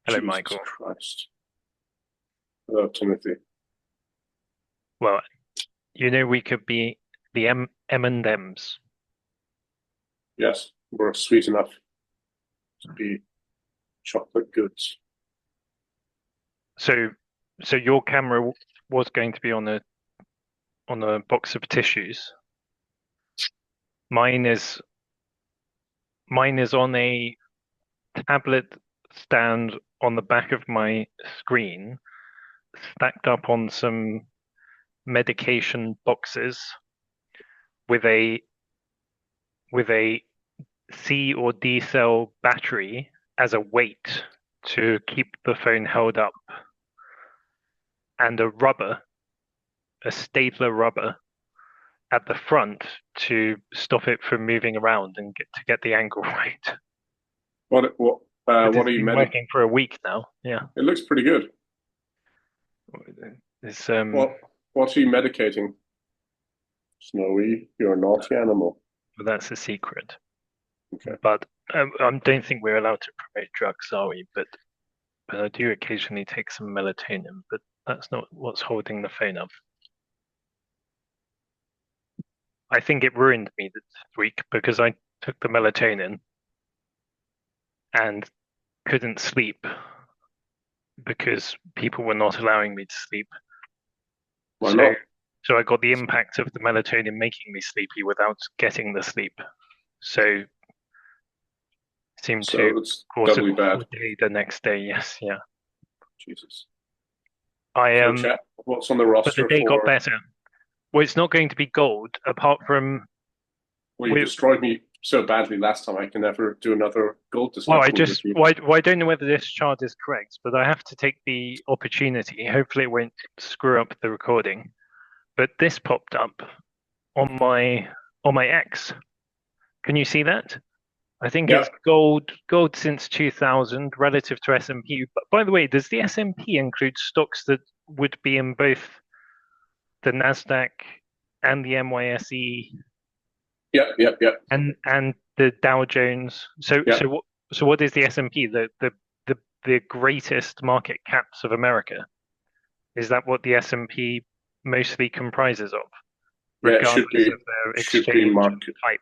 Hello, Jesus Michael. Christ. Hello, Timothy. Well, we could be the M&Ms. Yes, we're sweet enough to be chocolate goods. So, so your camera was going to be on a box of tissues. Mine is mine is on a tablet stand on the back of my screen, stacked up on some medication boxes with a with a C or D cell battery as a weight to keep the phone held up, and a stapler rubber at the front to stop it from moving around and get the angle right. What what But what it's are you been medic? working for a week now. Yeah, It looks pretty good. it's What are you medicating? Snowy, you're a naughty animal. but that's a secret. Okay. But I don't think we're allowed to promote drugs, are we? But I do occasionally take some melatonin, but that's not what's holding the phone up. I think it ruined me this week because I took the melatonin and couldn't sleep because people were not allowing me to sleep. Why So not? so I got the impact of the melatonin making me sleepy without getting the sleep. So seemed to So it's cause a doubly bad. poor day the next day. Yes, yeah. Jesus. I So, chat, what's on the but the roster day got for? better. Well, it's not going to be gold apart from Well, you we. destroyed me so badly last time. I can never do another gold Well, I discussion with just you. I don't know whether this chart is correct, but I have to take the opportunity. Hopefully, it won't screw up the recording. But this popped up on my X. Can you see that? I think Yeah. it's gold since 2000 relative to S&P. But by the way, does the S&P include stocks that would be in both the Nasdaq and the NYSE Yep. Yep. Yep. and the Dow Jones? Yep. So what is the S&P? The greatest market caps of America. Is that what the S&P mostly comprises of, Yeah. regardless of their Should be exchange market type?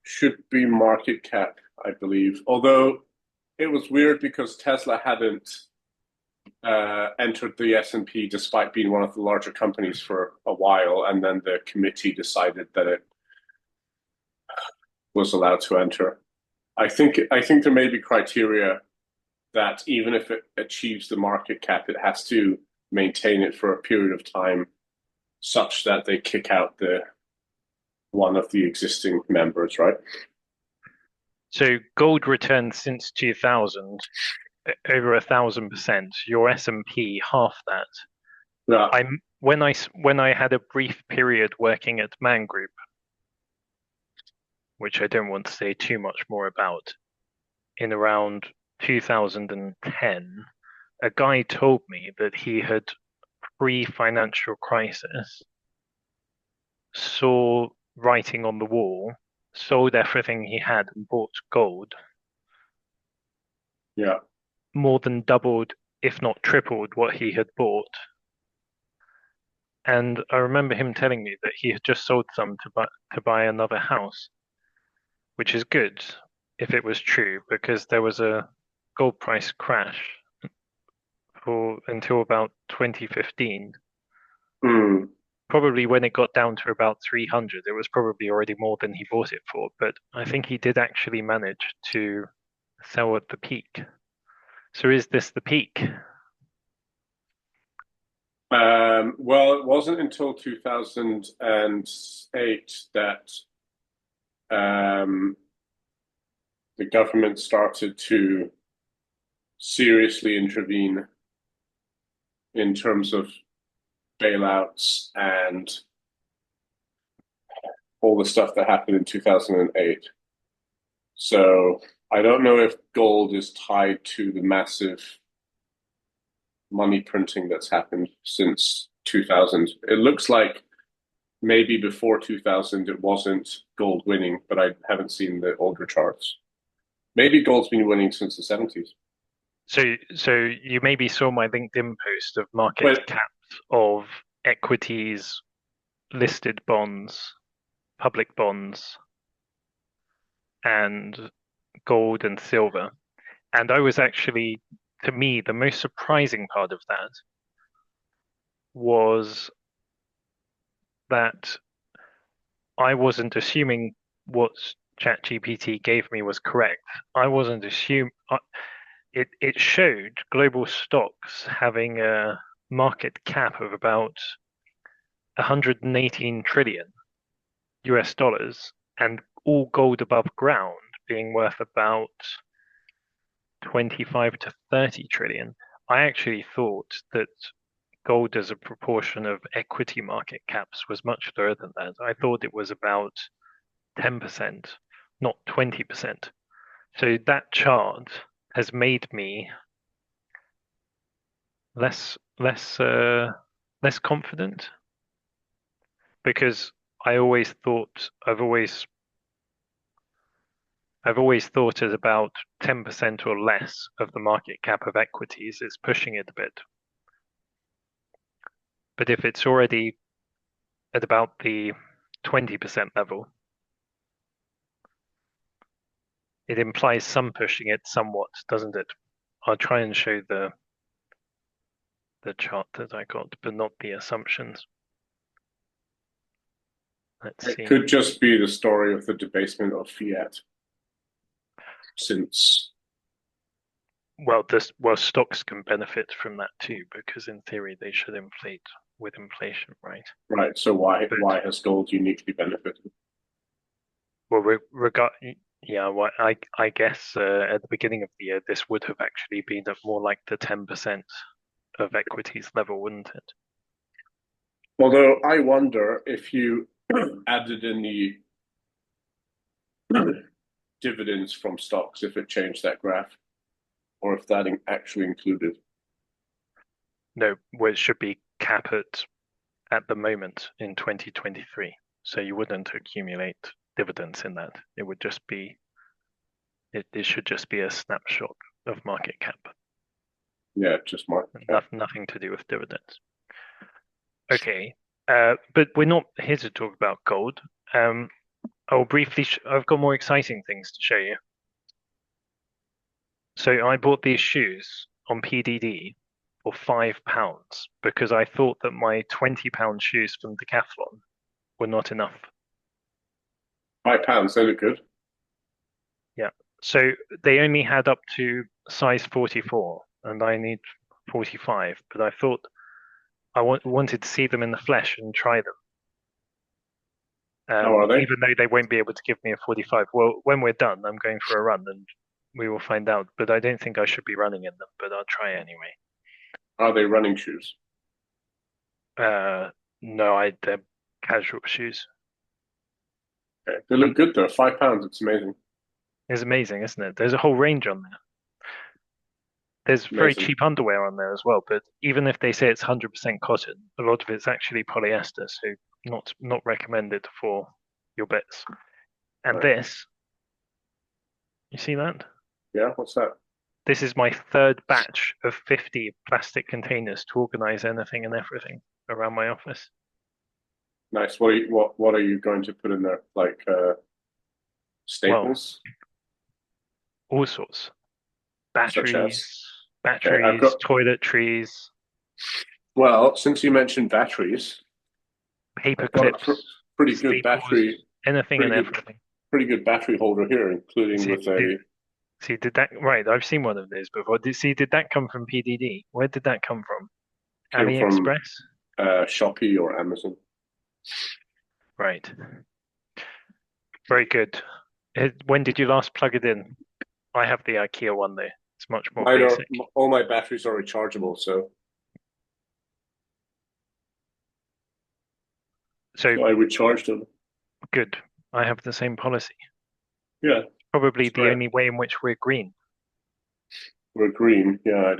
should be market cap, I believe. Although it was weird because Tesla hadn't entered the S&P despite being one of the larger companies for a while, and then the committee decided that it was allowed to enter. I think there may be criteria that even if it achieves the market cap, it has to maintain it for a period of time such that they kick out the one of the existing members, right? So gold returns since 2000 over 1,000%. Your S&P half that. Yeah. I'm when I had a brief period working at Man Group, which I don't want to say too much more about, in around 2010, a guy told me that he had pre-financial crisis saw writing on the wall, sold everything he had and bought gold, Yeah. more than doubled, if not tripled, what he had bought. And I remember him telling me that he had just sold some to buy another house, which is good if it was true, because there was a gold price crash for until about 2015. Mm. Probably when it got down to about 300, it was probably already more than he bought it for. But I think he did actually manage to sell at the peak. So is this the peak? Well, it wasn't until 2008 that um, the government started to seriously intervene in terms of bailouts and all the stuff that happened in 2008. So I don't know if gold is tied to the massive money printing that's happened since 2000. It looks like maybe before 2000 it wasn't gold winning, but I haven't seen the older charts. Maybe gold's been winning since the 70s. So you maybe saw my LinkedIn post of market But caps of equities, listed bonds, public bonds, and gold and silver. And I was actually, to me, the most surprising part of that was that I wasn't assuming what ChatGPT gave me was correct. I wasn't assuming it showed global stocks having a market cap of about 118 trillion US dollars and all gold above ground being worth about 25 to 30 trillion. I actually thought that gold as a proportion of equity market caps was much lower than that. I thought it was about 10%, not 20%. So that chart has made me less less uh, less confident because I always thought I've always thought as about 10% or less of the market cap of equities is pushing it a bit. But if it's already at about the 20% level, it implies some pushing it somewhat, doesn't it? I'll try and show the chart that I got, but not the assumptions. Let's it see. could just be the story of the debasement of fiat since Well, stocks can benefit from that too, because in theory they should inflate with inflation, right? right. So But why has gold uniquely benefited? well, regard, yeah, well, I guess at the beginning of the year this would have actually been at more like the 10% of equities level, wouldn't it? Although I wonder if you added in the dividends from stocks, if it changed that graph, or if that actually included. No, well, it should be cap at the moment in 2023. So you wouldn't accumulate dividends in that. It would just be it should just be a snapshot of market cap, Yeah, just market cap. nothing to do with dividends. Okay, but we're not here to talk about gold. Um, I'll briefly. I've got more exciting things to show you. So I bought these shoes on PDD for £5 because I thought that my £20 shoes from Decathlon were not enough. £5, they look good. Yeah. So they only had up to size 44, and I need 45. But I thought I wanted to see them in the flesh and try them, How are they? even though they won't be able to give me a 45. Well, when we're done, I'm going for a run, and we will find out. But I don't think I should be running in them, but I'll try anyway. Are they running shoes? Uh, no, they're casual shoes. Okay. They Um, look good though. £5, it's amazing. it's amazing, isn't it? There's a whole range on there. There's very Amazing. cheap underwear on there as well, but even if they say it's 100% cotton, a lot of it's actually polyester, so not recommended for your bits. And Right. this, you see that? Yeah, what's that? This is my third batch of 50 plastic containers to organize anything and everything around my office. Nice. What are you going to put in there? Like Well, staples, all sorts. such as. Batteries, Okay, I've got. toiletries, Well, since you mentioned batteries, paper I've got a clips, pretty good staples, battery, anything pretty and good, everything. pretty good battery holder here, including See, with a did that right? I've seen one of those before. Did that come from PDD? Where did that come from? came from AliExpress? Shopee or Amazon. Right. Very good. When did you last plug it in? I have the IKEA one there. It's much more Mine are basic. all my batteries are rechargeable, so So I recharge them. good. I have the same policy. Yeah, Probably it's the great. only way in which we're green. We're green. Yeah,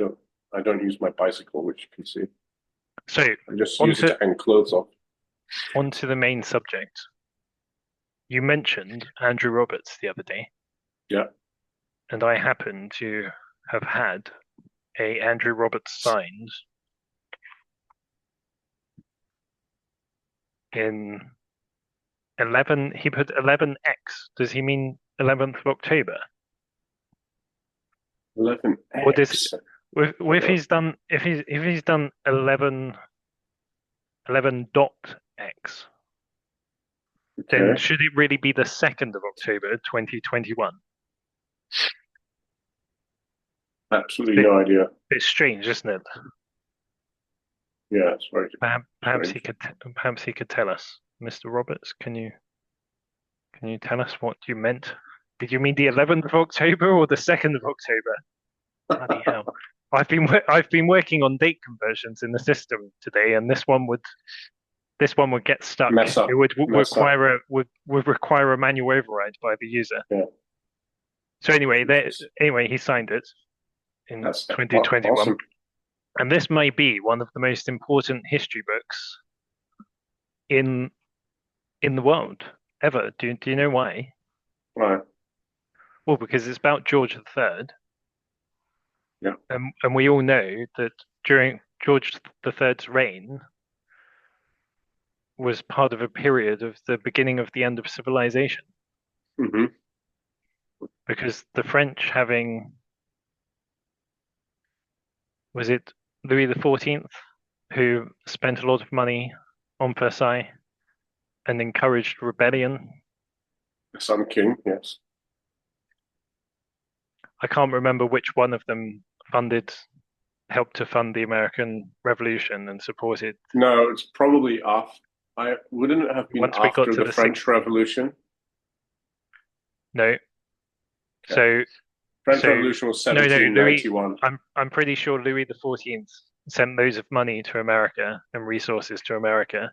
I don't use my bicycle, which you can see. So I just use it onto to hang clothes off. onto the main subject. You mentioned Andrew Roberts the other day, Yeah. and I happen to have had a Andrew Roberts signed in 11. He put 11X. Does he mean 11th of October? Or does 11X. if he's done if he's done 11 dot X, then Okay. should it really be the 2nd of October 2021? Absolutely Bit no idea. bit strange, isn't it? Yeah, it's very Perhaps strange. perhaps he could tell us. Mr. Roberts, can you tell us what you meant? Did you mean the 11th of October or the 2nd of October? Bloody hell. I've been working on date conversions in the system today, and this one would get stuck. Mess It up. would Mess up. would require a manual override by the user. Yeah. So Jesus. anyway, he signed it in That's 2021, awesome. and this may be one of the most important history books in the world ever. Do you know why? Right. Well, because it's about George III, Yeah. and we all know that during George III's reign was part of a period of the beginning of the end of civilization, Hmm. because the French having, was it Louis XIV, who spent a lot of money on Versailles and encouraged rebellion. The Sun King, yes. I can't remember which one of them helped to fund the American Revolution and supported No, it's probably off. I wouldn't it have been once we got after to the the French 16th. Revolution. No, Okay. so French so Revolution was no, Louis. 1791. I'm pretty sure Louis XIV sent loads of money to America and resources to America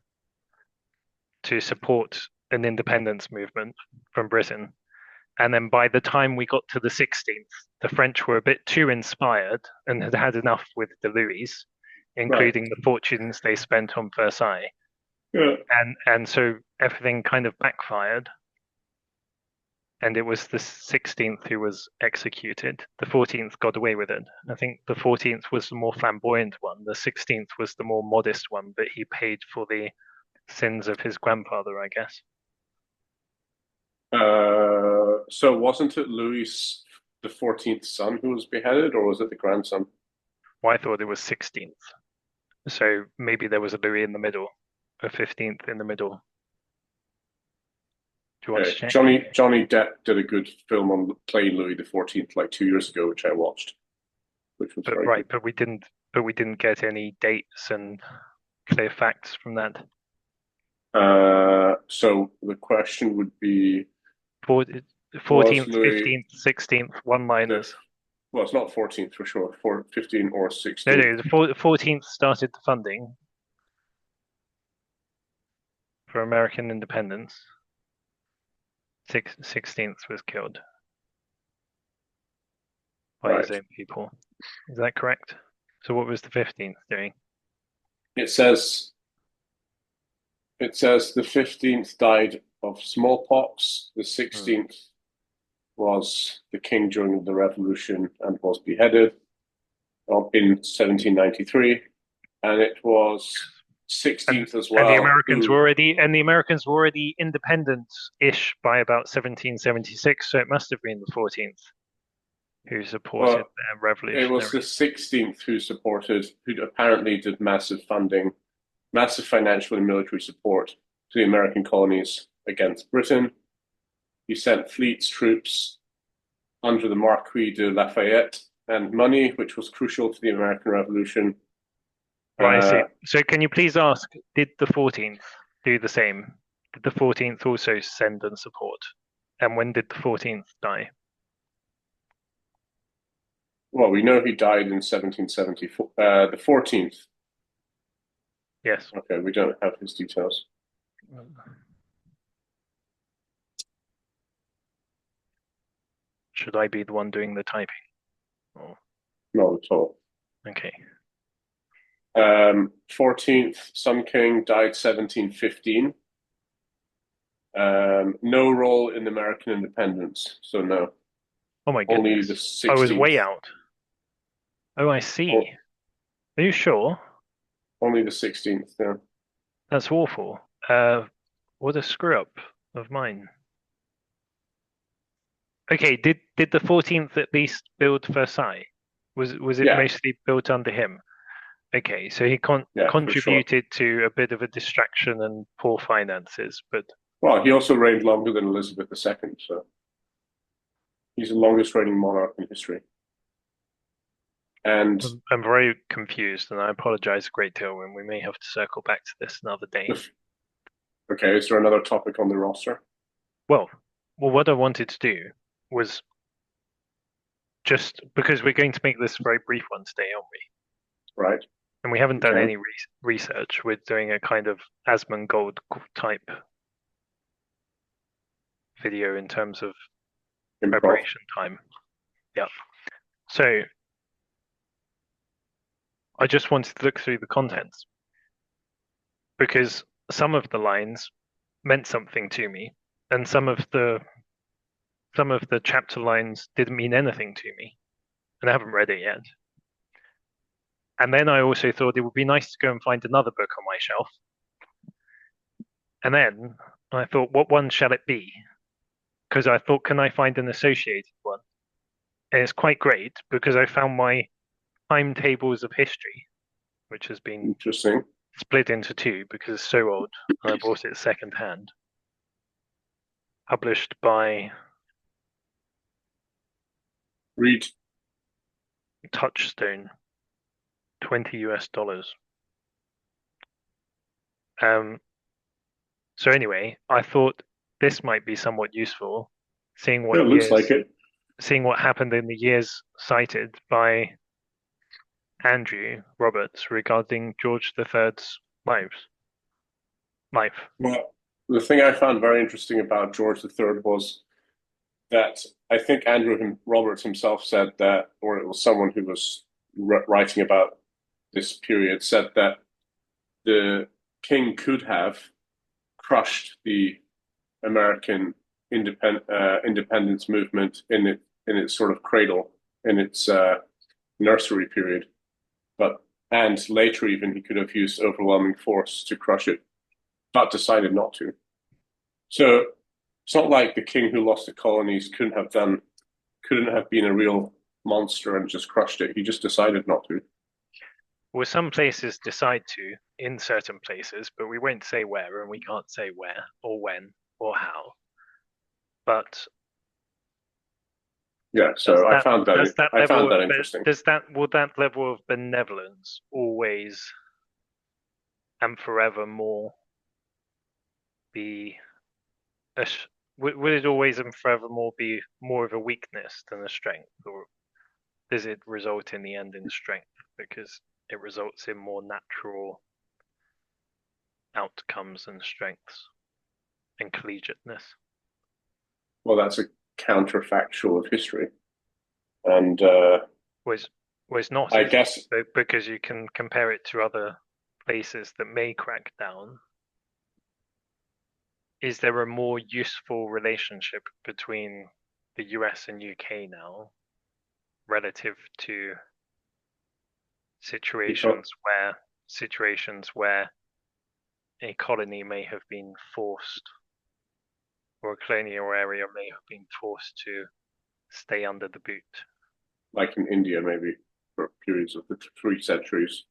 to support an independence movement from Britain. And then by the time we got to the 16th, the French were a bit too inspired and had had enough with the Louis, Right. including the fortunes they spent on Versailles. Yeah. And so everything kind of backfired. And it was the 16th who was executed. The 14th got away with it. I think the 14th was the more flamboyant one. The 16th was the more modest one, but he paid for the sins of his grandfather, I guess. So wasn't it Louis the 14th son who was beheaded, or was it the grandson? Well, I thought it was 16th. So maybe there was a Louis in the middle, a 15th in the middle. Do you want to Okay. check? Johnny Depp did a good film on playing Louis the 14th like 2 years ago, which I watched, which was But very right, good. but we didn't get any dates and clear facts from that. So the question would be, Four, was 14th, Louis 15th, 16th, one the, liners. well, it's not 14th for sure, 15 or No, 16th. no, the 14th started the funding for American independence. 16th was killed by his Right. own people. Is that correct? So what was the 15th doing? It says the 15th died of smallpox, the Hmm. 16th was the king during the revolution and was beheaded in 1793, and it was And 16th as well. Who the Americans were already independent-ish by about 1776, so it must have been the 14th who supported well, their it was the revolutionaries. 16th who apparently did massive funding, massive financial and military support to the American colonies against Britain. He sent fleets, troops under the Marquis de Lafayette and money, which was crucial to the American Revolution. Right, I see. Uh, So can you please ask, did the 14th do the same? Did the 14th also send and support? And when did the 14th die? well, we know he died in 1774. The 14th. Yes. Okay, we don't have his details. Should I be the one doing the typing? Oh, Not at all. okay. 14th, Sun King died 1715. No role in American independence, so no. Oh my Only the goodness. I was 16th. way out. Oh, I see. Oh, Are you sure? only the 16th. Yeah. That's awful. What a screw up of mine. Okay, did the 14th at least build Versailles? Was it Yeah, mostly built under him? Okay, so he yeah, for sure. contributed to a bit of a distraction and poor finances, but Well, he also reigned longer than Elizabeth II, so he's the longest reigning monarch in history. And I'm very confused, and I apologize a great deal. And we may have to circle back to this another day. the, okay, is there another topic on the roster? Well, well, what I wanted to do was just because we're going to make this a very brief one today, aren't we? Right. And we haven't We done can. any research. We're doing a kind of Asmongold type video in terms of Improv. preparation time. Yeah. So I just wanted to look through the contents because some of the lines meant something to me, and some of the chapter lines didn't mean anything to me, and I haven't read it yet. And then I also thought it would be nice to go and find another book on my shelf. And then I thought, what one shall it be? Because I thought, can I find an associated one? And it's quite great because I found my timetables of history, which has been Interesting. split into two because it's so old, and I bought it second hand, published by Read. Touchstone, $20 US. Um, so anyway, I thought this might be somewhat useful, seeing Yeah, what it looks like years, it. seeing what happened in the years cited by Andrew Roberts regarding George III's life. Well, the thing I found very interesting about George III was that I think Roberts himself said that, or it was someone who was writing about this period, said that the king could have crushed the American independence movement in its sort of cradle, in its nursery period, but and later even he could have used overwhelming force to crush it, but decided not to. So it's not like the king who lost the colonies couldn't have been a real monster and just crushed it. He just decided not to. Well, some places decide to in certain places, but we won't say where, and we can't say where or when or how. But Yeah, does so that does that I level found of that interesting. does that will that level of benevolence always and forevermore be a would it always and forevermore be more of a weakness than a strength, or does it result in the end in strength because it results in more natural outcomes and strengths and collegiateness? Well, that's a counterfactual of history, and Was was not, I is it? guess Because you can compare it to other places that may crack down. Is there a more useful relationship between the US and UK now relative to because situations where a colony may have been forced or a colonial area may have been forced to stay under the boot? like in India, maybe for periods of the 3 centuries.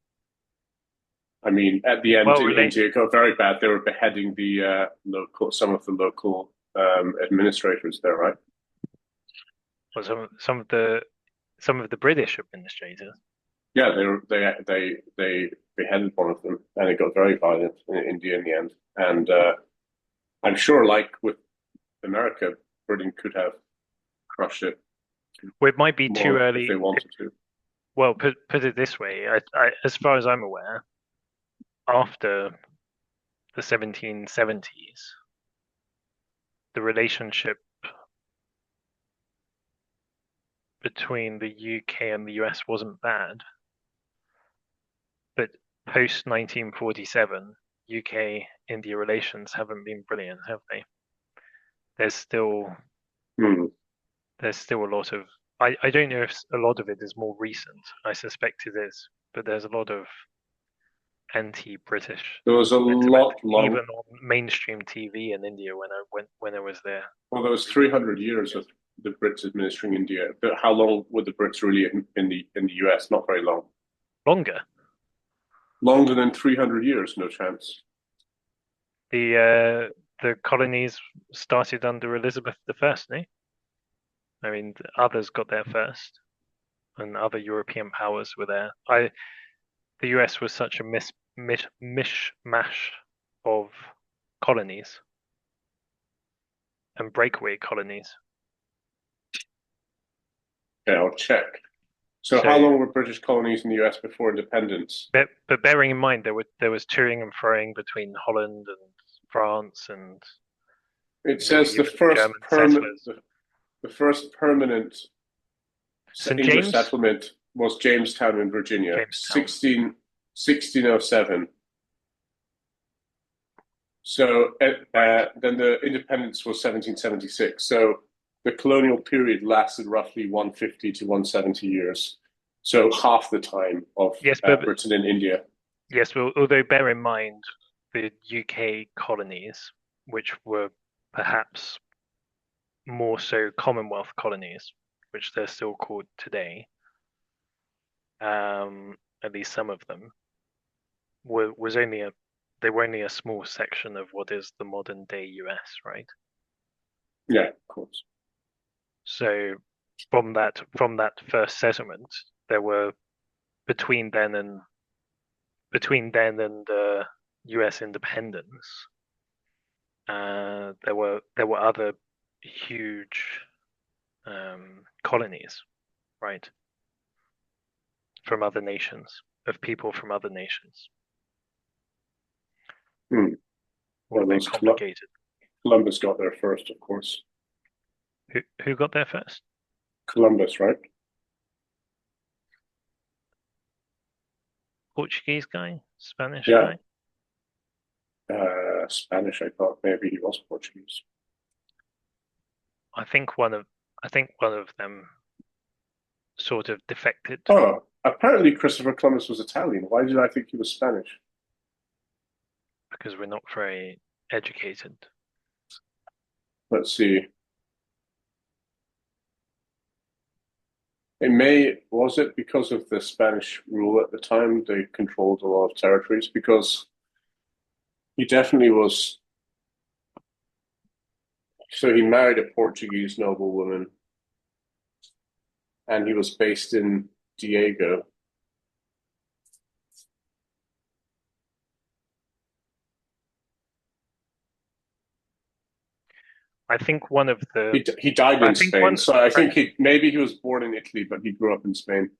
I mean, at the end Well, in relate India, it got very bad. They were beheading the some of the local administrators there, right? well, some of the British administrators. Yeah, they beheaded one of them, and it got very violent in India in the end. And I'm sure, like with America, Britain could have crushed it Well, it might be too more if early. they wanted to. Well, put it this way, as far as I'm aware, after the 1770s, the relationship between the UK and the US wasn't bad, but post 1947, UK India relations haven't been brilliant, have they? There's still Hmm. there's still a lot of I don't know if a lot of it is more recent. I suspect it is, but there's a lot of anti-British There was a sentiment, lot long. even on mainstream TV in India when I was there. Well, there was 300 years of the Brits administering India. But how long were the Brits really in the US? Not very long. Longer. Longer than 300 years, no chance. The colonies started under Elizabeth I, no? I mean, others got there first, and other European powers were there. The US was such a mishmash of colonies and breakaway colonies. Okay, I'll check. So, how So, long were British colonies in the US before independence? but bearing in mind there was toing and froing between Holland and France and It maybe says even German settlers. the first permanent St. English James, settlement was Jamestown in Virginia, Jamestown. 1607. So Right. then the independence was 1776. So the colonial period lasted roughly 150 to 170 years. So half the time of Yes, but Britain and India. yes, well, although bear in mind the UK colonies, which were perhaps more so Commonwealth colonies, which they're still called today, at least some of them, was only a they were only a small section of what is the modern day US, right? Yeah, of course. So from that first settlement, there were between then and US independence, there were other huge colonies, right, from other nations of people from other nations. Hmm. All Well, a bit those complicated. Columbus got there first, of course. Who got there first? Columbus, right? Portuguese guy, Spanish Yeah. guy. Spanish, I thought maybe he was Portuguese. I think one of I think one of them sort of defected Oh, apparently Christopher Columbus was Italian. Why did I think he was Spanish? because we're not very educated. Let's see. Was it because of the Spanish rule at the time? They controlled a lot of territories because he definitely was. So he married a Portuguese noblewoman and he was based in Diego. I think one of the He died I in think Spain. one So I right think maybe he was born in Italy, but he grew up in Spain.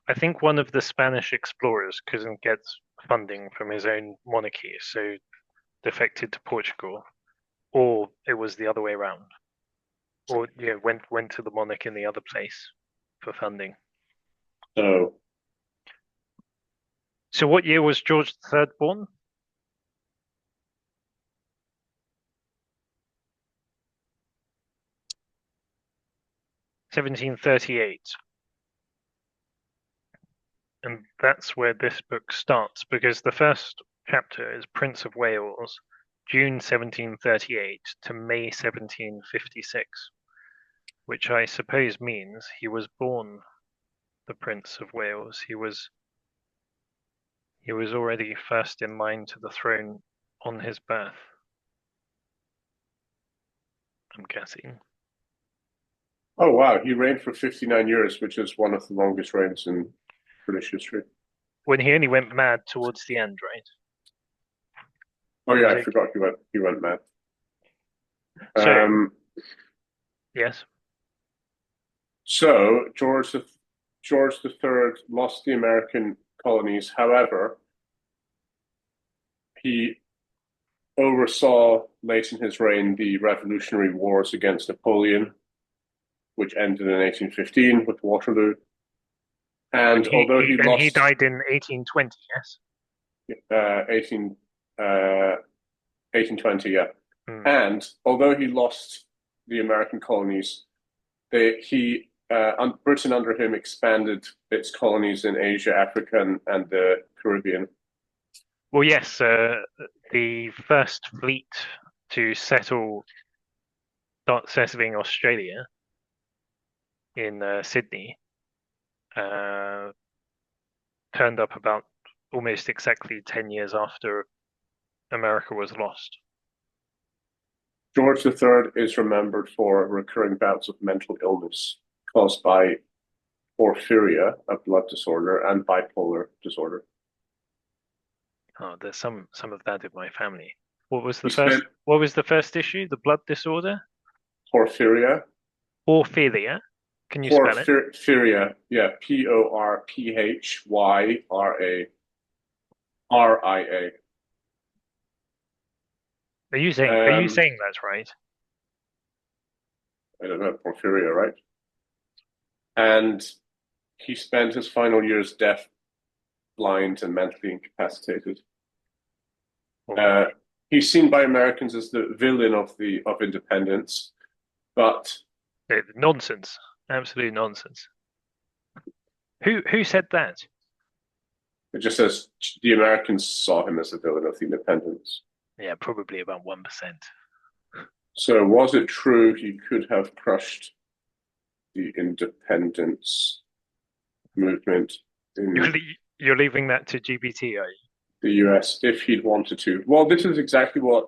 I think one of the Spanish explorers couldn't get funding from his own monarchy, so defected to Portugal, or it was the other way around, or went to the monarch in the other place for funding. So So what year was George III born? 1738. And that's where this book starts because the first chapter is Prince of Wales, June 1738 to May 1756, which I suppose means he was born the Prince of Wales. He was already first in line to the throne on his birth, I'm guessing. oh wow, he reigned for 59 years, which is one of the longest reigns in British history. When he only went mad towards the end, right? Oh He yeah, was I okay. forgot he went mad. So, Um, yes, so George the Third lost the American colonies. However, he oversaw late in his reign the Revolutionary Wars against Napoleon, which ended in 1815 with Waterloo. and And although he he lost died in 1820, yes. 18, 1820, yeah, Hmm. and although he lost the American colonies, he Britain under him expanded its colonies in Asia, Africa, and the Caribbean. Well, yes, the first fleet to start settling Australia in Sydney uh, turned up about almost exactly 10 years after America was lost. George III is remembered for recurring bouts of mental illness caused by porphyria, a blood disorder, and bipolar disorder. Oh, there's some of that in my family. What was He the spent first? What was the first issue? The blood disorder? porphyria, Orphelia. Can you spell it? porphyria, yeah, Porphyria. Are you Um, saying that's right? I don't know, porphyria, right? And he spent his final years deaf, blind, and mentally incapacitated. All right. Uh, he's seen by Americans as the villain of independence, but Nonsense. Absolute nonsense. Who said that? it just says the Americans saw him as the villain of the independence. Yeah, probably about 1%. So was it true he could have crushed the independence movement You're in you're leaving that to GPT, are you? the US if he'd wanted to? Well, this is exactly what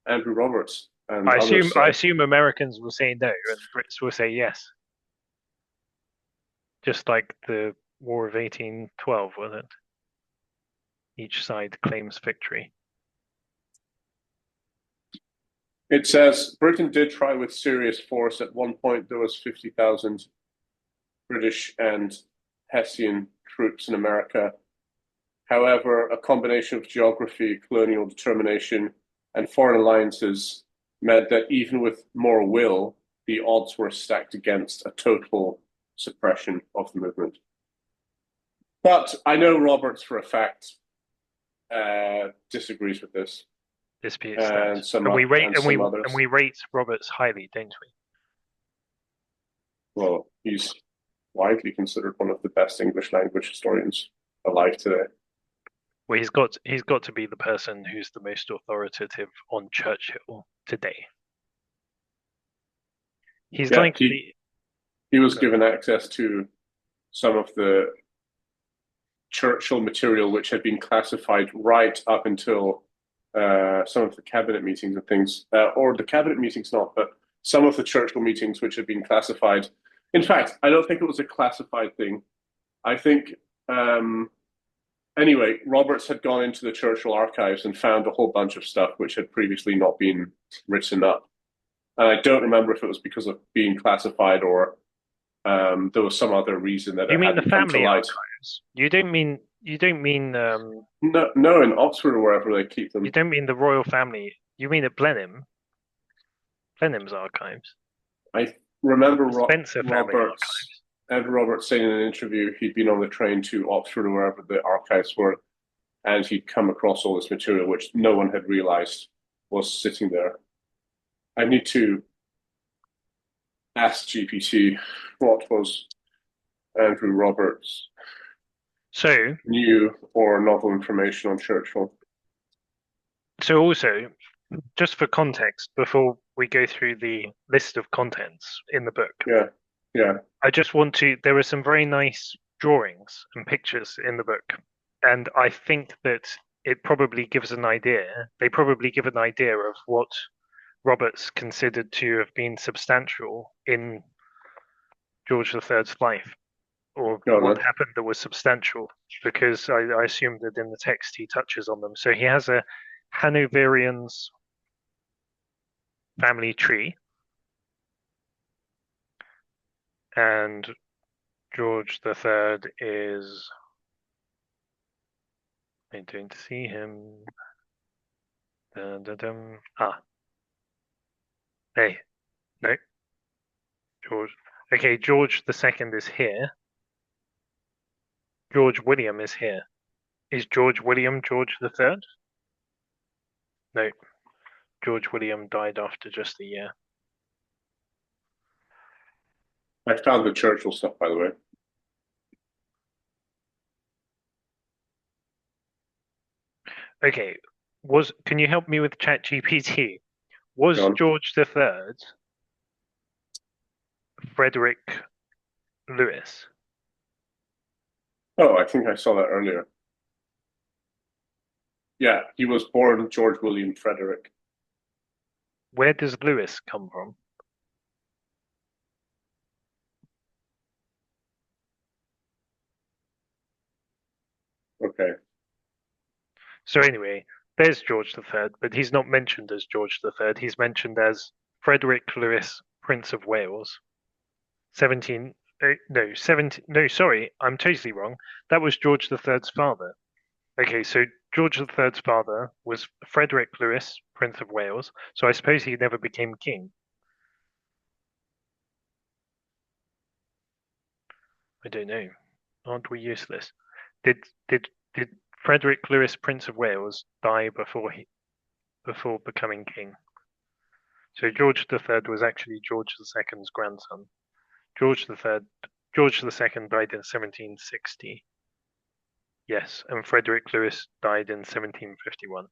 Andrew Roberts and others I said. assume Americans will say no and Brits will say yes, just like the War of 1812, wasn't it? Each side claims victory. It says Britain did try with serious force. At one point, there was 50,000 British and Hessian troops in America. However, a combination of geography, colonial determination, and foreign alliances meant that even with more will, the odds were stacked against a total suppression of the movement. But I know Roberts for a fact disagrees with this, Disputes that, and some and others. we rate Roberts highly, don't we? Well, he's widely considered one of the best English language historians alive today. Well, he's got to be the person who's the most authoritative on Churchill today. He's Yeah, like the he was given access to some of the Churchill material, which had been classified right up until some of the cabinet meetings and things, or the cabinet meetings not, but some of the Churchill meetings which had been classified. In fact, I don't think it was a classified thing. I think, anyway, Roberts had gone into the Churchill archives and found a whole bunch of stuff which had previously not been written up. And I don't remember if it was because of being classified or there was some other reason that you it mean the hadn't come to family light. archives? You don't mean No, no, in Oxford or wherever they keep you them. don't mean the royal family. You mean at Blenheim's archives, I remember the Spencer family Roberts, archives. Ed Roberts saying in an interview he'd been on the train to Oxford or wherever the archives were, and he'd come across all this material which no one had realized was sitting there. I need to ask GPT what was Andrew Roberts' So new or novel information on Churchill. so also just for context, before we go through the list of contents in the book, Yeah, yeah, I just want to. There are some very nice drawings and pictures in the book, and I think that it probably gives an idea. They probably give an idea of what Roberts considered to have been substantial in George III's life, or go on what then. happened that was substantial, because I assume that in the text he touches on them. So he has a Hanoverian's family tree, and George III is. I don't see him. Dun, dun, dun. Ah, hey, no, George. Okay, George II is here. George William is here. Is George William George III? No, George William died after just a year. I found the Churchill stuff, by the way. Okay, can you help me with ChatGPT? Go Was on. George III Frederick Lewis? Oh, I think I saw that earlier. Yeah, he was born George William Frederick. Where does Lewis come from? Okay. So anyway, there's George III, but he's not mentioned as George III. He's mentioned as Frederick Lewis, Prince of Wales. 17 no 17 no sorry, I'm totally wrong. That was George III's father. Okay, so George III's father was Frederick Lewis, Prince of Wales. So I suppose he never became king. I don't know. Aren't we useless? Did did Frederick Lewis, Prince of Wales, die before becoming king? So George III was actually George II's grandson. George III George II died in 1760. Yes, and Frederick Lewis died in 1751.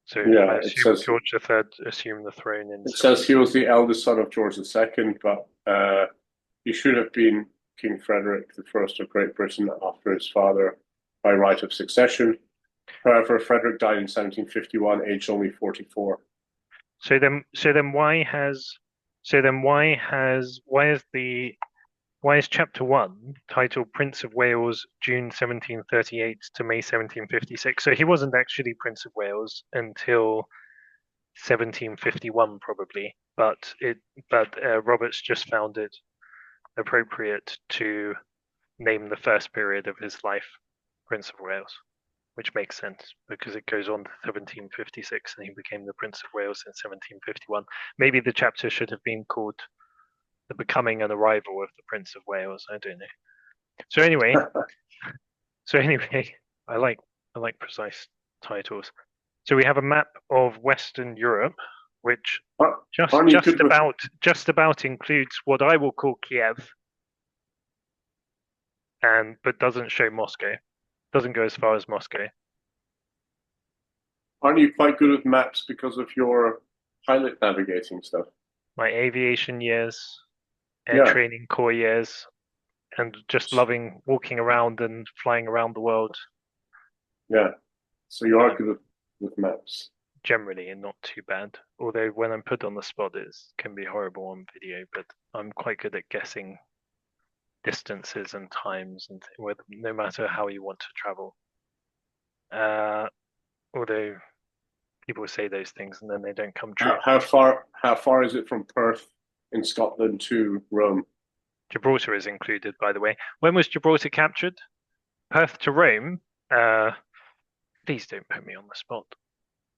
So I Yeah, assume George III assumed the throne in it says 17. he was the eldest son of George II, but he should have been King Frederick the First of Great Britain after his father by right of succession. However, Frederick died in 1751, aged only 44. So then why is chapter one titled Prince of Wales, June 1738 to May 1756? So he wasn't actually Prince of Wales until 1751, probably, but Roberts just found it appropriate to name the first period of his life Prince of Wales, which makes sense because it goes on to 1756 and he became the Prince of Wales in 1751. Maybe the chapter should have been called The Becoming and Arrival of the Prince of Wales. I don't know. So anyway, so anyway, I like I like precise titles. So we have a map of Western Europe, which just Aren't you just good with about just about includes what I will call Kiev, and but doesn't show Moscow. Doesn't go as far as Moscow. Aren't you quite good with maps because of your pilot navigating stuff? My aviation years, air Yeah, training corps years, and just loving walking around and flying around the world. yeah. So you are I'm good with maps. generally not too bad. Although when I'm put on the spot, it can be horrible on video. But I'm quite good at guessing distances and times, and whether, no matter how you want to travel. Uh, although people say those things and then they don't come true. How far is it from Perth in Scotland to Rome? Gibraltar is included, by the way. When was Gibraltar captured? Perth to Rome. Uh, Please don't put me on the spot.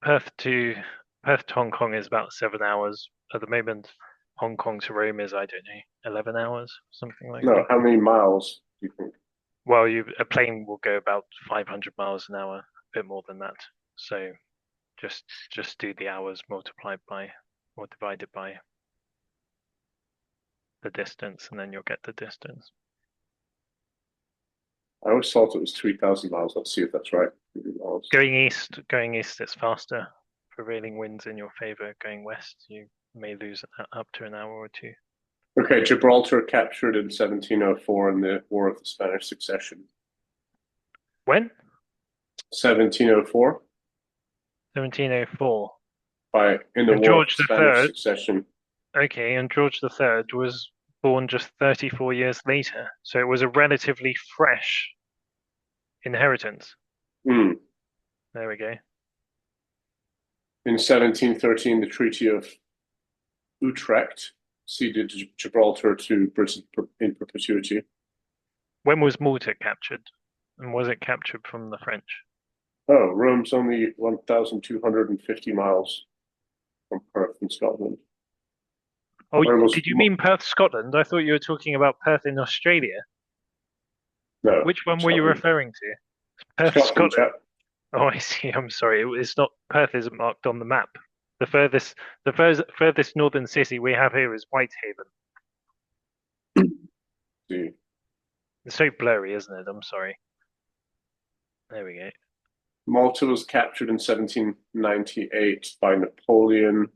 Perth to Perth to Hong Kong is about 7 hours at the moment. Hong Kong to Rome is, I don't know, 11 hours, something like No, that. how many miles do you think? Well, a plane will go about 500 miles an hour, a bit more than that. So just do the hours multiplied by or divided by the distance, and then you'll get the distance. I always thought it was 3,000 miles. Let's see if that's right. Going east, it's faster. Prevailing winds in your favor. Going west, you may lose up to an hour or two. Okay, Gibraltar captured in 1704 in the War of the Spanish Succession. When? 1704 1704. by in the And War of the George Spanish III, Succession. okay, and George III was born just 34 years later. So it was a relatively fresh inheritance. Hmm. There we go. In 1713, the Treaty of Utrecht ceded Gibraltar to Britain in perpetuity. When was Malta captured? And was it captured from the French? Oh, Rome's only 1,250 miles from Perth in Scotland. Oh, Or it was did you mean Perth, Scotland? I thought you were talking about Perth in Australia. no Which one were you Scotland. referring to? Perth, Scotland, Scotland. chap. Oh, I see. I'm sorry. It's not Perth isn't marked on the map. The furthest northern city we have here is Whitehaven. see. It's so blurry, isn't it? I'm sorry. There we go. Malta was captured in 1798 by Napoleon.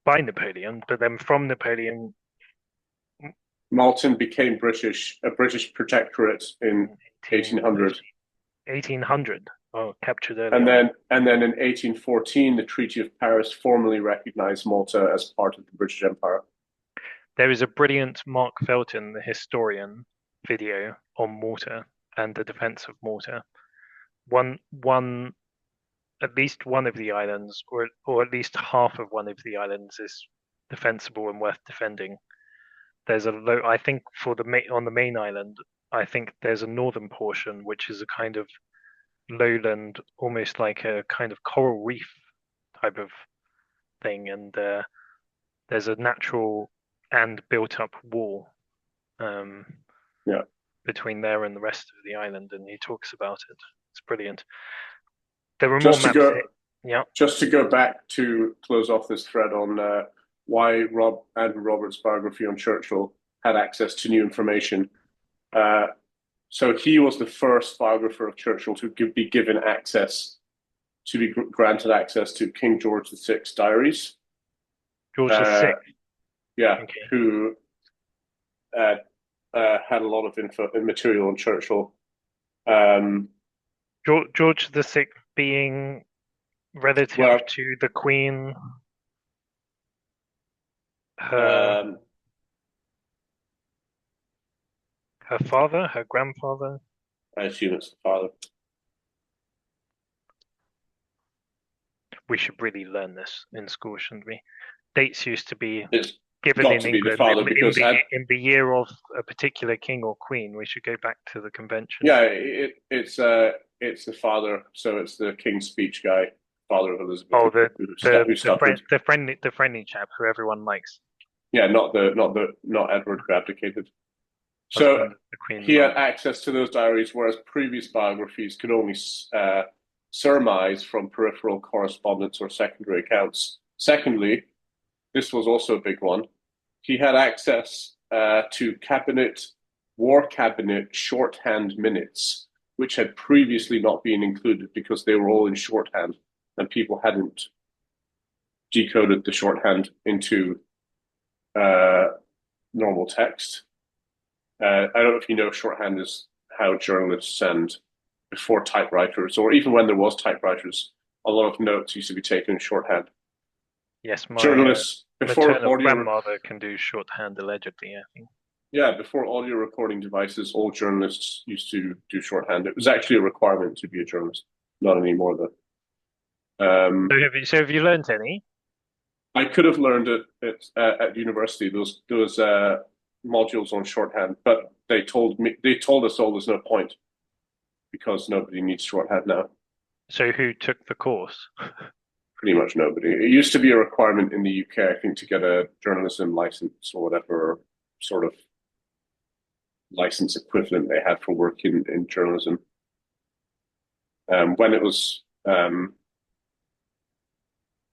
By Napoleon, but then from Napoleon Malta became a British protectorate in 1800. 1800. Oh, captured early And on. then in 1814, the Treaty of Paris formally recognized Malta as part of the British Empire. There is a brilliant Mark Felton, the historian, video on Malta and the defense of Malta. One, at least one of the islands, or at least half of one of the islands, is defensible and worth defending. There's a low, I think, on the main island. I think there's a northern portion which is a kind of lowland, almost like a kind of coral reef type of thing, and there's a natural and built-up wall um, Yeah. between there and the rest of the island, and he talks about it. It's brilliant. There were more Just to maps go here. Yeah. just to go back to close off this thread on why Andrew Roberts' biography on Churchill had access to new information. So he was the first biographer of Churchill to be given access, to be granted access to King George VI's diaries. George the Sixth. Yeah, Okay. who had a lot of material on Churchill. George the Sixth being relative Well, to the Queen, her um, her father, her grandfather. I assume it's the father. We should really learn this in school, shouldn't we? Dates used to be It's given got in to be the England father because in the year of a particular king or queen. We should go back to the convention. yeah, it's the father, so it's the King's Speech guy, father of Elizabeth, Oh, who stuttered. the friendly chap who everyone likes, Yeah, not Edward who abdicated. So husband of the Queen's he had aunt. access to those diaries, whereas previous biographies could only surmise from peripheral correspondence or secondary accounts. Secondly, this was also a big one. He had access to war cabinet shorthand minutes, which had previously not been included because they were all in shorthand and people hadn't decoded the shorthand into normal text. I don't know if you know, shorthand is how journalists send before typewriters, or even when there was typewriters, a lot of notes used to be taken in shorthand. Yes, my Journalists before maternal audio, grandmother can do shorthand allegedly, I think. yeah, before audio recording devices, all journalists used to do shorthand. It was actually a requirement to be a journalist, not anymore though. So have you learned any? I could have learned it at university, those modules on shorthand, but they told us all there's no point because nobody needs shorthand now. So who took the course? Pretty much nobody. It used to be a requirement in the UK, I think, to get a journalism license or whatever sort of license equivalent they had for work in journalism. When it was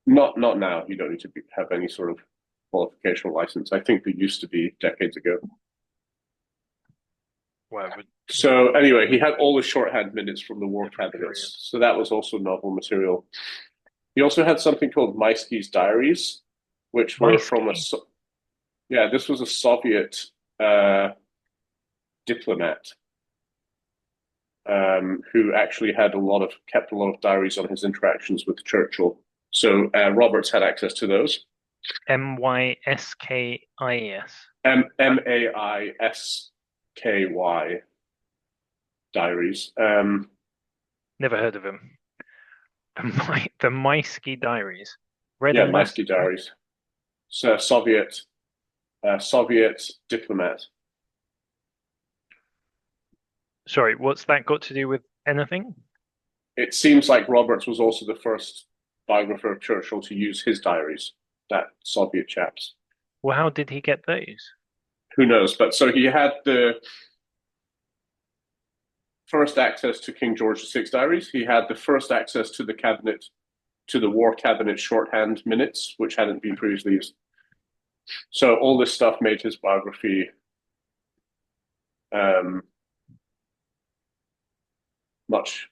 not now, you don't need to have any sort of qualification or license. I think they used to be decades ago. Well, So anyway, he had all the shorthand minutes from the war different cabinets, period. so that was also novel material. He also had something called Maisky's diaries, which were from Maisky. this was a Soviet diplomat who actually kept a lot of diaries on his interactions with Churchill. So Roberts had access to those. Myskis. Maisky diaries. Never heard of him. The Maisky Diaries. Red Yeah, and black. Maisky diaries. So Soviet diplomat. Sorry, what's that got to do with anything? It seems like Roberts was also the first biographer of Churchill to use his diaries, that Soviet chaps. Well, how did he get those? Who knows? But so he had the first access to King George VI's diaries. He had the first access to the war cabinet shorthand minutes, which hadn't been previously used. So all this stuff made his biography um, much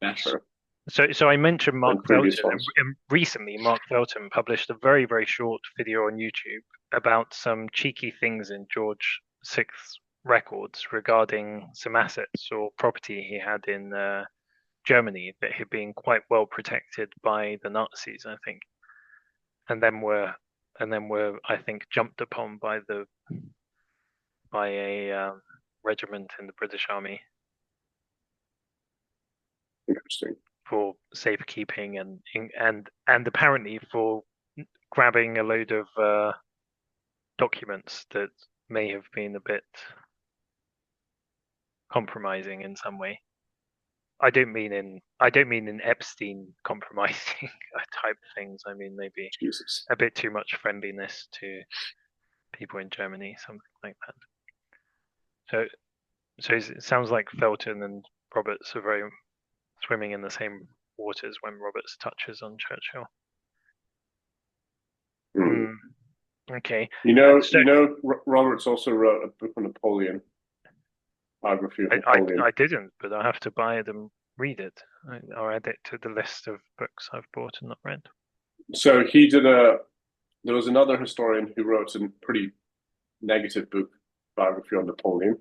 better So I mentioned Mark than previous Felton, ones. and recently Mark Felton published a very, very short video on YouTube about some cheeky things in George VI's records regarding some assets or property he had in Germany that had been quite well protected by the Nazis, I think, and then were I think jumped upon by the by a regiment in the British Army Interesting. for safekeeping and apparently for grabbing a load of documents that may have been a bit compromising in some way. I don't mean in Epstein compromising type things. I mean maybe Jesus. a bit too much friendliness to people in Germany, something like that. So it sounds like Felton and Roberts are very swimming in the same waters when Roberts touches on Churchill. Hmm. Mm, okay. So Roberts also wrote a book on Napoleon, biography of Napoleon. I didn't, but I have to buy it and read it, or add it to the list of books I've bought and not read. So there was another historian who wrote a pretty negative book, biography on Napoleon.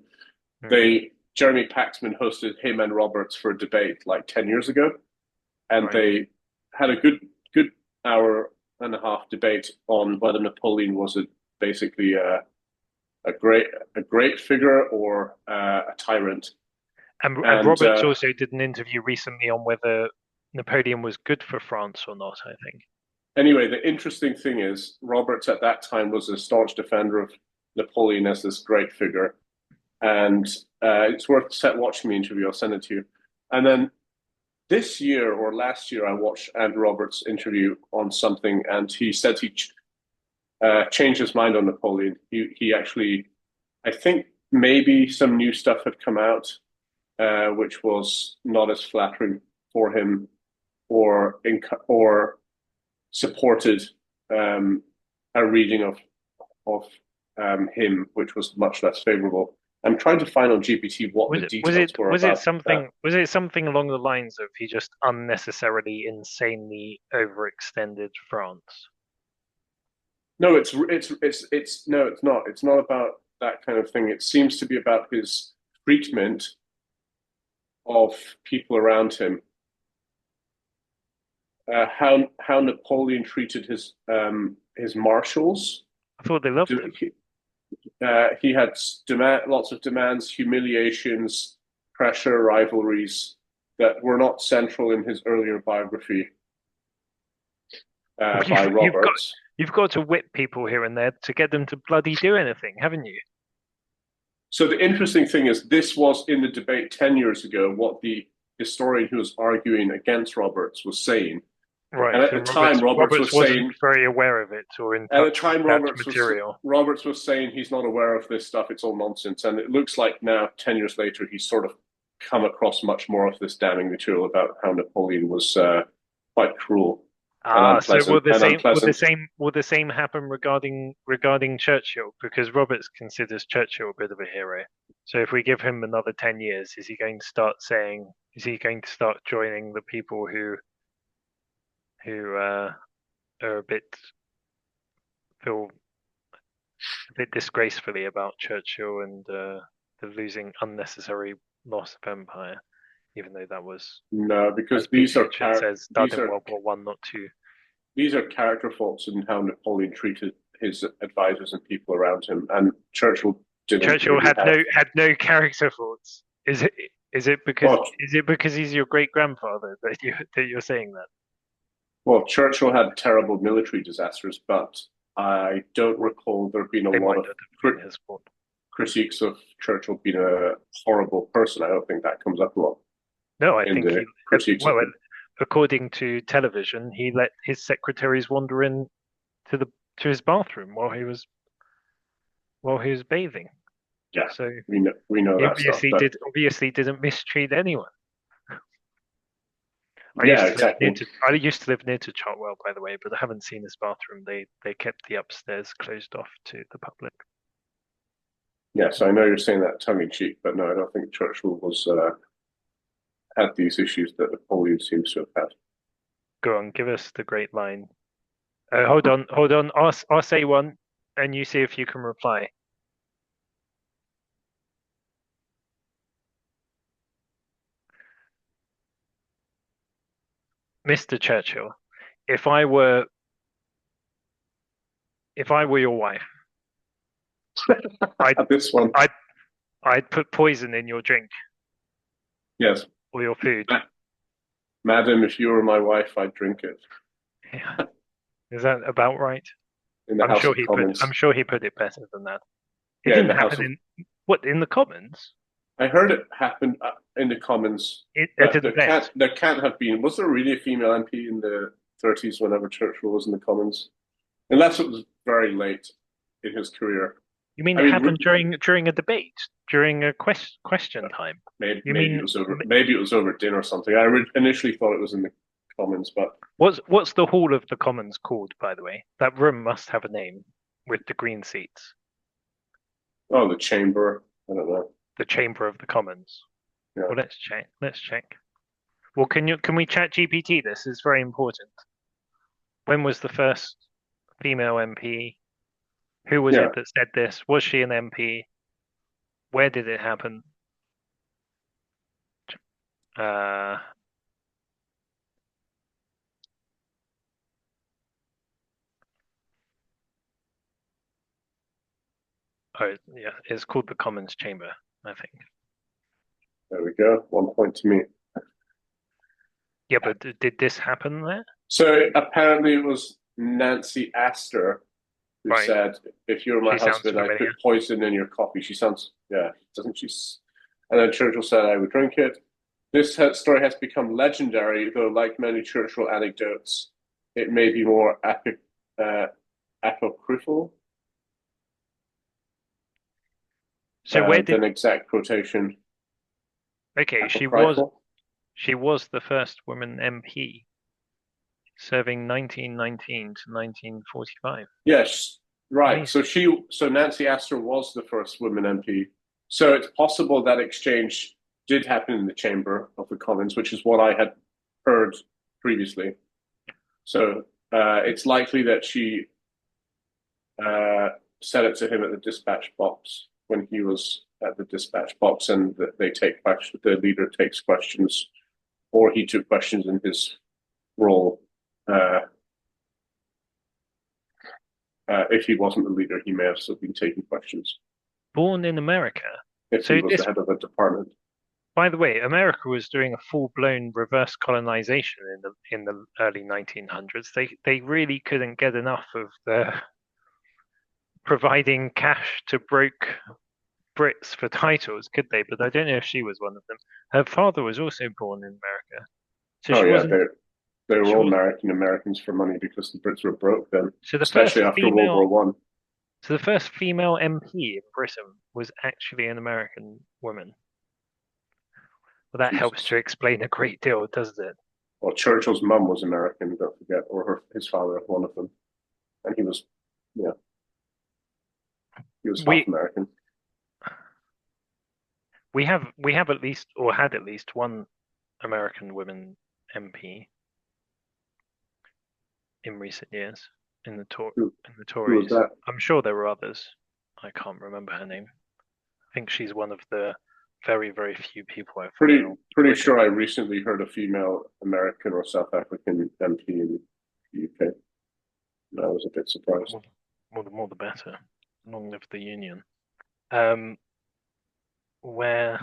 Mm, Jeremy Paxman hosted him and Roberts for a debate like 10 years ago, and right. they had a good hour and a half debate on whether Napoleon was basically a great figure or a tyrant. And And Roberts also did an interview recently on whether Napoleon was good for France or not, I think. anyway, the interesting thing is Roberts at that time was a staunch defender of Napoleon as this great figure, and it's worth watching the interview. I'll send it to you. And then this year or last year, I watched Andrew Roberts' interview on something, and he said he changed his mind on Napoleon. He actually, I think maybe some new stuff had come out, which was not as flattering for him, or supported a reading of him, which was much less favorable. I'm trying to find on GPT what the details were about that. Was it something along the lines of he just unnecessarily insanely overextended France? No, no, it's not. It's not about that kind of thing. It seems to be about his treatment of people around him. How Napoleon treated his marshals. I thought they loved him. He had lots of demands, humiliations, pressure, rivalries that were not central in his earlier biography Well, by Roberts. you've got to whip people here and there to get them to bloody do anything, haven't you? So the interesting thing is, this was in the debate 10 years ago, what the historian who was arguing against Roberts was saying. Right. And at So the time, Roberts wasn't very aware of it or in at the touch with time, that material. Roberts was saying he's not aware of this stuff. It's all nonsense. And it looks like now, 10 years later, he's sort of come across much more of this damning material about how Napoleon was quite cruel and Ah, so unpleasant. will the same happen regarding Churchill? Because Roberts considers Churchill a bit of a hero. So if we give him another 10 years, is he going to start saying? Is he going to start joining the people who are a bit feel a bit disgracefully about Churchill and the losing unnecessary loss of empire, even though that was, No, as because Pete Richards says, done in World War One, not two. these are character faults in how Napoleon treated his advisors and people around him, and Churchill didn't Churchill really have. had no character faults. Well, Is it because he's your great grandfather that you're saying that? well, Churchill had terrible military disasters, but I don't recall there being a They lot might of not have been his fault. critiques of Churchill being a horrible person. I don't think that comes up a lot No, I in think the critiques of well, him. according to television, he let his secretaries wander in to his bathroom while he was bathing. Yeah, So we know he that stuff, but obviously didn't mistreat anyone. yeah, exactly. I used to live near to Chartwell, by the way, but I haven't seen his bathroom. They kept the upstairs closed off to the public. Yes, I know you're saying that tongue in cheek, but no, I don't think Churchill was had these issues that Napoleon seems to have had. Go on, give us the great line. Hold on. I'll say one, and you see if you can reply. Mr. Churchill, if I were if I were your wife, I'd This one, I'd I'd put poison in your drink yes, or your food. Madam, if you were my wife, I'd drink it Yeah. Is that about right? in the House of I'm Commons. sure he put it better than that. It Yeah, in didn't the House happen of. in what in the Commons? I heard it happened in the Commons, At but a debate. there can't have been. Was there really a female MP in the 30s whenever Churchill was in the Commons? Unless it was very late in his career. You mean I it mean, happened during a debate, during a question time? You maybe mean it was over. Maybe it was over dinner or something. I initially thought it was in the Commons, but what's the hall of the Commons called, by the way? That room must have a name with the green seats. oh, the chamber. I don't know. The Chamber of the Commons. Yeah, Well, let's check. Let's check. Well, can we chat GPT this? It's very important. When was the first female MP? Who was yeah. it that said this? Was she an MP? Where did it happen? Uh, oh, yeah, it's called the Commons Chamber, I think. There we go. 1 point to me. Yeah, but did this happen there? So apparently it was Nancy Astor who Right. said, "If you're my She sounds husband, I familiar. put poison in your coffee." She sounds, yeah, doesn't she? And then Churchill said, "I would drink it." This story has become legendary, though, like many Churchill anecdotes, it may be more uh, apocryphal So where did? than exact quotation. Okay, Apocryphal? she was the first woman MP, serving 1919 to 1945. Yes, right. Amazing. So Nancy Astor was the first woman MP. So it's possible that exchange did happen in the Chamber of the Commons, which is what I had heard previously. So it's likely that she uh, said it to him at the dispatch box when he was at the dispatch box, and that they take questions. The leader takes questions, or he took questions in his role. Uh, if he wasn't the leader, he may have still been taking questions Born in America. if he So was the this, head of a department. by the way, America was doing a full-blown reverse colonization in the early 1900s. They really couldn't get enough of the providing cash to broke Brits for titles, could they? But I don't know if she was one of them. Her father was also born in America, so Oh she yeah, wasn't. they were She all was Americans for money because the Brits were broke then, so the especially first after World female. War One. So the first female MP in Britain was actually an American woman. Well, that helps Jesus. to explain a great deal, doesn't it? Well, Churchill's mum was American, don't forget, or his father, one of them, and he was, yeah, he was half We American. we have at least or had at least one American woman MP in recent years in in the Who was Tories. that? I'm sure there were others. I can't remember her name. I think she's one of the very few people I follow on Pretty Twitter. sure I recently heard a female American or South African MP in the UK. And I was a bit surprised. More, the more the better. Long live the Union. Um, where?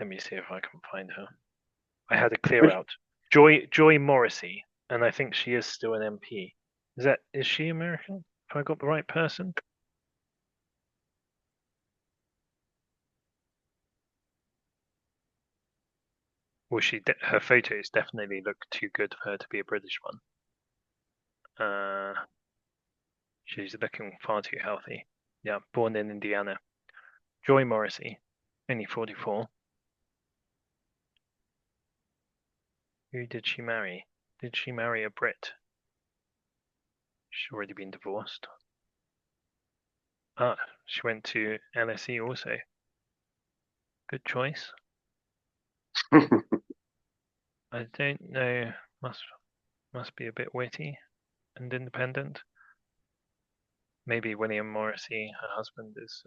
Let me see if I can find her. I had a clear Which, out. Joy Morrissey, and I think she is still an MP. Is she American? Have I got the right person? Well, her photos definitely look too good for her to be a British one. She's looking far too healthy. Yeah, born in Indiana. Joy Morrissey, only 44. Who did she marry? Did she marry a Brit? She's already been divorced. Ah, she went to LSE also. Good choice. I don't know. Must be a bit witty and independent. Maybe William Morrissey, her husband, is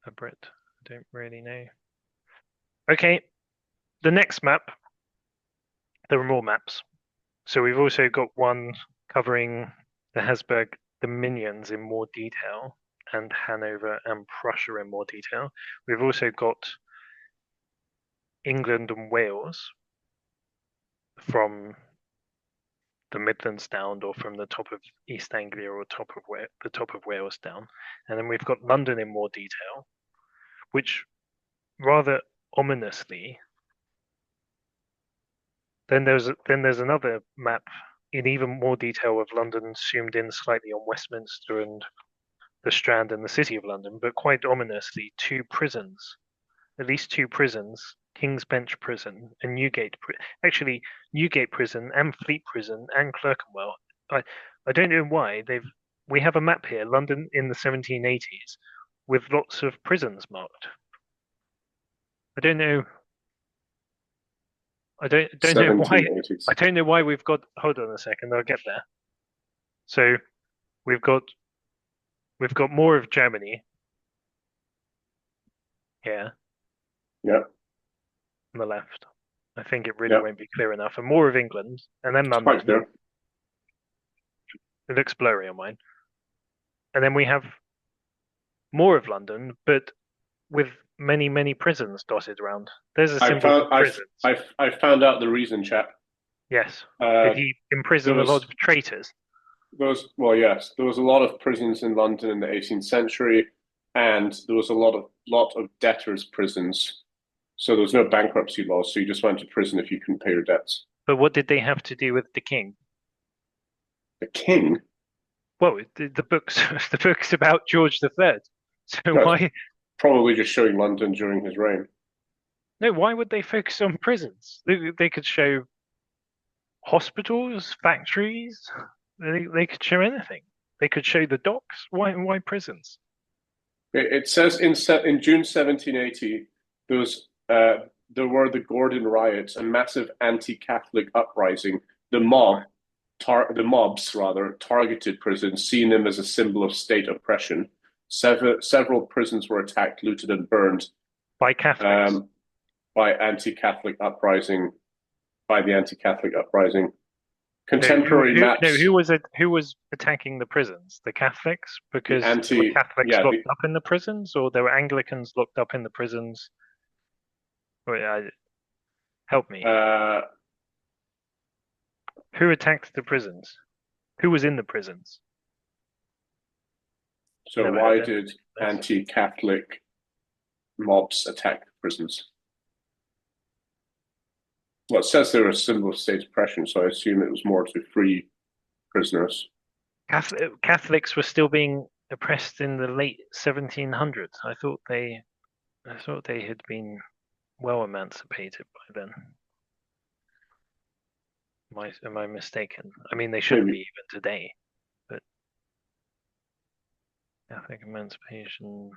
a Brit. I don't really know. Okay, the next map. There are more maps. So we've also got one covering the Habsburg dominions in more detail and Hanover and Prussia in more detail. We've also got England and Wales from the Midlands down, or from the top of East Anglia or the top of Wales down, and then we've got London in more detail, which rather ominously. Then there's another map in even more detail of London, zoomed in slightly on Westminster and the Strand and the City of London, but quite ominously, at least two prisons, King's Bench Prison and actually Newgate Prison and Fleet Prison and Clerkenwell. I I don't know why we have a map here, London in the 1780s, with lots of prisons marked. I don't know. I don't know why. I 1780s. don't know why we've got. Hold on a second, I'll get there. So we've got we've got more of Germany here Yeah, on the left. I think it really yeah. won't be clear enough, and more of England, and then It's quite London. clear. It looks blurry on mine. And then we have more of London, but with many, many prisons dotted around. There's a I symbol for found prisons. I found out the reason, chap. Yes. Did Uh, he there imprison a lot was of traitors? yes, there was a lot of prisons in London in the 18th century, and there was a lot of debtors' prisons. So there was no bankruptcy laws, so you just went to prison if you couldn't pay your debts. But what did they have to do with the king? The king, Well, the books, the books about George III. So no, it's why, probably just showing London during his reign. no, why would they focus on prisons? They could show hospitals, factories. They could show anything. They could show the docks. Why prisons? It says in June 1780 there was there were the Gordon riots, a massive anti-Catholic uprising. The the mobs rather targeted prisons, seeing them as a symbol of state oppression. Several prisons were attacked, looted, and burned By Catholics. um, by anti-Catholic uprising. By the anti-Catholic uprising, No, contemporary who maps. was it? Who was attacking the prisons? The Catholics, The because there were anti, Catholics yeah, locked up in the prisons, or there were Anglicans locked up in the prisons. Wait, help me. the Who attacked the prisons? Who was in the prisons? so Never heard why anything did like this. anti-Catholic mobs attack prisons? Well, it says they're a symbol of state oppression, so I assume it was more to free prisoners. Catholics were still being oppressed in the late 1700s. I thought they had been well emancipated by then. Am I mistaken? I mean, they shouldn't be Maybe even today, but Catholic emancipation,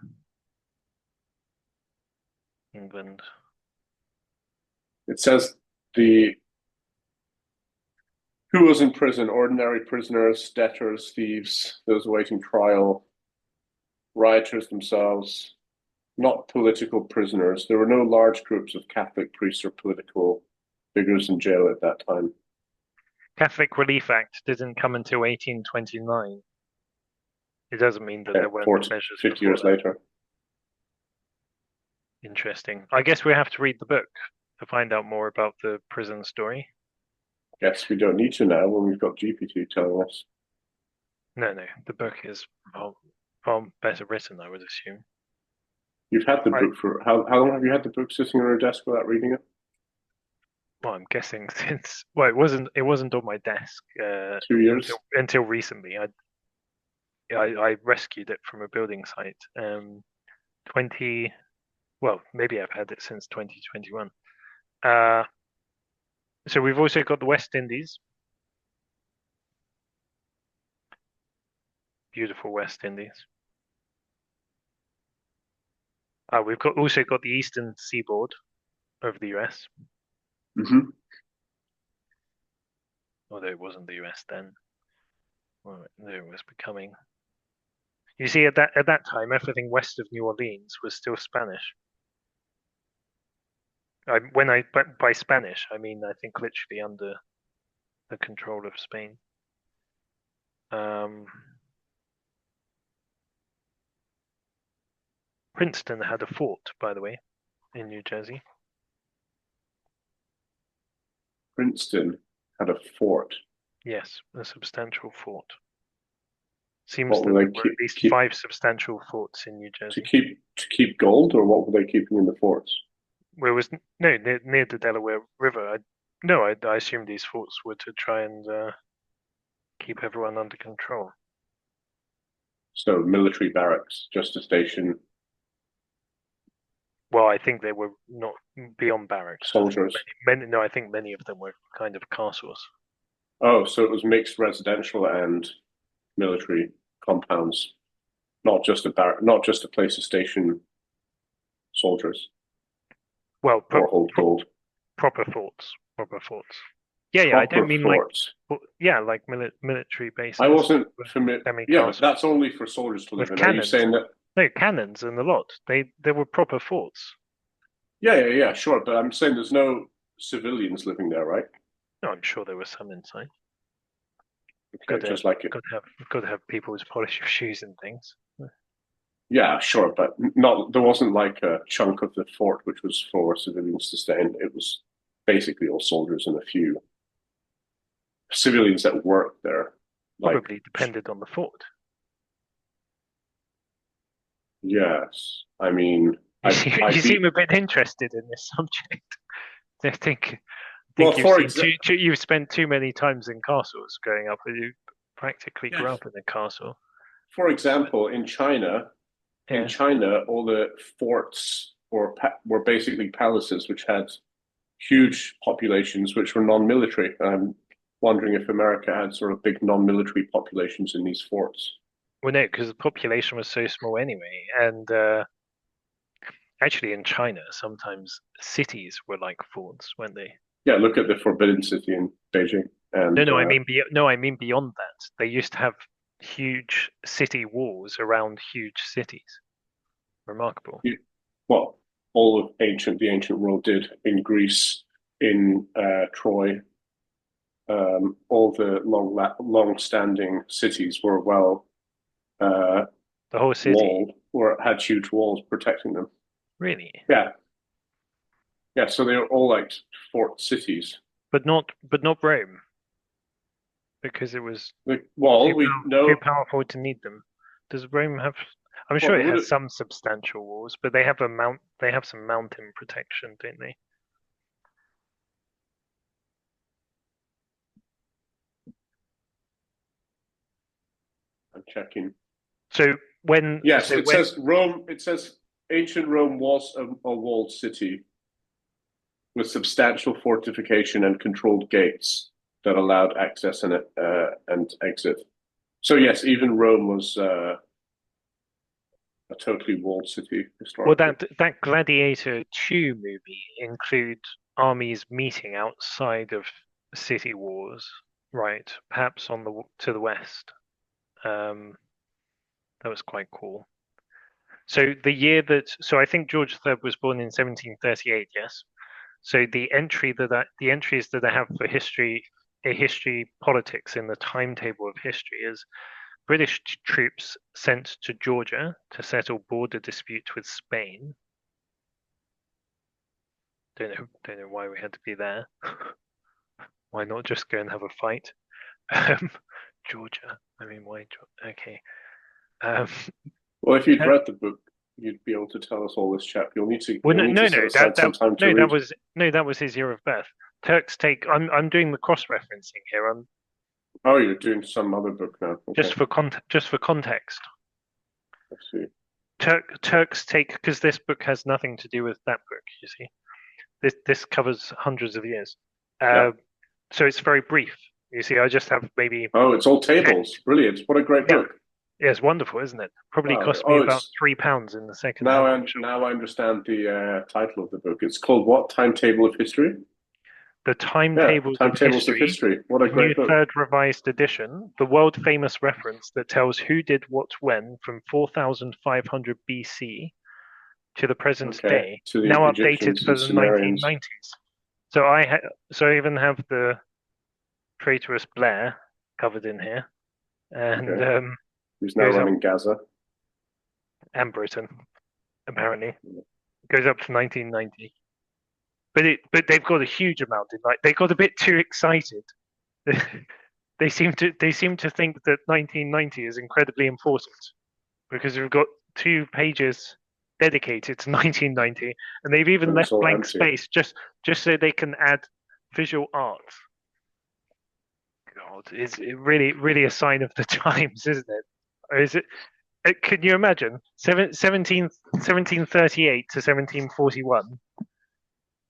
England. it says the who was in prison: ordinary prisoners, debtors, thieves, those awaiting trial, rioters themselves, not political prisoners. There were no large groups of Catholic priests or political figures in jail at that time. Catholic Relief Act didn't come until 1829. It doesn't mean that Yeah, there weren't 40, measures 50 before years that. later. Interesting. I guess we have to read the book to find out more about the prison story. Guess we don't need to now when we've got GPT telling us. No, no, the book is far better written, I would assume. You've had the I, book for how long have you had the book sitting on your desk without reading it? well, I'm guessing since well, it wasn't on my desk 2 years. until recently. I rescued it from a building site. 20 well, maybe I've had it since 2021. Uh, so we've also got the West Indies, beautiful West Indies. We've got also got the eastern seaboard of the US, Hmm. although it wasn't the US then. Well, it was becoming. You see, at that time, everything west of New Orleans was still Spanish. When I by Spanish, I mean I think literally under the control of Spain. Um, Princeton had a fort, by the way, in New Jersey. Princeton had a fort. Yes, a substantial fort. Seems What that will there they were at least keep five substantial forts in New to Jersey. keep gold, or what were they keeping in the forts? Where was no near the Delaware River. No, I assume these forts were to try and keep everyone under control. So military barracks, just a station, Well, I think they were not beyond barracks. I think soldiers. no, I think many of them were kind of castles. Oh, so it was mixed residential and military compounds, not just a place to station soldiers Well, or hold gold. proper forts, proper forts. Yeah, yeah. I don't Proper mean like, forts. yeah, like military I bases, wasn't familiar. semi Yeah, but castles that's only for soldiers to live with in. Are you cannons saying and that? no cannons and a lot. They were proper forts. Yeah, sure. But I'm saying there's no civilians living there, right? No, I'm sure there were some inside. Okay, just like it. Got to have people to polish your shoes and things. Yeah, sure, but not there wasn't like a chunk of the fort which was for civilians to stay in. It was basically all soldiers and a few civilians that worked there. Like, Probably depended on the fort. yes, I mean, You I'd seem be a bit interested in this subject. I well think for exa you've spent too many times in castles growing up. You practically grew yes, up in a castle. for example, in Yeah. China, all the forts were basically palaces which had huge populations which were non-military. I'm wondering if America had sort of big non-military populations in these forts. Well, no, because the population was so small anyway, and actually in China, sometimes cities were like forts, weren't they? Yeah, look at the Forbidden City in Beijing, No, and no, no, I mean beyond that. They used to have huge city walls around huge cities. Remarkable. you, well, all of the ancient world did in Greece, in Troy. All the long-standing cities were well The whole city, walled, or had huge walls protecting them. really, Yeah, yeah. So they were all like fort cities. but not Rome, because it was Well, we too know. powerful to need them. Does Rome have? I'm Well, sure they it would has have. some substantial walls, but they have a mount. They have some mountain protection, don't they? I'm checking. So Yes, it says Rome. It says ancient Rome was a walled city with substantial fortification and controlled gates that allowed access and exit. So yes, even Rome was a totally walled city well, historically. that Gladiator 2 movie includes armies meeting outside of city walls, right? Perhaps on the to the west. Um, that was quite cool. So so I think George III was born in 1738. Yes. So the entries that I have for history politics in the timetable of history is British troops sent to Georgia to settle border dispute with Spain. Don't know why we had to be there. Why not just go and have a fight? Um, Georgia. I mean, why? Okay. Um, Well, if you'd read the book, you'd be able to tell us all this, chap. well, You'll need to no. set aside some time to read. That was his year of birth. Turks take. I'm doing the cross referencing here. I'm Oh, you're doing some other book now. Okay, just for context. I see. Turks take because this book has nothing to do with that book. You see, this covers hundreds of years. Yeah. Uh, so it's very brief. You see, I just have maybe Oh, it's all 10, tables. Brilliant. What a great yeah, book. Yeah, it's wonderful, isn't it? Probably Wow. cost me Oh, about it's £3 in the second-hand bookshop. now I understand the title of the book. It's called what? Timetable of History? The Yeah, Timetables of Timetables of History, History. What a new great book. third revised edition, the world famous reference that tells who did what when from 4500 BC to the present Okay. day, To the now updated Egyptians for and the Sumerians. 1990s. So I even have the traitorous Blair covered in here, and Okay. Who's now goes up running Gaza. and Britain apparently goes up to 1990. But they've got a huge amount in. Like they got a bit too excited. They seem to think that 1990 is incredibly important because we've got 2 pages dedicated to 1990, and they've even And it's left all blank empty. space just so they can add visual art. God, is it really a sign of the times, isn't it? Or is it? Can you imagine 1738 to 1741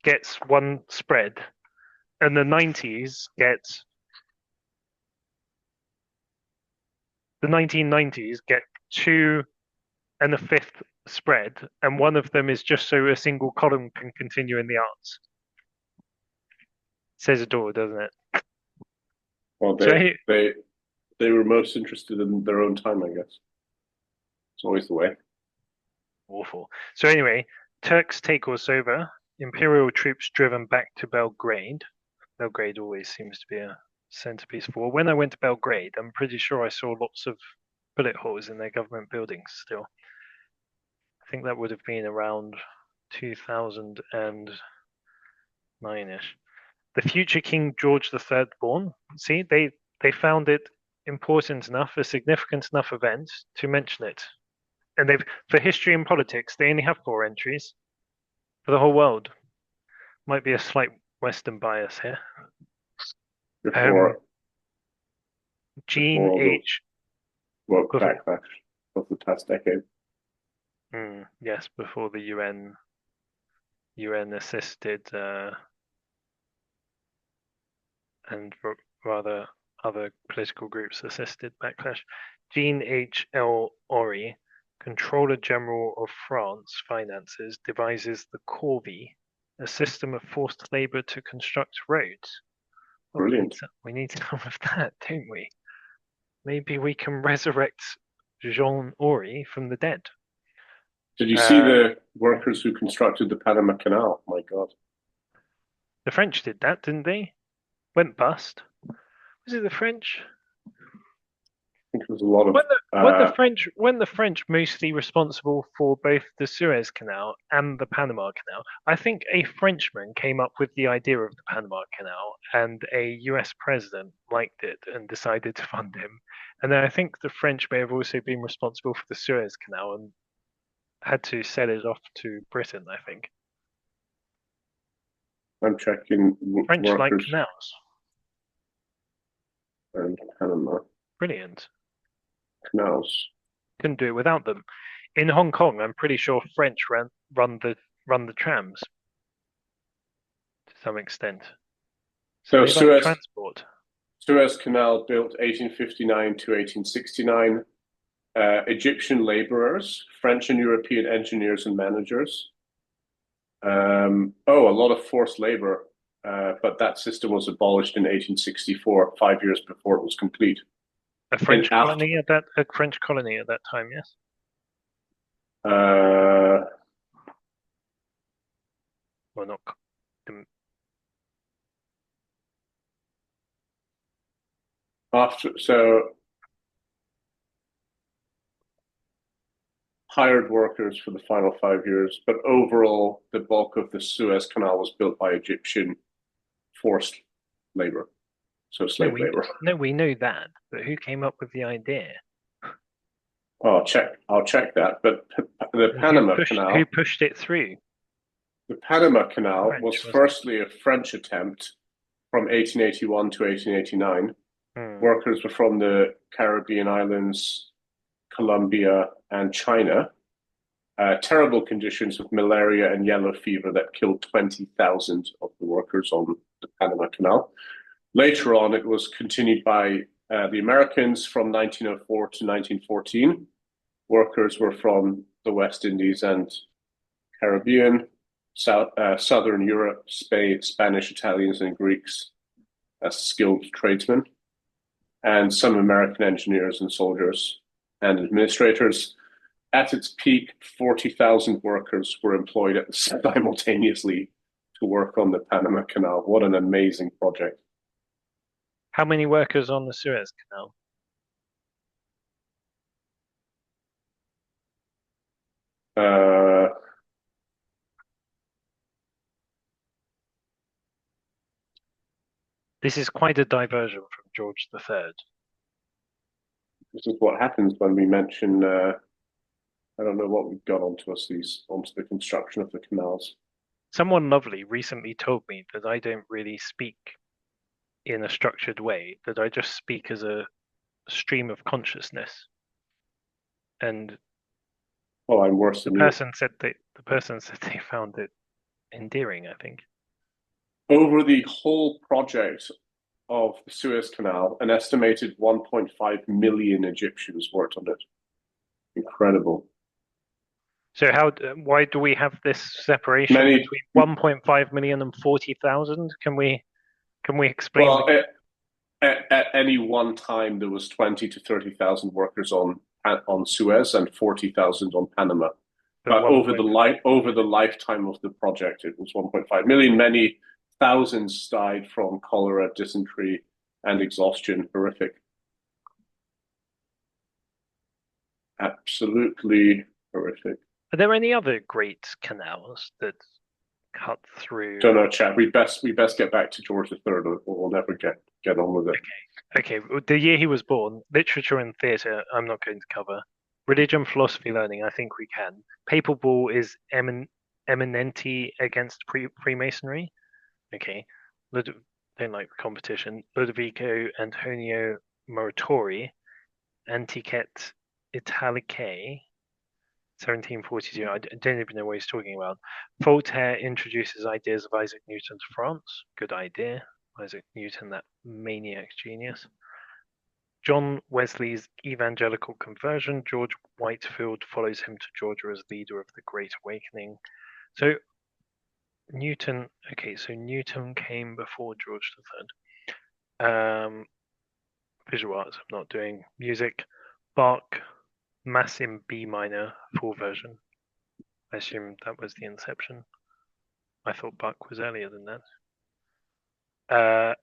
gets one spread, and the 90s gets the 1990s get two and a fifth spread, and one of them is just so a single column can continue in the arts. Says it all, doesn't it? Well, So they were most interested in their own time, I guess. It's always the way. awful. So anyway, Turks take Kosovo. Imperial troops driven back to Belgrade. Belgrade always seems to be a centerpiece for. When I went to Belgrade, I'm pretty sure I saw lots of bullet holes in their government buildings still. I think that would have been around 2009-ish. The future King George III born. See, they found it important enough, a significant enough event to mention it. And they've for history and politics, they only have 4 entries for the whole world. Might be a slight Western bias here. Um, Before Gene before all the H. woke Before, backlash of the past decade. yes, before the UN assisted and rather other political groups assisted backlash. Jean H. L. Ory, Controller General of France Finances, devises the Corvée, a system of forced labor to construct roads. Well, Brilliant. we need some of that, don't we? Maybe we can resurrect Jean Ory from the dead. Did you see Uh, the workers who constructed the Panama Canal? My God. the French did that, didn't they? Went bust. Was it the French? I think it was a lot of When the French mostly responsible for both the Suez Canal and the Panama Canal, I think a Frenchman came up with the idea of the Panama Canal, and a US president liked it and decided to fund him. And then I think the French may have also been responsible for the Suez Canal and had to sell it off to Britain, I think. I'm checking French like workers canals. and Panama Brilliant. canals. Couldn't do it without them. In Hong Kong, I'm pretty sure French run the trams to some extent. So So they like transport. Suez Canal built 1859 to 1869. Egyptian laborers, French and European engineers and managers. A lot of forced labor, but that system was abolished in 1864, 5 years before it was complete. In after, A French colony at that time, yes. uh, Well, not um, after so hired workers for the final 5 years, but overall, the bulk of the Suez Canal was built by Egyptian forced labor, so no, slave labor. we know that, but who came up with the idea? I'll check that. But the And Panama who Canal, pushed it through? the Panama Canal was French, wasn't firstly a French attempt from 1881 to 1889. it? Workers were from the Caribbean islands, Colombia, and China. Terrible conditions with malaria and yellow fever that killed 20,000 of the workers on the Panama Canal. Later on, it was continued by The Americans from 1904 to 1914. Workers were from the West Indies and Caribbean, Southern Europe, Spain, Spanish, Italians, and Greeks as skilled tradesmen, and some American engineers and soldiers and administrators. At its peak, 40,000 workers were employed simultaneously to work on the Panama Canal. What an amazing project. How many workers on the Suez Canal? Uh, This is quite a diversion from George III. this is what happens when we mention, I don't know what we've got onto us, onto the construction of the canals. Someone lovely recently told me that I don't really speak in a structured way, that I just speak as a stream of consciousness. And Well, I'm worse the than you. person said they found it endearing, I think. Over the whole project of the Suez Canal, an estimated 1.5 million Egyptians worked on it. Incredible. So why do we have this separation Many, between 1.5 million and 40,000? Can we explain well, at any one time, there was 20 to 30,000 workers on Suez and 40,000 on Panama. But over the lifetime of the project, it was 1.5 million. Many thousands died from cholera, dysentery, and exhaustion. Horrific. Absolutely horrific. Are there any other great canals that cut through? Don't know, Chad. We best get back to George III, or we'll never get on with it. Okay. The year he was born, literature and theatre, I'm not going to cover. Religion, philosophy, learning, I think we can. Papal bull is eminenti against Freemasonry. Okay. Don't like the competition. Ludovico Antonio Muratori, Antiquette Italicae, 1742. I don't even know what he's talking about. Voltaire introduces ideas of Isaac Newton to France. Good idea. Isaac Newton, that maniac genius. John Wesley's evangelical conversion. George Whitefield follows him to Georgia as leader of the Great Awakening. So Newton, okay, so Newton came before George III. Visual arts, I'm not doing music. Bach, Mass in B minor, full version. I assume that was the Inception. I thought Bach was earlier than that.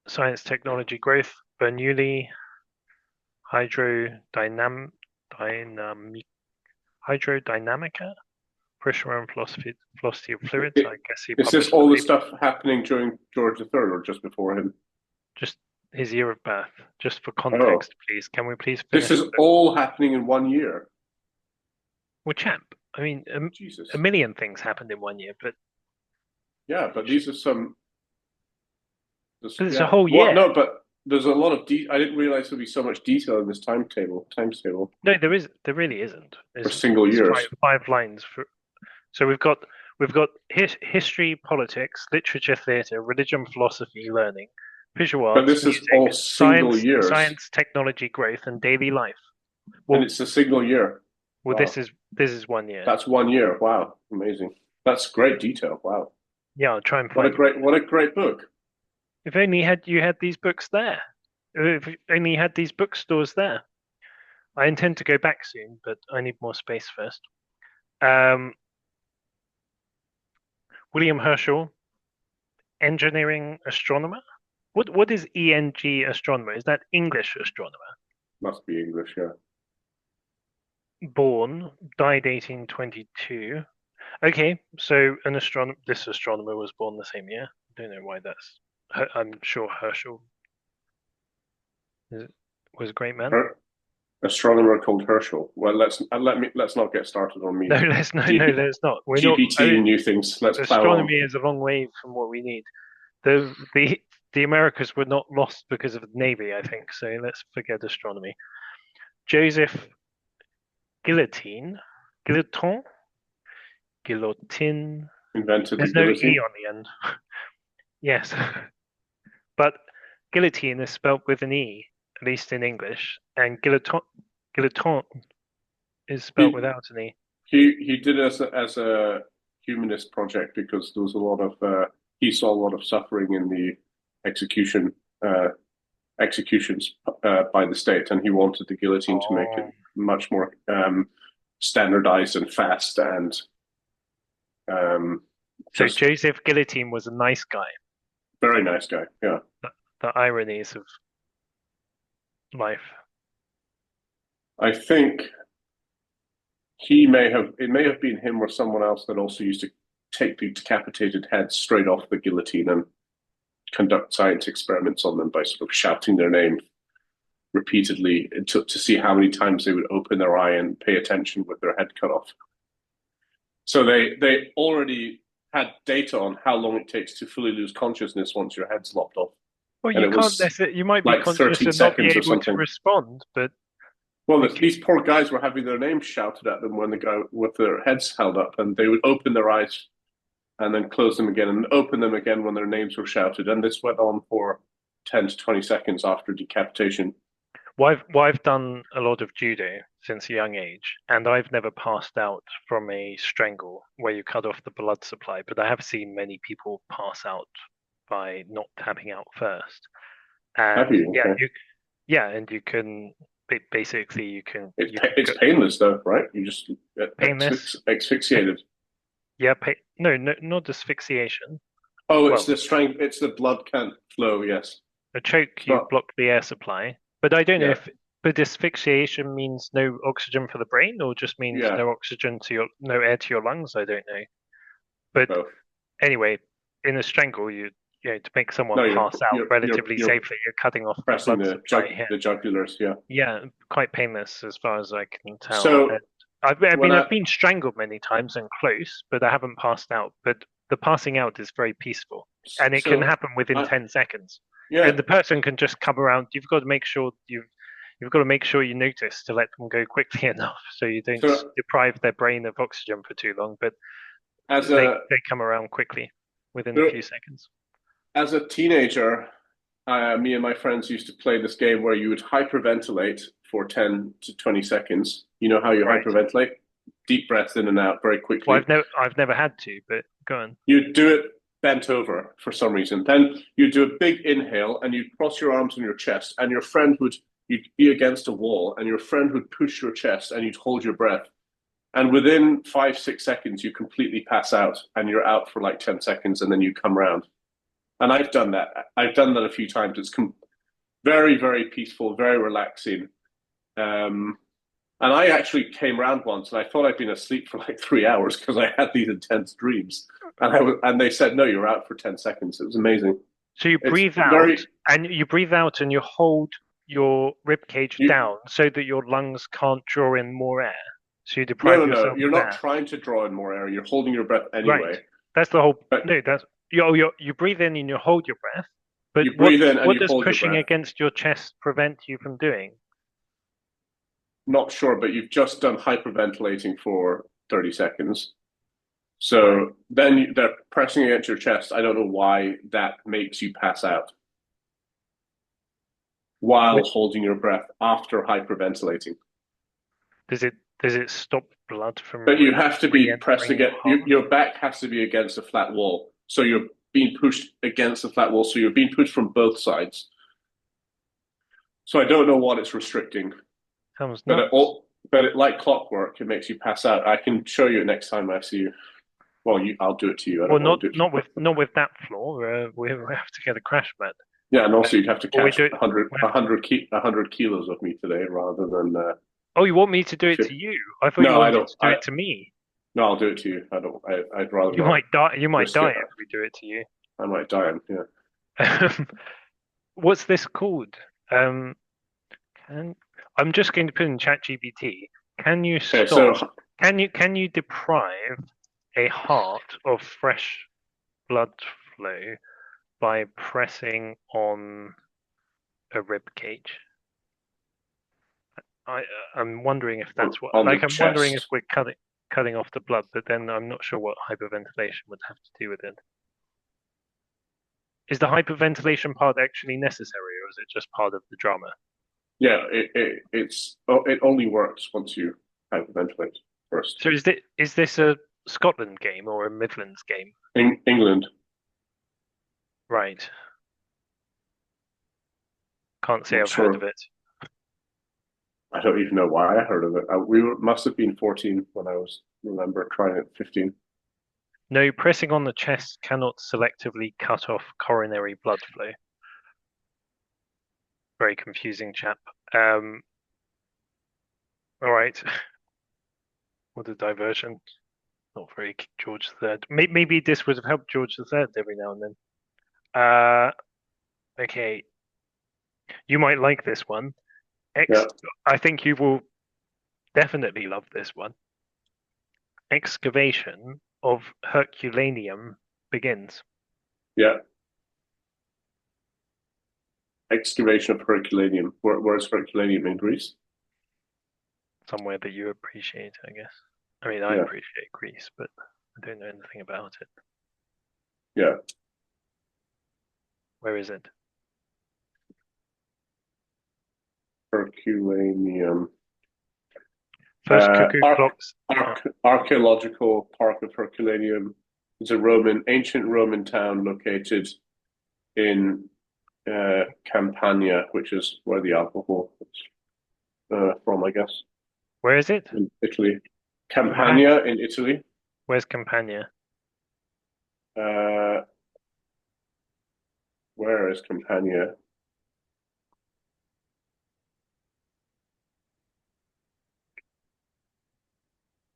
Science, technology, growth. Bernoulli, hydrodynamica, pressure and velocity of fluids. I guess he Is this published the all the paper. stuff happening during George III or just before him? Just his year of birth. Just for context, please. Can we please finish? This is all happening in 1 year. Well, champ. I mean, Jesus. a million things happened in 1 year, but Yeah, but these are some. it's a whole year. Well, no, but there's a lot of I didn't realize there'd be so much detail in this timetable. No, there really isn't. For single years. Five lines for. So we've got history, politics, literature, theatre, religion, philosophy, learning, visual arts, But this music, is all single years. science, technology, growth, and daily life. Well, and it's a single year. Well, wow. This is 1 year. That's 1 year. Wow, amazing. That's great detail. Wow. Yeah, I'll try and find. What a great book. If only you had these books there. If only you had these bookstores there. I intend to go back soon, but I need more space first. William Herschel, engineering astronomer. What is ENG astronomer? Is that English astronomer? Must be English, yeah. Born, died 1822. Okay, so this astronomer was born the same year. Don't know why that's. I'm sure Herschel was a great man. Astronomer called Herschel. Well, let's not get started on me. No, let's not. We're GPT new things. Let's astronomy is a long way from what we need. The Americas were not lost because of the Navy, I think. So let's forget astronomy. Joseph Guillotin. Invented There's the no guillotine. E on the end. Yes. But guillotine is spelled with an E, at least in English, and guilleton is spelled He without an E. he did it as a humanist project because there was a lot of he saw a lot of suffering in the execution uh, executions by the state, and he wanted the guillotine to make it Oh, much more standardized and fast and um, so just Joseph Guillotine was a nice guy. very nice guy. Yeah, The ironies of life. I think he may have it may have been him or someone else that also used to take the decapitated heads straight off the guillotine and conduct science experiments on them by sort of shouting their name repeatedly to see how many times they would open their eye and pay attention with their head cut off. So they already had data on how long it takes to fully lose consciousness once your head's lopped off, Well, and you it can't was necessarily, you might be like conscious 13 and not be seconds or able to something. respond, but Well, you can, these poor guys were having their names shouted at them when they go with their heads held up, and they would open their eyes and then close them again and open them again when their names were shouted. And this went on for 10 to 20 seconds after decapitation. I've done a lot of judo since a young age, and I've never passed out from a strangle where you cut off the blood supply, but I have seen many people pass out by not tapping out first. Have And you? Okay. and you can basically you can It's go painless though, right? You just painless. asphyxiated. Yeah, no, not asphyxiation. Oh, it's Well, the strength. It's the blood can't flow. Yes, a choke, it's you not. block the air supply. But I don't know Yeah, if but asphyxiation means no oxygen for the brain or just means yeah, no air to your lungs. I don't know. But both. anyway, in a strangle, to make someone No, pass out relatively you're safely, you're cutting off the pressing blood supply here. the jugulars. Yeah. Yeah, quite painless as far as I can tell. And So when I've I been strangled many times and close, but I haven't passed out. But the passing out is very peaceful, and it can so happen within I 10 seconds. yeah. And the person can just come around. You've got to make sure you've got to make sure you notice to let them go quickly enough so you don't So deprive their brain of oxygen for too long. But as a they come around quickly within a few seconds. as a teenager, me and my friends used to play this game where you would hyperventilate for 10 to 20 seconds. You know how you Right. hyperventilate? Deep breath in and out very Well, quickly. I've never had to, but go on. You'd do it bent over for some reason. Then you'd do a big inhale and you'd cross your arms on your chest, and you'd be against a wall, and your friend would push your chest, and you'd hold your breath. And within 5, 6 seconds, you completely pass out, and you're out for like 10 seconds, and then you come round. And I've done that. I've done that a few times. It's very, very peaceful, very relaxing. Um, and I actually came round once, and I thought I'd been asleep for like 3 hours because I had these intense dreams. And they said, no, you're out for 10 seconds. It was amazing. So you It's breathe very out, and you hold your rib cage you. down so that your lungs can't draw in more air. So you No, no, deprive no. yourself You're of not air. trying to draw in more air. You're holding your breath Right. anyway. That's the whole. But No, that's you breathe in and you hold your breath. But you breathe in and what you does hold your pushing breath. against your chest prevent you from doing? Not sure, but you've just done hyperventilating for 30 seconds. Right. So then they're pressing against your chest. I don't know why that makes you pass out while Which holding your breath after hyperventilating. does it does it stop blood from But you have to be pressed re-entering your against, heart? your back has to be against a flat wall. So you're being pushed against the flat wall. So you're being pushed from both sides. So I don't know what it's restricting, Sounds but nuts. like clockwork, it makes you pass out. I can show you next time I see you. Well, I'll do it to you. I Well, don't want to do it. not with that floor. We have to get a crash mat. Yeah, and also you'd have to Or we catch do it. We have to. 100 kilos of me today rather than Oh, you want me to do it 50. to you? I thought you No, I wanted don't. to do it to me. No, I'll do it to you. I don't. I'd rather You not might die. You might risk it. die if we do it to you. I might die. Yeah. What's this called? Um, can I'm just going to put in ChatGPT. Can you Okay. So stop? Can you deprive a heart of fresh blood flow by pressing on a rib cage? I I'm wondering if that's what on the like I'm wondering if chest. we're cutting off the blood, but then I'm not sure what hyperventilation would have to do with it. Is the hyperventilation part actually necessary, or is it just part of the drama? Yeah, it only works once you hyperventilate first. So is this a Scotland game or a Midlands game? England, Right. Can't say not I've heard of sure. it. I don't even know why I heard of it. Must have been 14 when I was remember trying it 15. No, pressing on the chest cannot selectively cut off coronary blood flow. Very confusing chap. Um, all right. What a diversion. Not very George III. Maybe this would have helped George III every now and then. Okay. You might like this one. Yeah, I think you will definitely love this one. Excavation of Herculaneum begins. yeah. Excavation of Herculaneum. Where's Herculaneum in Greece? Somewhere that you appreciate, I guess. I mean, I Yeah, appreciate Greece, but I don't know anything about it. yeah. Where is it? Herculaneum. First cuckoo clocks. Archaeological Park of Herculaneum is a ancient Roman town located in Campania, which is where the alcohol is from, I guess, Where is it? in Italy. What? Campania in Italy. Where's Campania? Uh, where is Campania?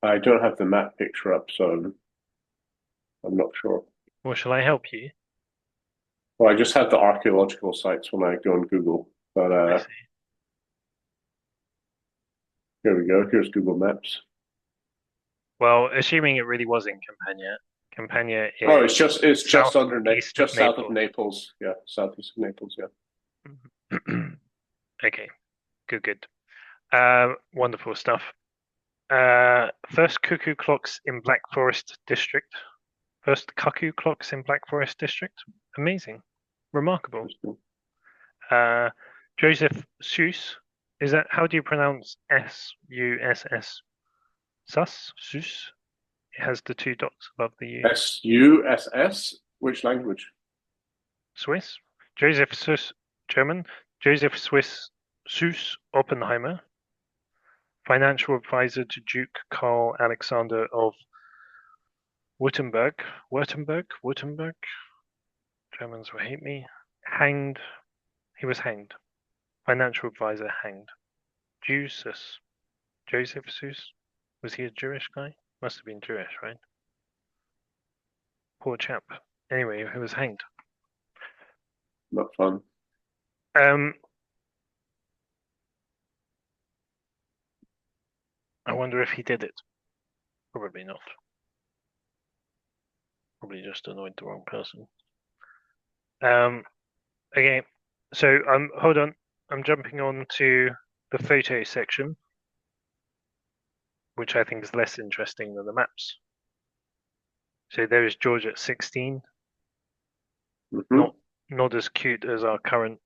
I don't have the map picture up, so I'm not sure. Or shall I help you? Well, I just have the archaeological sites when I go on Google. But I see. here we go. Here's Google Maps. Well, assuming it really was in Campania, Campania Oh, is it's just under southeast of just south of Naples. Naples. Yeah, southeast of Naples. Yeah. Okay, good, good. Wonderful stuff. First cuckoo clocks in Black Forest District. First cuckoo clocks in Black Forest District. Amazing, remarkable. Interesting. Uh, Joseph Seuss. Is that how do you pronounce Suss? Sus? Seuss? It has the two dots above the U. Suss. Which language? Swiss. Joseph Seuss, German. Joseph Swiss Seuss Oppenheimer, financial advisor to Duke Karl Alexander of Württemberg. Württemberg. Germans will hate me. Hanged. He was hanged. Financial advisor hanged. Jesus. Joseph Seuss. Was he a Jewish guy? Must have been Jewish, right? Poor chap. Anyway, he was hanged. Not fun. Um, I wonder if he did it. Probably not. Probably just annoyed the wrong person. Um, okay. So hold on. I'm jumping on to the photo section, which I think is less interesting than the maps. So there is George at 16. Hmm. Not not as cute as our current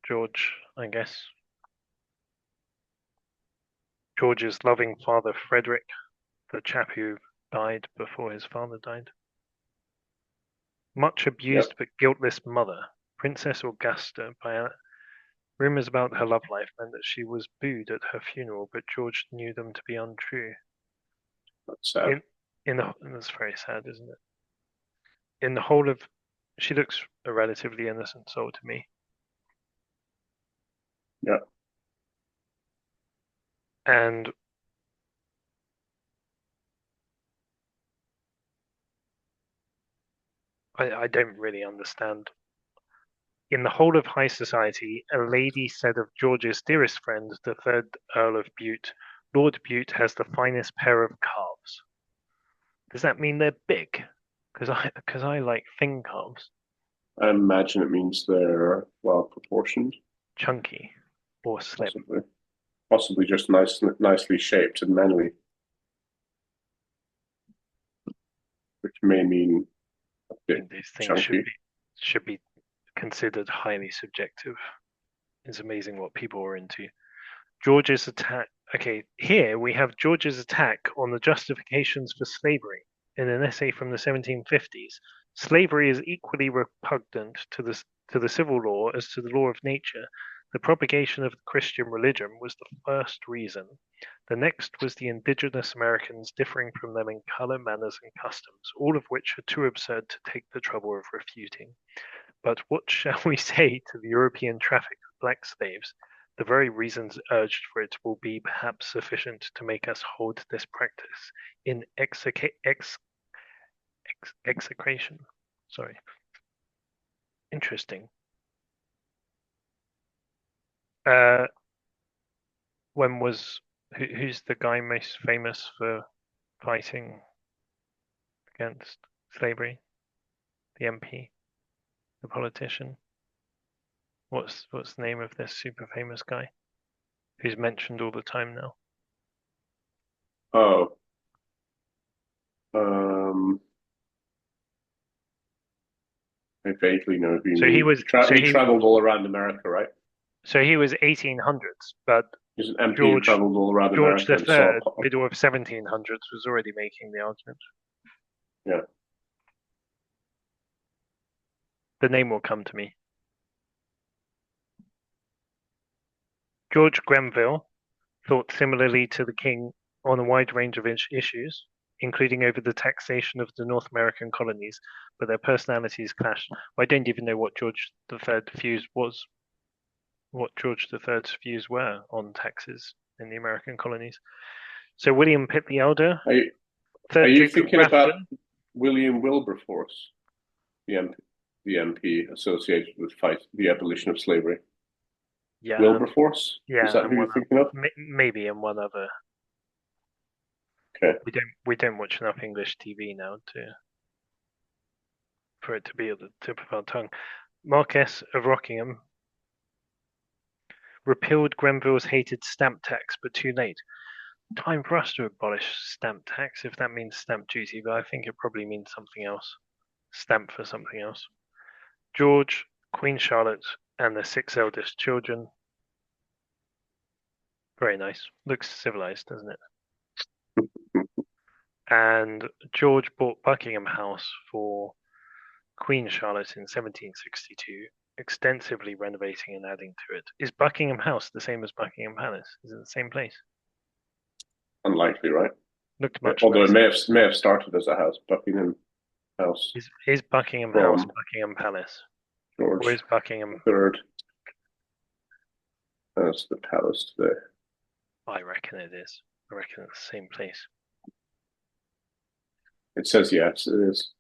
George, I guess. George's loving father Frederick, the chap who died before his father died. Much Yep. abused but guiltless mother, Princess Augusta, by rumors about her love life meant that she was booed at her funeral, but George knew them to be untrue. That's sad. That's very sad, isn't it? In the whole of, she looks a relatively innocent soul to me, Yeah. and I don't really understand. In the whole of high society, a lady said of George's dearest friend, the third Earl of Bute, Lord Bute has the finest pair of calves. Does that mean they're big? Because I like thin calves, I imagine it means they're well proportioned, chunky or slim. possibly. Possibly just nicely shaped and manly, which may mean a I bit think these things should chunky. be should be considered highly subjective. It's amazing what people are into. George's attack. Okay, here we have George's attack on the justifications for slavery in an essay from the 1750s. Slavery is equally repugnant to the civil law as to the law of nature. The propagation of the Christian religion was the first reason. The next was the indigenous Americans differing from them in color, manners, and customs, all of which are too absurd to take the trouble of refuting. But what shall we say to the European traffic of black slaves? The very reasons urged for it will be perhaps sufficient to make us hold this practice in execration. Sorry. Interesting. Uh, who's the guy most famous for fighting against slavery? The MP, the politician. What's the name of this super famous guy who's mentioned all the time now? Oh, um, I vaguely know who you So he mean. was He traveled all around America, right? so he was 1800s, but He's an MP who George traveled all around George America the and saw. Third, middle of 1700s, was already making the argument. Yeah. The name will come to me. George Grenville thought similarly to the king on a wide range of issues, including over the taxation of the North American colonies, but their personalities clashed. I don't even know what George III's views were on taxes in the American colonies. So William Pitt the Elder, Are third you Duke of thinking about Grafton. William Wilberforce, the MP associated with the abolition of slavery? Yeah, Wilberforce? Is yeah, that and who one you're thinking of? maybe and one other. Okay. We don't watch enough English TV now to for it to be at the tip of our tongue. Marquess of Rockingham repealed Grenville's hated stamp tax, but too late. Time for us to abolish stamp tax, if that means stamp duty, but I think it probably means something else. Stamp for something else. George, Queen Charlotte, and their 6 eldest children. Very nice. Looks civilized, doesn't it? And George bought Buckingham House for Queen Charlotte in 1762, extensively renovating and adding to it. Is Buckingham House the same as Buckingham Palace? Is it the same place? Unlikely, right? Looked much Although it nicer. may have started as a house, Buckingham House Is Buckingham House from Buckingham Palace? Or George is Buckingham? III. That's the palace today. I reckon it is. I reckon it's the same place. It says yes, it is.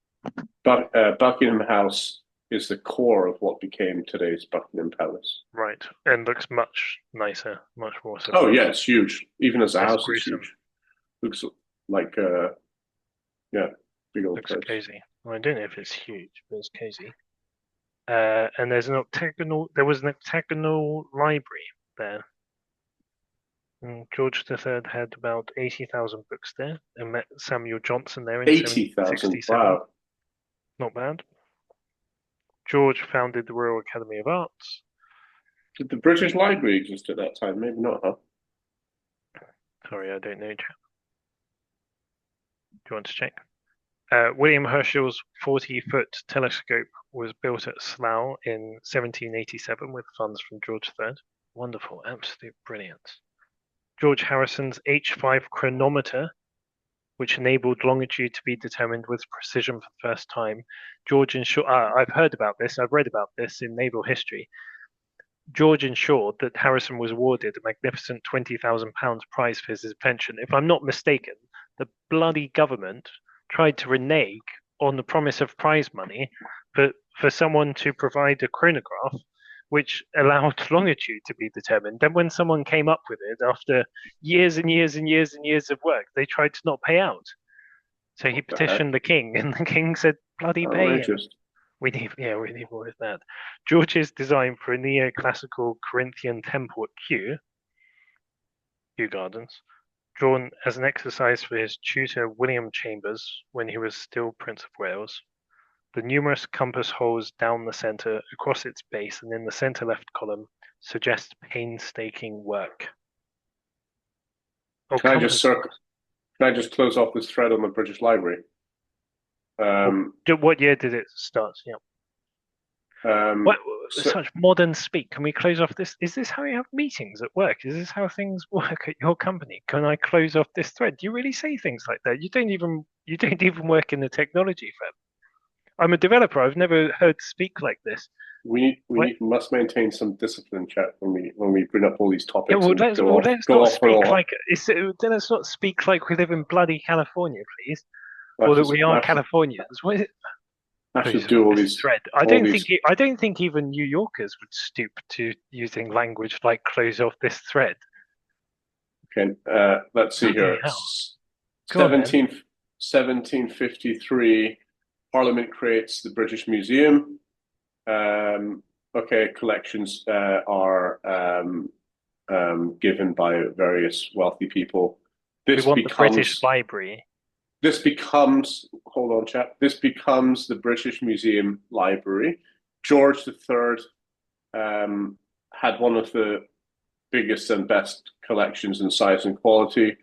Buckingham House is the core of what became today's Buckingham Palace. Right. And looks much nicer, much more Oh civilized. yeah, it's huge. Even as a Less house, it's gruesome. huge. Looks like yeah, big old Looks place. cozy. Well, I don't know if it's huge, but it's cozy. And there was an octagonal library there. And George III had about 80,000 books there and met Samuel Johnson there in 80,000. 1767. Wow. Not bad. George founded the Royal Academy of Arts. Did the British Library exist at that time? Maybe not, huh? Sorry, I don't know. Do you want to check? William Herschel's 40-foot telescope was built at Slough in 1787 with funds from George III. Wonderful, absolute brilliance. George Harrison's H5 chronometer, which enabled longitude to be determined with precision for the first time. I've heard about this, I've read about this in naval history. George ensured that Harrison was awarded a magnificent £20,000 prize for his invention. If I'm not mistaken, the bloody government tried to renege on the promise of prize money for someone to provide a chronograph which allowed longitude to be determined. Then when someone came up with it after years and years and years and years of work, they tried to not pay out. So he What the heck? petitioned the king, and the king said, bloody pay him. Outrageous. We need more of that. George's design for a neoclassical Corinthian temple at Kew Gardens, drawn as an exercise for his tutor William Chambers when he was still Prince of Wales. The numerous compass holes down the center, across its base, and in the center left column suggest painstaking work. Oh, Can I just compass circle? holes. Can I just close off this thread on the British Library? Well, Um, what year did it start? Yeah. um, What so such modern speak? Can we close off this? Is this how you have meetings at work? Is this how things work at your company? Can I close off this thread? Do you really say things like that? You don't even work in the technology firm. I'm a developer. I've never heard speak like this. What? we must maintain some discipline, chat, when we bring up all these Yeah, topics well, and let's well, let's go not off for speak all. like let's not speak like we live in bloody California, please, I or have that to we are I have to Californians. What is it? I have to Close do off this thread. I all don't think these. I don't think even New Yorkers would stoop to using language like "close off this thread." Okay, let's see Bloody here. hell! Go on then. 17, 1753, Parliament creates the British Museum. Okay, collections are given by various wealthy people. We This want the British becomes Library. this becomes hold on, chat. This becomes the British Museum Library. George III had one of the biggest and best collections in size and quality.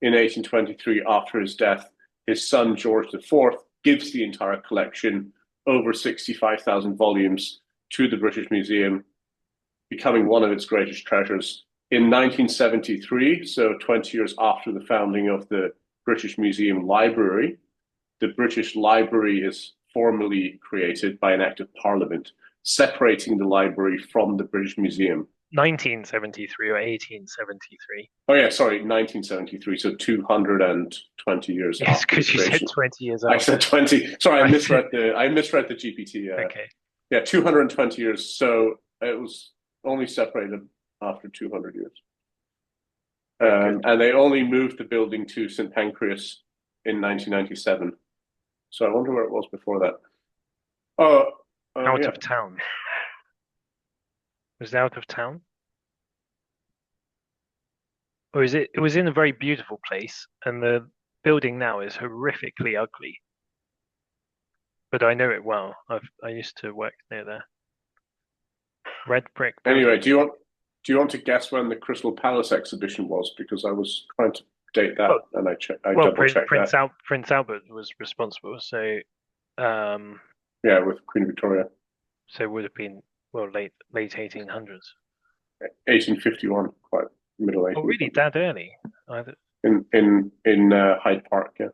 In 1823, after his death, his son George IV gives the entire collection, over 65,000 volumes, to the British Museum, becoming one of its greatest treasures. In 1973, so 20 years after the founding of the British Museum Library, the British Library is formally created by an act of Parliament, separating the library from the British Museum. 1973 or 1873. Oh yeah, sorry, 1973. So 220 years Yes, after the because you said creation. 20 years I after. said 20. Sorry, I said I misread the GPT. okay. Yeah, 220 years. So it was only separated after 200 years. Very good. And they only moved the building to St Pancras in 1997. So I wonder where it was before that. Oh, oh Out yeah. of town. Was it out of town? Or is it? It was in a very beautiful place, and the building now is horrifically ugly. But I know it well. I used to work near there. Red brick Anyway, building. do you want to guess when the Crystal Palace exhibition was? Because I was trying to date that, Well, and I well, double checked that. Prince Albert was responsible, um, Yeah, with Queen Victoria, so it would have been well late 1800s. 1851, quite middle Oh, really? 1800s, That early? in Hyde Park. Yeah,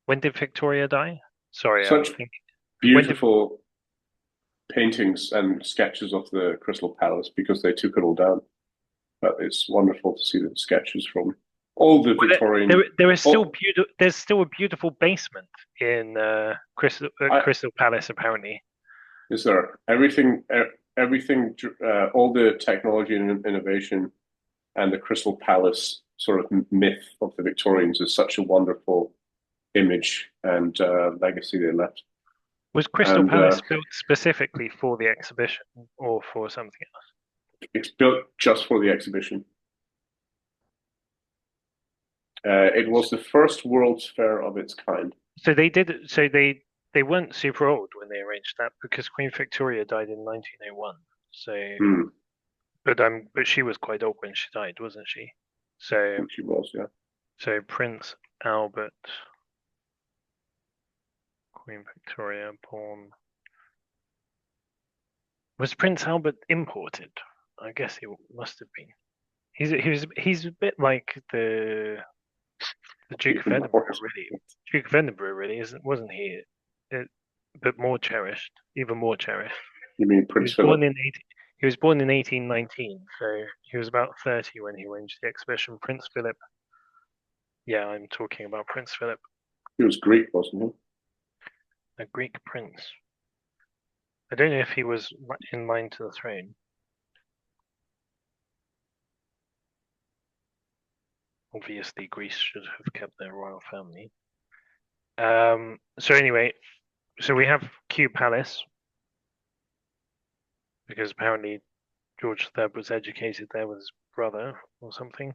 When did Victoria die? Sorry, I'm such thinking. When did beautiful paintings and sketches of the Crystal Palace because they took it all down. But it's wonderful to see the sketches from all the well, Victorian. there is still Oh, beautiful. There's still a beautiful basement in I, Crystal Palace, apparently. is there everything, all the technology and innovation and the Crystal Palace sort of myth of the Victorians is such a wonderful image and legacy they left. Was Crystal And Palace built specifically for the exhibition or for something else? it's built just for the exhibition. It was the first World's Fair of its kind. So they did. So they weren't super old when they arranged that because Queen Victoria died in 1901. So, Hmm, but she was quite old when she died, wasn't she? I So think she was, yeah. so Prince Albert, Queen Victoria born. Was Prince Albert imported? I guess he must have been. He's a bit like the Duke of Edinburgh, Import. really. Duke of Edinburgh, really, wasn't he? It, but more cherished, even more cherished. You mean He Prince was born Philip? in 18, he was born in 1819, so he was about 30 when he arranged the exhibition. Prince Philip. Yeah, I'm talking about Prince Philip, He was Greek, wasn't he? a Greek prince. I don't know if he was in line to the throne. Obviously, Greece should have kept their royal family. So anyway, so we have Kew Palace because apparently George III was educated there with his brother or something.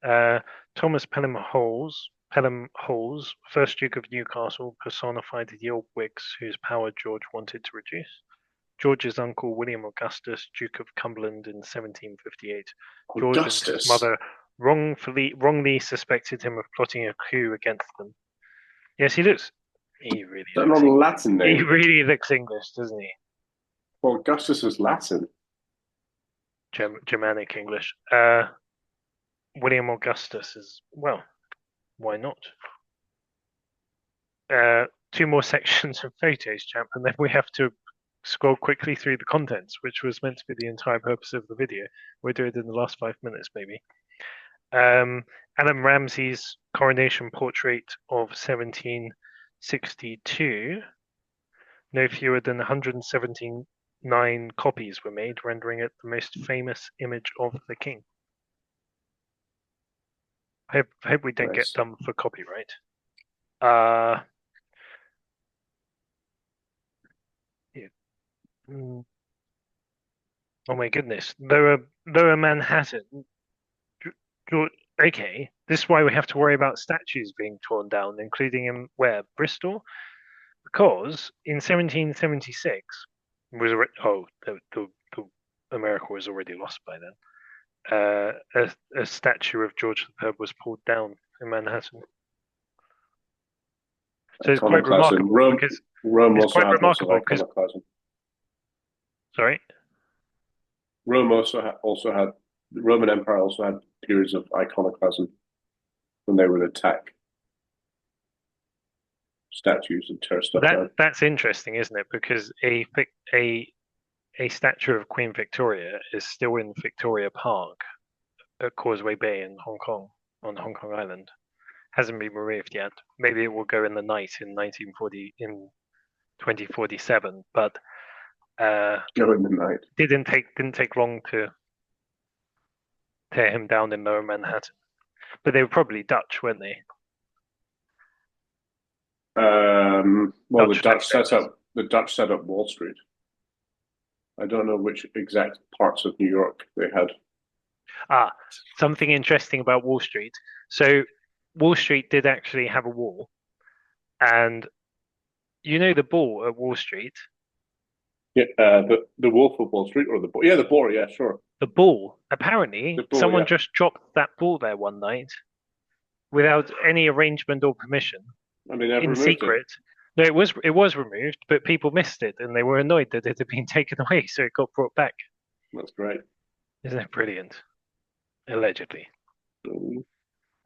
Uh, Thomas Pelham Holes. Pelham Halls, first Duke of Newcastle, personified the old Whigs whose power George wanted to reduce. George's uncle William Augustus, Duke of Cumberland in 1758. George and his Augustus. mother wrongly suspected him of plotting a coup against them. Yes, he looks. He really Is that looks not a English. Latin He name? really looks English, doesn't he? Well, Augustus is Latin. Germanic English. William Augustus is well. Why not? Two more sections of photos, champ, and then we have to scroll quickly through the contents, which was meant to be the entire purpose of the video. We'll do it in the last 5 minutes, maybe. Adam Ramsey's coronation portrait of 1762. No fewer than 179 copies were made, rendering it the most famous image of the king. I hope we don't get Nice. done for copyright. Yeah. Oh my goodness. Lower Manhattan. Okay, this is why we have to worry about statues being torn down, including in where? Bristol? Because in 1776 was the America was already lost by then. A statue of George III was pulled down in Manhattan. So it's quite Iconoclasm. remarkable because Rome it's also quite had lots of remarkable because iconoclasm. sorry. Rome also had the Roman Empire also had periods of iconoclasm when they would attack statues and tear stuff down. That's interesting, isn't it? Because a statue of Queen Victoria is still in Victoria Park at Causeway Bay in Hong Kong, on Hong Kong Island. Hasn't been removed yet. Maybe it will go in the night in 2047, but Go in the night. didn't take long to tear him down in Lower Manhattan. But they were probably Dutch, weren't they? Well, Dutch the Dutch set up Wall Street. I don't know which exact parts of New York they had. Something interesting about Wall Street. So Wall Street did actually have a wall, and you know the ball at Wall Street. Yeah, the Wolf of Wall Street or the Boar? Yeah, the Boar. Yeah, sure. The ball. Apparently, The Boar. someone Yeah, just dropped that ball there one night without any arrangement or permission, and they never in removed it. secret. No, it was removed, but people missed it and they were annoyed that it had been taken away, so it got brought back. That's great. Isn't that brilliant? Allegedly.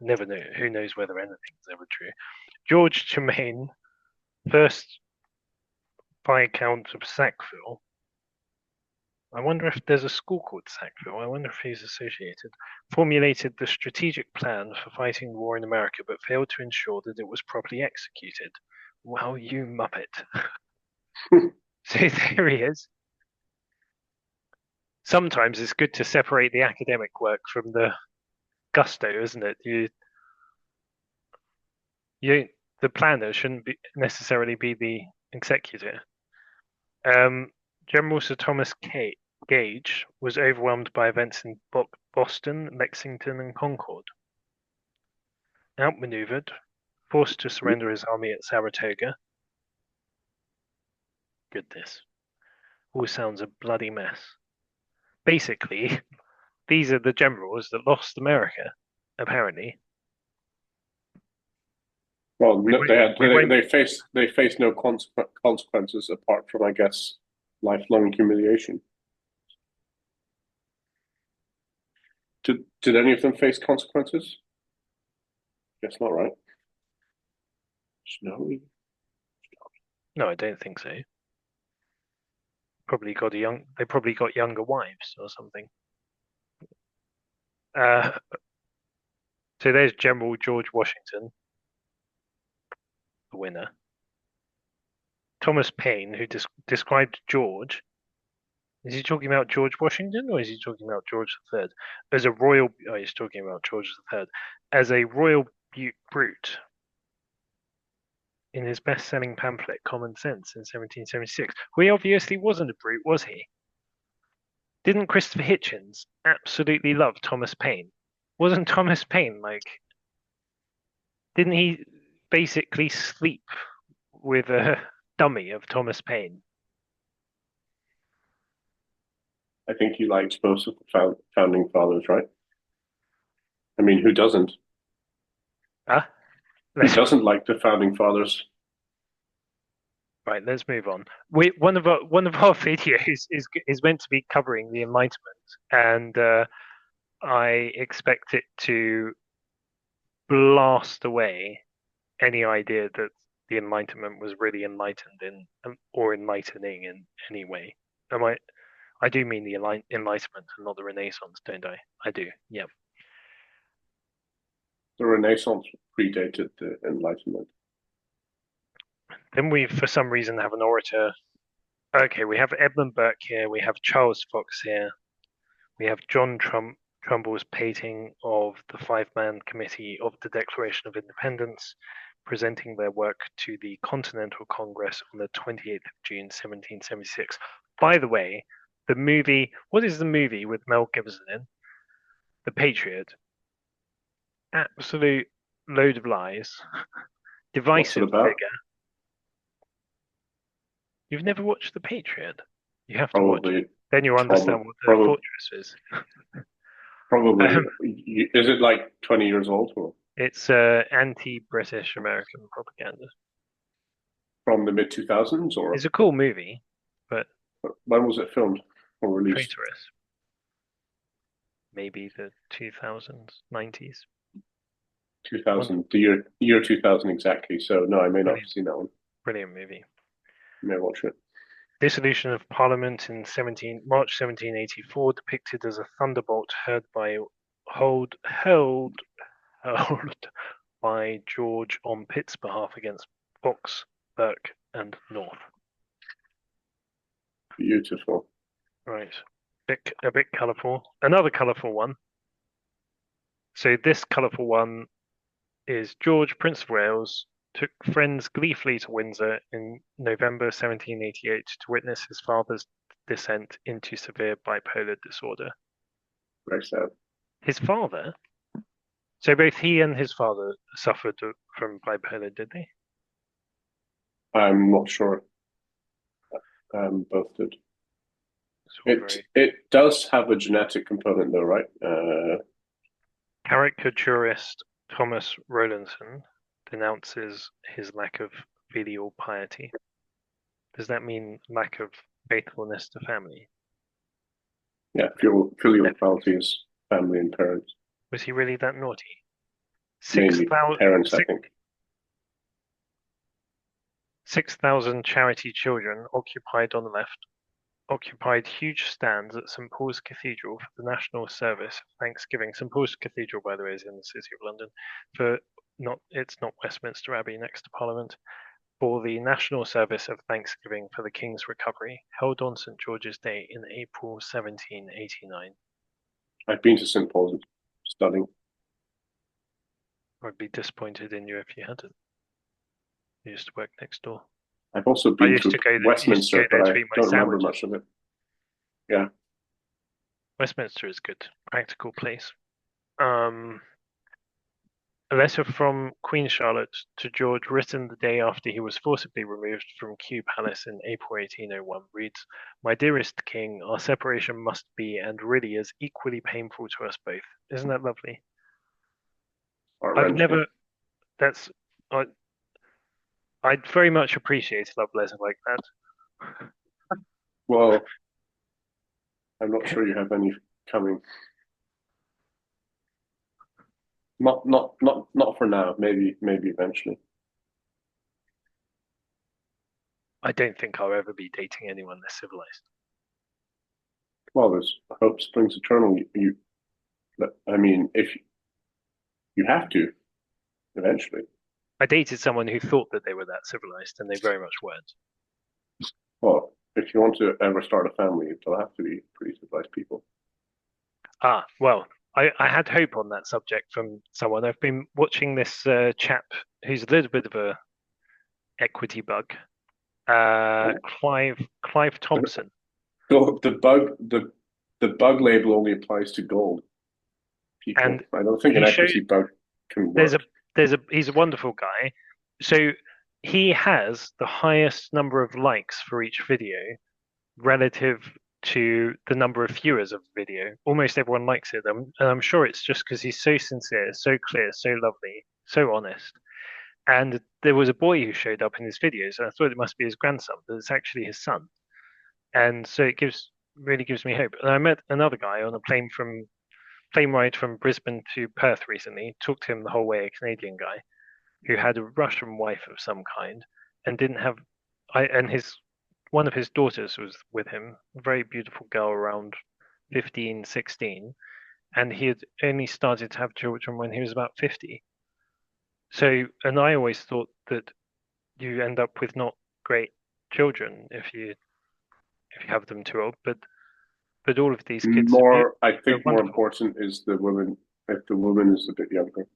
Never know. Who knows whether anything's ever true. George Tremaine, first Viscount of Sackville. I wonder if there's a school called Sackville. I wonder if he's associated. Formulated the strategic plan for fighting the war in America, but failed to ensure that it was properly executed. Well, you muppet. So there he is. Sometimes it's good to separate the academic work from the gusto, isn't it? The planner shouldn't necessarily be the executor. General Sir Thomas Gage was overwhelmed by events in Boston, Lexington, and Concord. Outmaneuvered, forced to surrender his army at Saratoga. Goodness, all sounds a bloody mess. Basically, these are the generals that lost America, apparently. Well, We they faced no consequences apart from, I guess, lifelong humiliation. Did any of them face consequences? Guess not, right? Snowy. No, I don't think so. They probably got younger wives or something. So there's General George Washington, the winner. Thomas Paine, who described George. Is he talking about George Washington or is he talking about George III? As a royal. Oh, he's talking about George III. As a royal brute. In his best-selling pamphlet Common Sense in 1776. Well, he obviously wasn't a brute, was he? Didn't Christopher Hitchens absolutely love Thomas Paine? Wasn't Thomas Paine like Didn't he basically sleep with a dummy of Thomas Paine? I think he liked most of the founding fathers, right? I mean, who doesn't? Ah, Who let's doesn't like the founding fathers? right. Let's move on. One of our videos is meant to be covering the Enlightenment, and I expect it to blast away any idea that the Enlightenment was really enlightened in or enlightening in any way. Am I? I do mean the Enlightenment and not the Renaissance, don't I? I do. Yeah. The Renaissance predated the Enlightenment. Then we, for some reason, have an orator. Okay, we have Edmund Burke here. We have Charles Fox here. We have Trumbull's painting of the five-man committee of the Declaration of Independence, presenting their work to the Continental Congress on the 28th of June, 1776. By the way, the movie, what is the movie with Mel Gibson in? The Patriot. Absolute load of lies. What's it Divisive about? figure. You've never watched The Patriot? You have to watch it. Probably, Then you'll understand what the probably, fortress is. probably. Um, Is it like 20 years old or it's anti-British American propaganda. from the mid 2000s or It's a cool movie, but when was it filmed or released? traitorous. Maybe the 2000s, 90s. 2000, the year 2000 exactly. So no, I may not have Brilliant, seen that one. brilliant movie. I may watch it. Dissolution of Parliament in March 1784, depicted as a thunderbolt hurled by George on Pitt's behalf against Fox, Burke, and North. Beautiful. Right, a bit colourful. Another colourful one. So this colourful one is George, Prince of Wales, took friends gleefully to Windsor in November 1788 to witness his father's descent into severe bipolar disorder. Very sad. His father? So both he and his father suffered from bipolar, did they? I'm not sure. Both did. It's all It very it does have a genetic component though, right? caricaturist Thomas Rowlandson denounces his lack of filial piety. Does that mean lack of faithfulness to family? Yeah, filial piety is family and parents, Was he really that naughty? mainly 6,000 parents, I think. 6,000 charity children occupied huge stands at St Paul's Cathedral for the national service of Thanksgiving. St Paul's Cathedral, by the way, is in the city of London. It's not Westminster Abbey next to Parliament. For the national service of Thanksgiving for the King's recovery, held on St George's Day in April 1789. I've been to St Paul's studying. I'd be disappointed in you if you hadn't. You used to work next door. I've also I been used to to go there, Westminster, but to I eat my don't remember sandwiches. much of it. Yeah, Westminster is good, practical place. Um, a letter from Queen Charlotte to George, written the day after he was forcibly removed from Kew Palace in April 1801, reads, "My dearest King, our separation must be and really is equally painful to us both." Isn't that lovely? heart I've wrenching. never. That's. I, I'd very much appreciate a love letter like that. Well, I'm not sure you have any coming. Not for now. Maybe eventually. I don't think I'll ever be dating anyone this civilized. Well, there's hope springs eternal. I mean, if you have to eventually. I dated someone who thought that they were that civilized, and they very much weren't. Well, if you want to ever start a family, they'll have to be pretty civilized people. Ah, well, I had hope on that subject from someone. I've been watching this chap who's a little bit of a equity bug, Oh. Clive Thompson, So the bug label only applies to gold people. and I don't think an he showed equity bug can there's a work. he's a wonderful guy. So he has the highest number of likes for each video relative to the number of viewers of the video. Almost everyone likes it, and I'm sure it's just because he's so sincere, so clear, so lovely, so honest. And there was a boy who showed up in his videos, and I thought it must be his grandson, but it's actually his son. And so it gives me hope. And I met another guy on a plane ride from Brisbane to Perth recently. Talked to him the whole way, a Canadian guy who had a Russian wife of some kind and didn't have. And his one of his daughters was with him, a very beautiful girl around 15, 16, and he had only started to have children when he was about 50. So, and I always thought that you end up with not great children if you have them too old, but all of these kids I are think more wonderful. important is the woman, if the woman is a bit younger.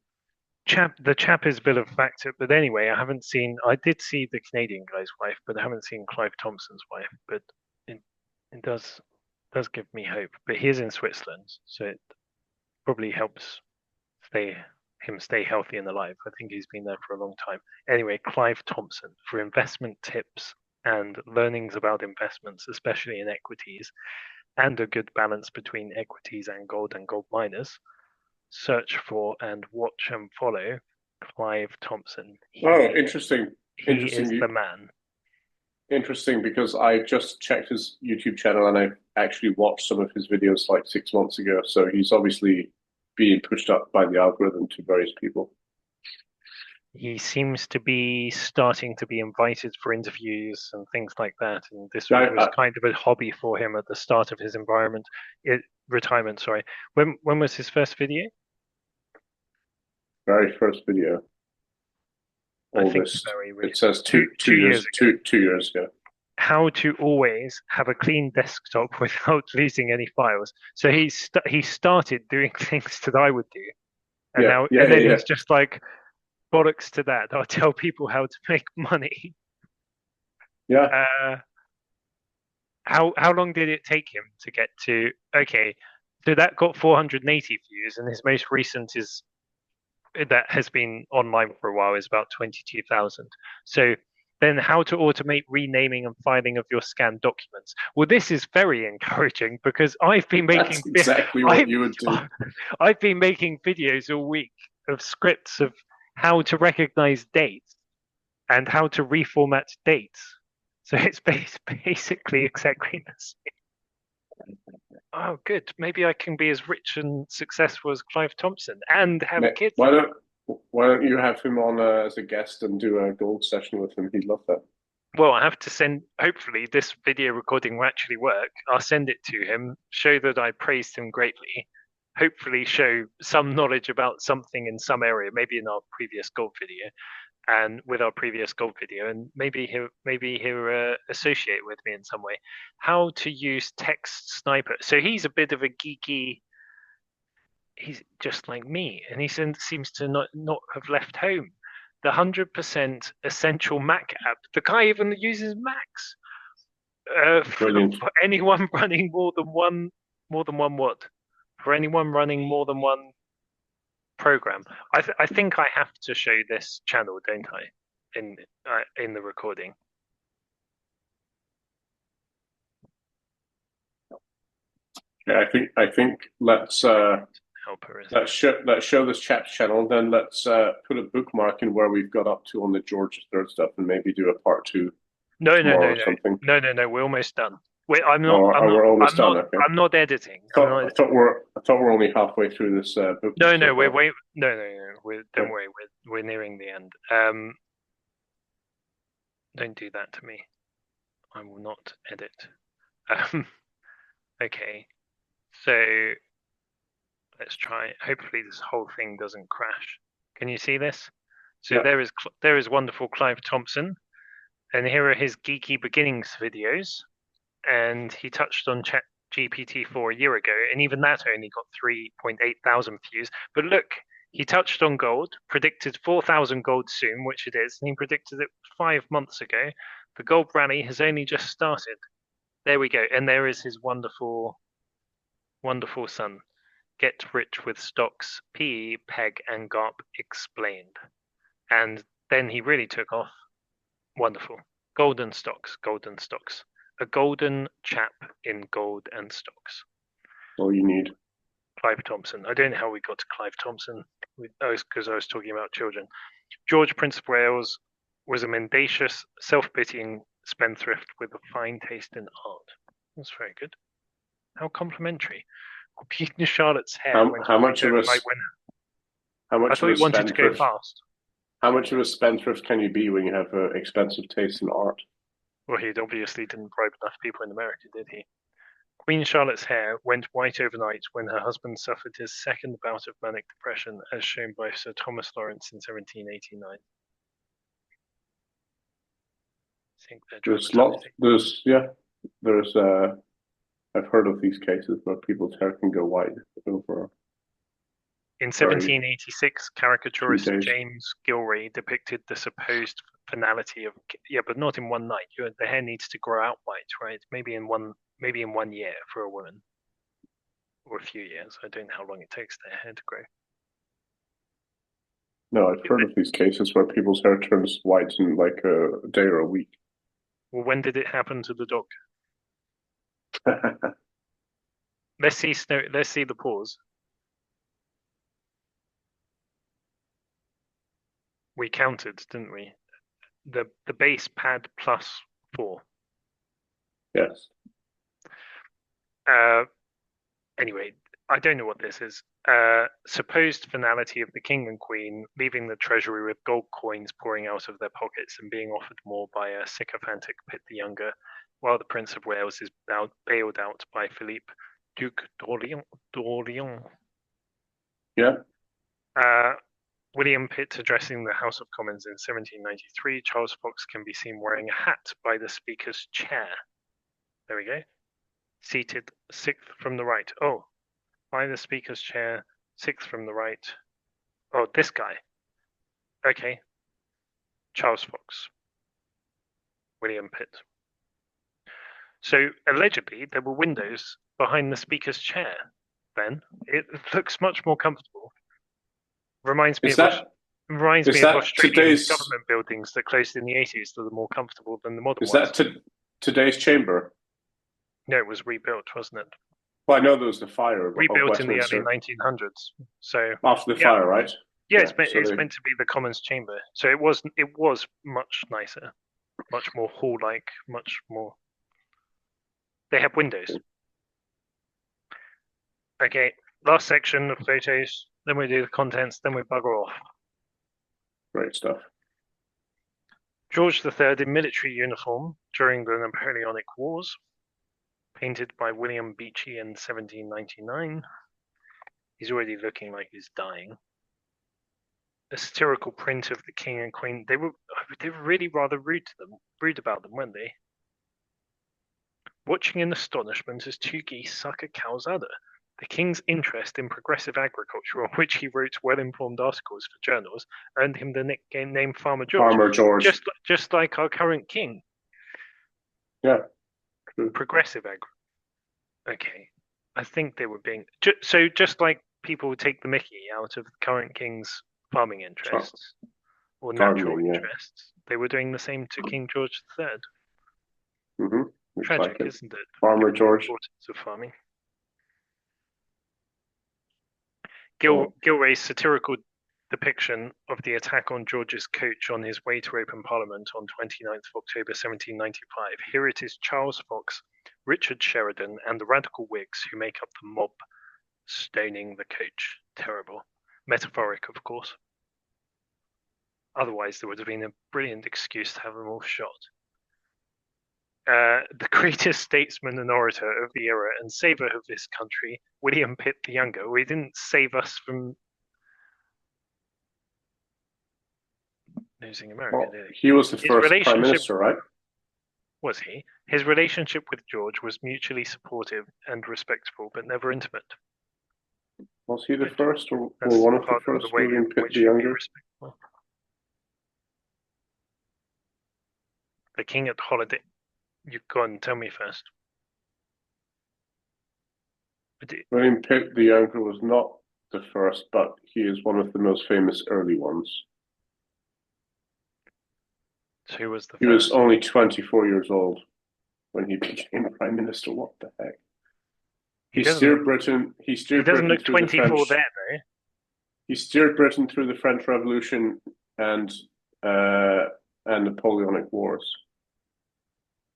The chap is a bit of a factor, but anyway, I haven't seen. I did see the Canadian guy's wife, but I haven't seen Clive Thompson's wife. But it it does give me hope. But he is in Switzerland, so it probably helps stay stay healthy and alive. I think he's been there for a long time. Anyway, Clive Thompson for investment tips and learnings about investments, especially in equities, and a good balance between equities and gold miners. Search for and watch and follow Clive Thompson. Oh, He interesting. he is Interesting. the man. Interesting because I just checked his YouTube channel and I actually watched some of his videos like 6 months ago. So he's obviously being pushed up by the algorithm to various people. He seems to be starting to be invited for interviews and things like that. And this Yeah, was kind of a hobby for him at the start of his retirement. Sorry. When was his first video? very first video, I think oldest. very It recent. says two 2 years years, ago. 2 years ago. How to always have a clean desktop without losing any files. So he started doing things that I would do, and Yeah, now yeah, and yeah, then yeah. he's just like bollocks to that. I'll tell people how to make money. Yeah, Uh, how long did it take him to get to? Okay, so that got 480 views, and his most recent is that has been online for a while is about 22,000. So then how to automate renaming and filing of your scanned documents. Well, this is very encouraging because that's exactly what I've you would do. I've been making videos all week of scripts of how to recognize dates and how to reformat dates. So it's basically exactly the same. Oh, good. Maybe I can be as rich and successful as Clive Thompson and have a kid. Why don't you have him on as a guest and do a gold session with him? He'd love that. Well, I have to send, hopefully, this video recording will actually work. I'll send it to him, show that I praised him greatly, hopefully, show some knowledge about something in some area, maybe in our previous golf video, and with our previous golf video, and maybe he'll associate with me in some way. How to use text sniper. So he's a bit of a geeky. He's just like me, and he seems to not have left home. The 100% essential Mac app. The guy even uses Macs. Brilliant. For anyone running more than one what? For anyone running more than one program. I think I have to show this channel, don't I? In the recording. Yeah, I think Helper, is it? let's show this chap's channel. Then let's put a bookmark in where we've got up to on the George III stuff, and maybe do a part two No, no, tomorrow no, or no, something. no, no, no. We're almost done. Wait, I'm not. Or I'm not. we're almost I'm done. not. Okay. I'm not editing. I'm Thought, not. I thought we're I thought we're only halfway through this book No, so no. We're far. wait. No, no, no. Don't Okay. worry. We're nearing the end. Don't do that to me. I will not edit. Um, okay. So let's try. Hopefully, this whole thing doesn't crash. Can you see this? So Yeah. there is wonderful Clive Thompson, and here are his geeky beginnings videos. And he touched on Chat GPT-4 a year ago, and even that only got 3.8 thousand views. But look, he touched on gold, predicted 4,000 gold soon, which it is, and he predicted it 5 months ago. The gold rally has only just started. There we go, and there is his wonderful, wonderful son. Get rich with stocks, PE, PEG, and GARP explained. And then he really took off. Wonderful. Golden stocks, golden stocks. A golden chap in gold and stocks. All you need. Clive Thompson. I don't know how we got to Clive Thompson. Because I was talking about children. George, Prince of Wales, was a mendacious, self-pitying spendthrift with a fine taste in art. That's very good. How complimentary. Queen Charlotte's hair went How white much of a overnight when how I much of thought a you wanted to go spendthrift fast. how much of a spendthrift can you be when you have expensive taste in art? Well, he obviously didn't bribe enough people in America, did he? Queen Charlotte's hair went white overnight when her husband suffered his second bout of manic depression, as shown by Sir Thomas Lawrence in 1789. I think they're dramatizing. There's I've heard of these cases where people's hair can go white over In very 1786, few caricaturist days. James Gilray depicted the supposed finality of but not in one night. The hair needs to grow out white, right? Maybe in 1 year for a woman, or a few years. I don't know how long it takes their hair to grow. No, I've heard of these cases where people's hair turns white in like a day or a week. Well, when did it happen to the dog? Let's see the pause. We counted, didn't we? The base pad plus 4. Yes. Anyway, I don't know what this is. Supposed finality of the king and queen, leaving the treasury with gold coins pouring out of their pockets and being offered more by a sycophantic Pitt the Younger, while the Prince of Wales is bailed out by Philippe, Duc d'Orléans. Yeah. William Pitt addressing the House of Commons in 1793. Charles Fox can be seen wearing a hat by the Speaker's chair. There we go. Seated 6th from the right. Oh, by the Speaker's chair, 6th from the right. Oh, this guy. Okay. Charles Fox. William Pitt. So allegedly there were windows behind the Speaker's chair. Then it looks much more comfortable. Reminds me of Australian government buildings that closed in the 80s that are more comfortable than the modern ones. Is that today's chamber? No, it was rebuilt, wasn't it? Well, I know there was the fire. Rebuilt in the early 1900s. So after the fire, right? Yeah, it's meant to be the Commons chamber. So it was much nicer, much more hall-like, much more. They have windows. Okay, last section of photos. Then we do the contents. Then we bugger off. Great stuff. George III in military uniform during the Napoleonic Wars, painted by William Beechey in 1799. He's already looking like he's dying. A satirical print of the king and queen. They were really rather rude about them, weren't they? Watching in astonishment as 2 geese suck a cow's udder. The king's interest in progressive agriculture, on which he wrote well-informed articles for journals, earned him the nickname Farmer George. Farmer George. Just like our current king. Yeah. True. Progressive agriculture. Okay. I think they were being... So just like people would take the mickey out of the current king's farming interests or natural interests, they were doing the same to King George III. Mm-hmm. Tragic, isn't it? Farmer George. The importance of farming. Gilray's satirical depiction of the attack on George's coach on his way to open Parliament on 29th of October 1795. Here it is Charles Fox, Richard Sheridan, and the radical Whigs who make up the mob stoning the coach. Terrible. Metaphoric, of course. Otherwise, there would have been a brilliant excuse to have them all shot. The greatest statesman and orator of the era and savior of this country, William Pitt the Younger. Well, he didn't save us from losing America, did he? He was the first prime minister, right? Was he? His relationship with George was mutually supportive and respectful, but never intimate. Was he the first or one of the first, William Pitt the Younger? The king at holiday. You go on, tell me first. William Pitt the Younger was not the first, but he is one of the most famous early ones. Who was the He was first? only 24 years old when he became prime minister. What the heck? He He doesn't. steered Britain. He He steered doesn't Britain look through the 24 French. there though. He steered Britain through the French Revolution and uh, and Napoleonic Wars,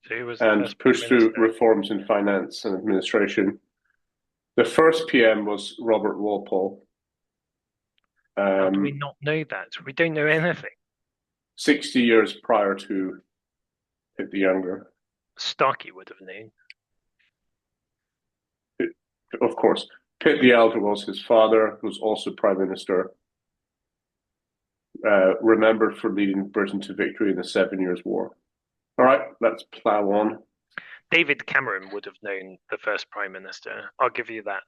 So who was the and first prime pushed through minister? reforms in finance and administration. The first PM was Robert Walpole. How do we Um, not know that? We don't know anything. 60 years prior to Pitt the Younger. Starkey would have known. Of course, Pitt the Elder was his father, who was also prime minister, remembered for leading Britain to victory in the 7 Years' War. All right, let's plow on. David Cameron would have known the first prime minister. I'll give you that.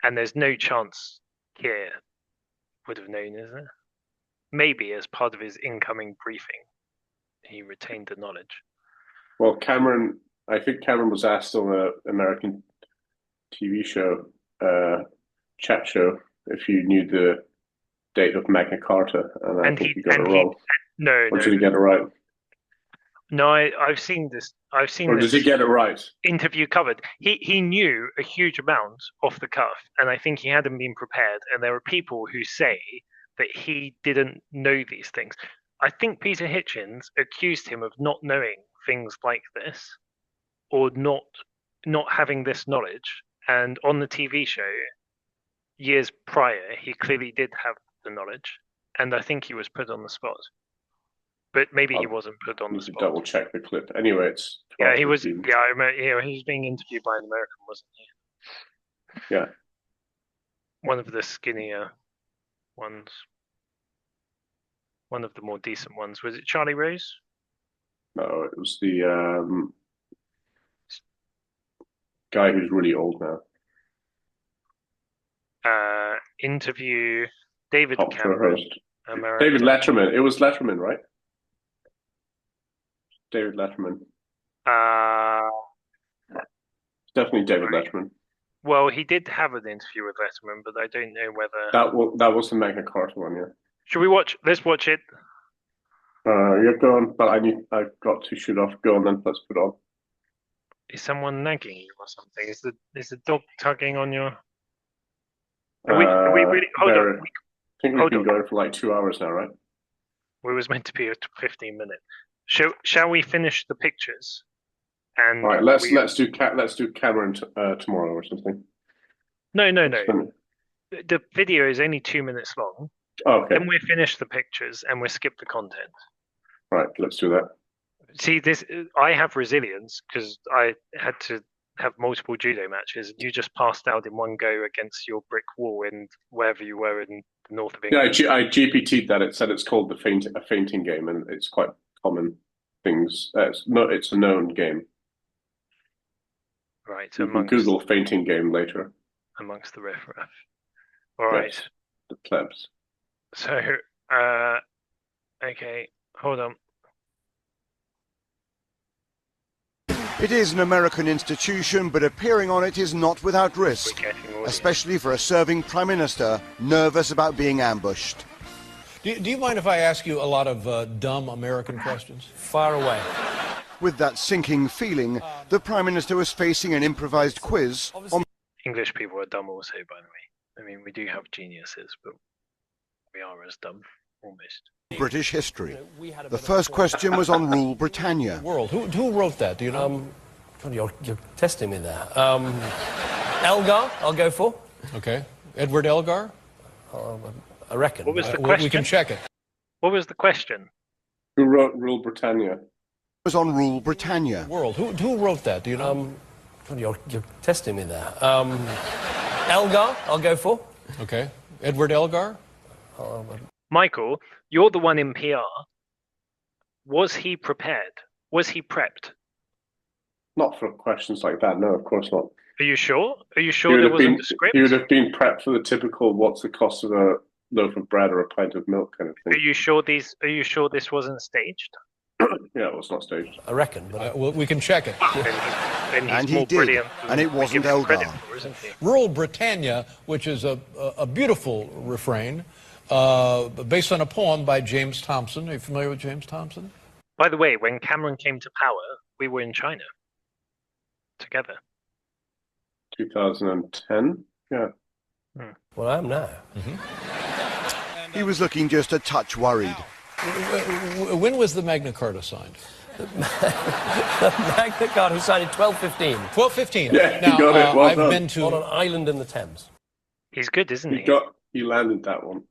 And there's no chance Keir would have known, is there? Maybe as part of his incoming briefing, he retained the knowledge. Well, Cameron, I think Cameron was asked on an American TV show, chat show, if you knew the date of Magna Carta, and I And think he he got it and he wrong. no Or no did he get it right? no. I've seen this. I've seen Or did he this get it right? interview covered. He knew a huge amount off the cuff, and I think he hadn't been prepared. And there are people who say that he didn't know these things. I think Peter Hitchens accused him of not knowing things like this, or not having this knowledge. And on the TV show, years prior, he clearly did have the knowledge, and I think he was put on the spot. But maybe he I'll wasn't put on the need to spot. double check the clip. Anyway, it's Yeah, he was. 12:15. Yeah, I remember, he was being interviewed by an American, wasn't he? Yeah. One of the skinnier ones, one of the more decent ones. Was it Charlie Rose? No, it was the guy who's really old now. Interview David Talk show Cameron, host. David American. Letterman. It was Letterman, right? David Letterman. Uh, Definitely David right. Letterman. Well, he did have an interview with Letterman, but I don't know whether. That was the Magna Carta one, yeah. Should we watch? Let's watch it. You're going, but I've got to shoot off. Go on then. Let's put on. Is someone nagging you or something? Is the dog tugging on your? Are we really? Hold on. I think we've Hold been on. going for like 2 hours now, right? We was meant to be a 15-minute. Shall we finish the pictures? And All right, let's do Cameron tomorrow or something. no. Let's finish. The video is only 2 minutes long. Oh, okay, Then we finish the pictures and we skip the content. right, let's do that. See, this I have resilience because I had to have multiple judo matches. You just passed out in one go against your brick wall in wherever you were in the north of Yeah, England. I GPT'd that. It said it's called a fainting game, and it's quite common things. It's a known game. Right, You can Google fainting game later. amongst the riffraff. All right. Yes, the plebs. So, okay, hold on. It is an American institution, but appearing on it is not without risk, especially for a serving Prime Minister nervous about being ambushed. Do you mind if I ask you a lot of dumb American questions? Far away. With that sinking feeling, the Prime Minister was facing an improvised quiz on English people are dumb also, by the way. I mean, we do have geniuses, but we are as dumb, almost. British history. The first question was on Rule Britannia. World. Who wrote that? Do you know? You're testing me there. Elgar, I'll go for. Okay. Edward Elgar? I reckon. What was the question? We can check it. What was the question? Who wrote Rule Britannia? Was on Rule Britannia. World. Who wrote that? Do you know? You're testing me there. Elgar, I'll go for. Okay. Edward Elgar? Michael, you're the one in PR. Was he prepared? Was he prepped? Not for questions like that. No, of course not. Are you sure? Are you sure there wasn't a script? He would have been prepped for the typical "what's the cost of a loaf of bread or a pint of milk" kind of Are thing. you sure these? Are you sure this wasn't staged? Yeah, well, it's not staged. I reckon, but Well, we can check it. Then he's And he more did, brilliant and it we wasn't give him credit Elgar. for, isn't he? Rural Britannia, which is a beautiful refrain, based on a poem by James Thompson. Are you familiar with James Thompson? By the way, when Cameron came to power, we were in China together. 2010. Yeah. well, I am now. He was looking just a touch worried. When was the Magna Carta signed? Magna Carta was signed in 1215 1215. Yeah, now, you got it. Well I've done. been on an to island in the Thames. He's good, isn't he? He landed that one.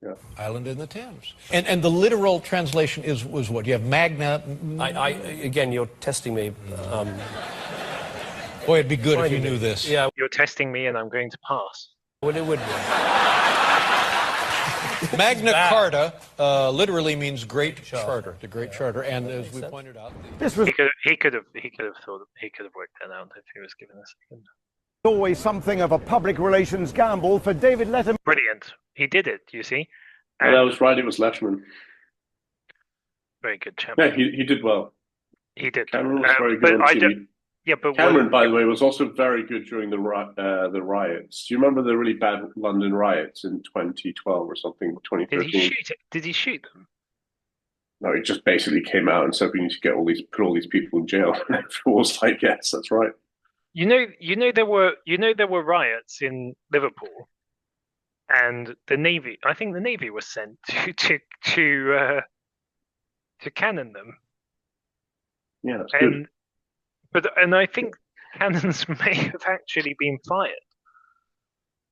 Yeah. Island in the Thames. And the literal translation was what? You have Magna... Again, you're testing me. Boy, it'd be good if you knew this. Yeah, You're testing me and I'm going to pass. well, it would be. Magna Carta literally means Great Charter, the Great Charter, and as we pointed out, This was He could have worked that out if he was given a second. always something of a public relations gamble for David Letterman. Brilliant. He did it, you see. And I was right, it was Letterman. Very good chap. Yeah, he did well. He did. Cameron was very but good on I TV. don't- Yeah, but Cameron, by the way, was also very good during the riots. Do you remember the really bad London riots in 2012 or something, did 2013? he shoot it? Did he shoot them? No, he just basically came out and said we need to get put all these people in jail. And everyone was like, yes, that's right. You know there were riots in Liverpool, and the Navy. I think the Navy was sent to cannon them. Yeah, that's good. And I think cannons may have actually been fired.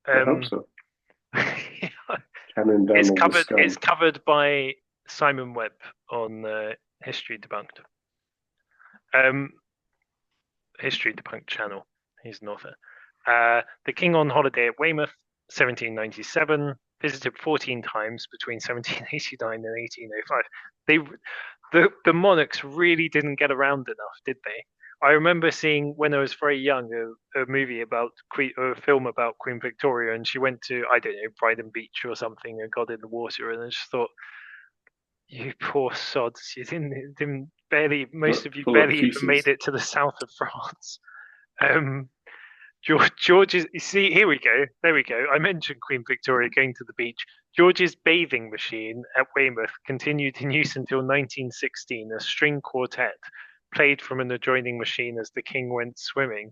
I hope so. Yeah. Cannon down It's all the covered. scum. It's covered by Simon Webb on History Debunked. History Debunked channel. He's an author. The King on holiday at Weymouth, 1797. Visited 14 times between 1789 and 1805. The monarchs really didn't get around enough, did they? I remember seeing when I was very young a movie about a film about Queen Victoria, and she went to, I don't know, Brighton Beach or something, and got in the water, and I just thought, you poor sods, you didn't barely, most of you Full of barely even pieces. made it to the south of France. George's, you see, here we go. There we go. I mentioned Queen Victoria going to the beach. George's bathing machine at Weymouth continued in use until 1916. A string quartet played from an adjoining machine as the king went swimming.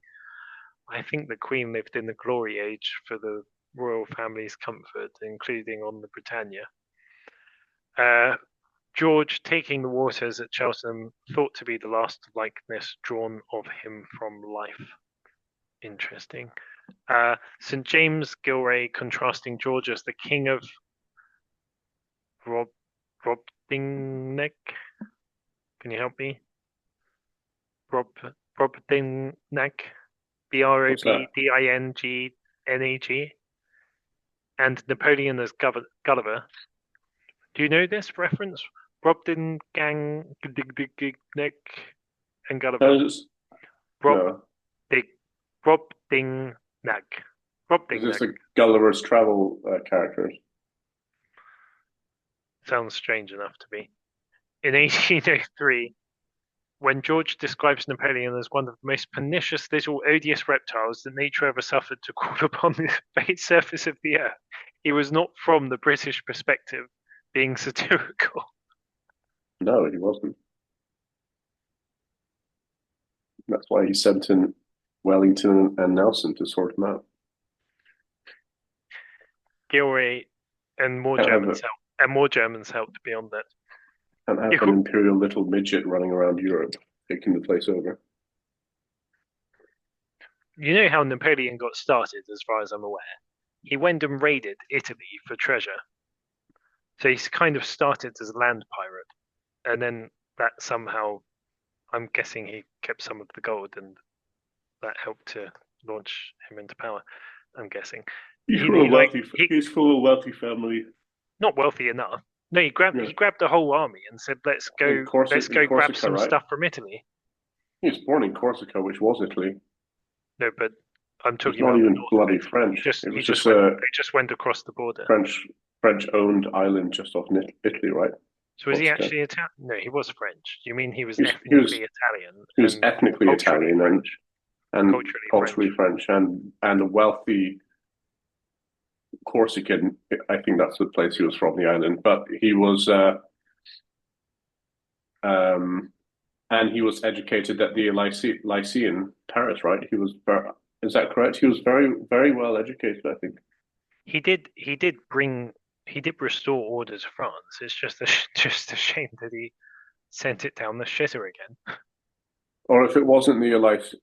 I think the Queen lived in the glory age for the royal family's comfort, including on the Britannia. George taking the waters at Cheltenham, thought to be the last likeness drawn of him from life. Interesting. St. James Gilray contrasting George as the king of Brobdingnag. Can you help me? Brobdingnag. Brobdingnag. And Napoleon as Gulliver. Do you know this reference? Brobdingnag and Gulliver. No. Brobdingnag. Is this the Gulliver's Travel characters? Sounds strange enough to me. In 1803, when George describes Napoleon as one of the most pernicious little odious reptiles that nature ever suffered to crawl upon the face surface of the earth, he was not from the British perspective being satirical. No, he wasn't. That's why he sent in Wellington and Nelson to sort him out. Gilray and more Germans helped beyond that. And have an imperial little midget running around Europe, taking the place over. You know how Napoleon got started, as far as I'm aware. He went and raided Italy for treasure. So he's kind of started as a land pirate. And then that somehow, I'm guessing he kept some of the gold, and that helped to launch him into power, I'm guessing. He's full of wealthy family. Not wealthy enough. No, he grabbed the whole army and said, "Let's go grab some stuff from Italy." He was born in Corsica, which was Italy. No, but I'm talking about not even bloody French. They just went across the border. French-owned island just off Italy, right? So was he Oscar. actually Italian? No, he was French. You mean he was He was ethnically Italian he was and ethnically culturally Italian French? and culturally French and a wealthy Corsican. I think that's the place he was from, the island. But he was and he was educated at the Lycée in Paris, right? Is that correct? He was very, very well educated, I think. He did restore order to France. It's just just a shame that he sent it down the shitter again. Or if it wasn't the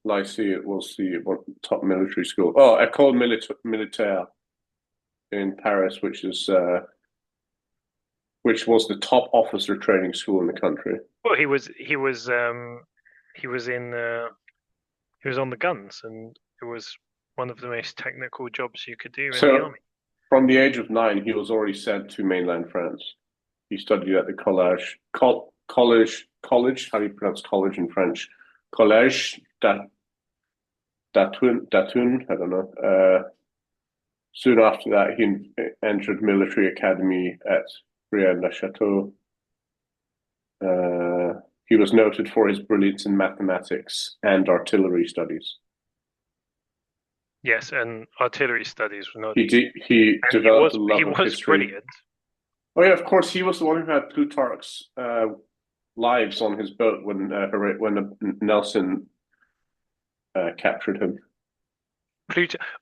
Lycée, it was the top military school. Oh, École Militaire in Paris, which was the top officer training school in the country. Well, he was on the guns, and it was one of the most technical jobs you could do in the army. From the age of 9, he was already sent to mainland France. He studied at the college. How do you pronounce college in French? Collège d'Autun. I don't know. Soon after that, he entered military academy at Brienne-le-Château. He was noted for his brilliance in mathematics and artillery studies. Yes, and artillery studies were not. He developed a love he of was history. Brilliant. Oh yeah, of course, he was the one who had Plutarch's lives on his boat when Nelson captured him.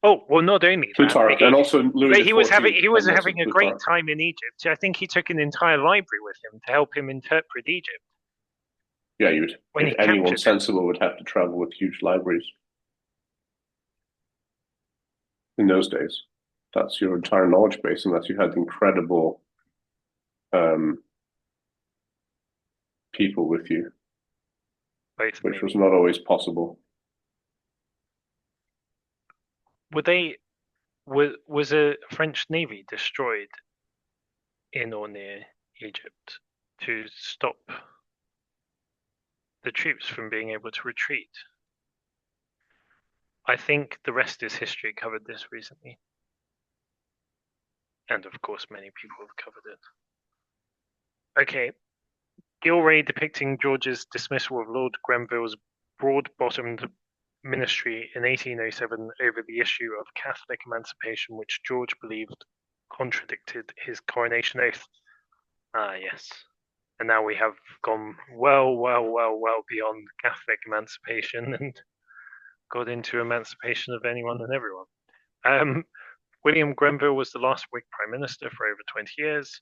Oh well, not only Plutarch, and also Louis. But he was having a great time in Egypt. I think he took an entire library with him to help him interpret Egypt. Yeah, anyone sensible would have to travel with huge libraries in those days. That's your entire knowledge base, unless you had incredible people with you, which was not always possible. Was a French navy destroyed in or near Egypt to stop the troops from being able to retreat? I think the rest is history. Covered this recently, and of course many people have covered it. Okay, Gilray depicting George's dismissal of Lord Grenville's broad-bottomed ministry in 1807 over the issue of Catholic emancipation, which George believed contradicted his coronation oath. Ah, yes. And now we have gone well beyond Catholic emancipation and got into emancipation of anyone and everyone. William Grenville was the last Whig Prime Minister for over 20 years.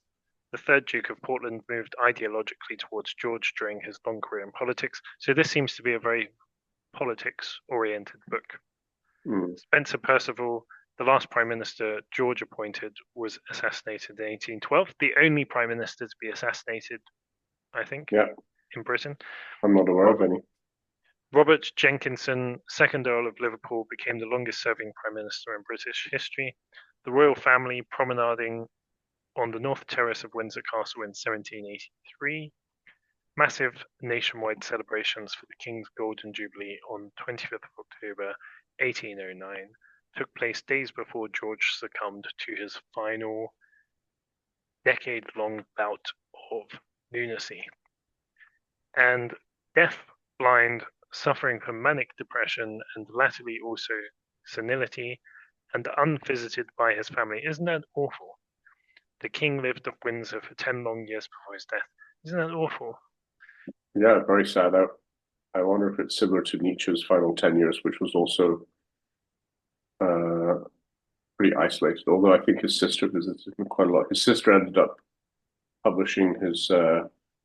The third Duke of Portland moved ideologically towards George during his long career in politics. So this seems to be a very politics-oriented book. Spencer Perceval, the last Prime Minister George appointed, was assassinated in 1812. The only Prime Minister to be assassinated, I think, in Britain. I'm not aware of any. Robert Jenkinson, 2nd Earl of Liverpool, became the longest-serving Prime Minister in British history. The royal family promenading on the North Terrace of Windsor Castle in 1783. Massive nationwide celebrations for the King's Golden Jubilee on 25th of October 1809 took place days before George succumbed to his final decade-long bout of lunacy. And deaf, blind, suffering from manic depression and latterly also senility, and unvisited by his family. Isn't that awful? The king lived at Windsor for 10 long years before his death. Isn't that awful? Yeah, very sad. I wonder if it's similar to Nietzsche's final 10 years, which was also pretty isolated, although I think his sister visited him quite a lot. His sister ended up publishing his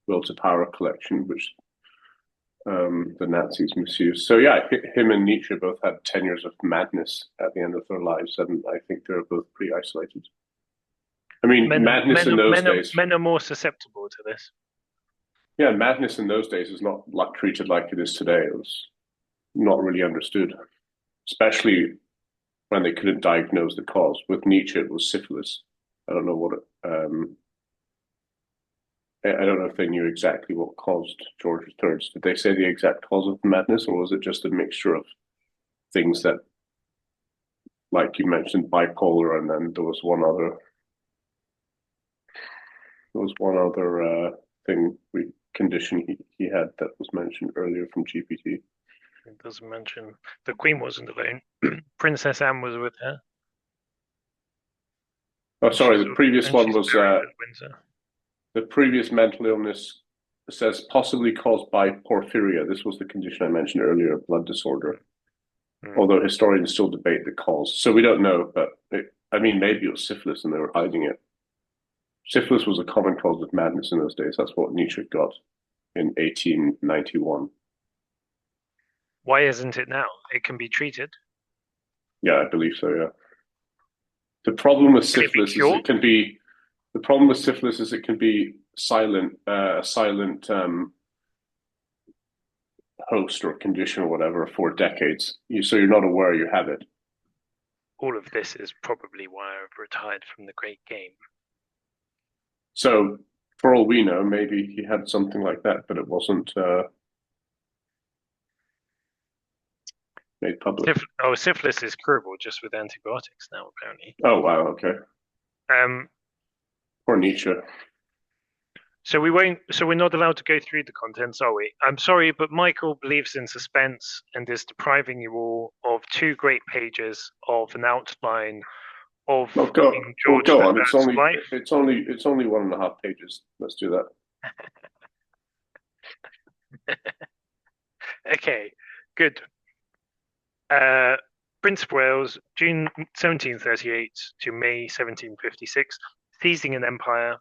Will to Power collection, which the Nazis misused. So yeah, him and Nietzsche both had 10 years of madness at the end of their lives, and I think they're both pretty isolated. I mean, madness in those days. Men are more susceptible to this. Yeah, madness in those days is not treated like it is today. It was not really understood, especially when they couldn't diagnose the cause. With Nietzsche, it was syphilis. I don't know what it. I don't know if they knew exactly what caused George III's. Did they say the exact cause of the madness, or was it just a mixture of things that, like you mentioned, bipolar, and then there was one other condition he had that was mentioned earlier from GPT. It doesn't mention the Queen wasn't alone. Princess Anne was with her. Oh, sorry. The previous one was Windsor. the previous mental illness says possibly caused by porphyria. This was the condition I mentioned earlier, blood disorder. Although historians still debate the cause, so we don't know. But maybe it was syphilis and they were hiding it. Syphilis was a common cause of madness in those days. That's what Nietzsche got in 1891. Why isn't it now? It can be treated. Yeah, I believe so. Yeah. The problem with syphilis is it can be. The problem with syphilis is it can be silent, host or condition or whatever for decades. So you're not aware you have it. All of this is probably why I've retired from the great game. So, for all we know, maybe he had something like that, but it wasn't made public. Syphilis is curable just with antibiotics now, apparently. Oh wow, okay. Poor Nietzsche. So we're not allowed to go through the contents, are we? I'm sorry, but Michael believes in suspense and is depriving you all of 2 great pages of an outline of King George go on. III's life. It's only 1.5 pages. Let's do that. Okay, good. Prince of Wales, June 1738 to May 1756, seizing an empire,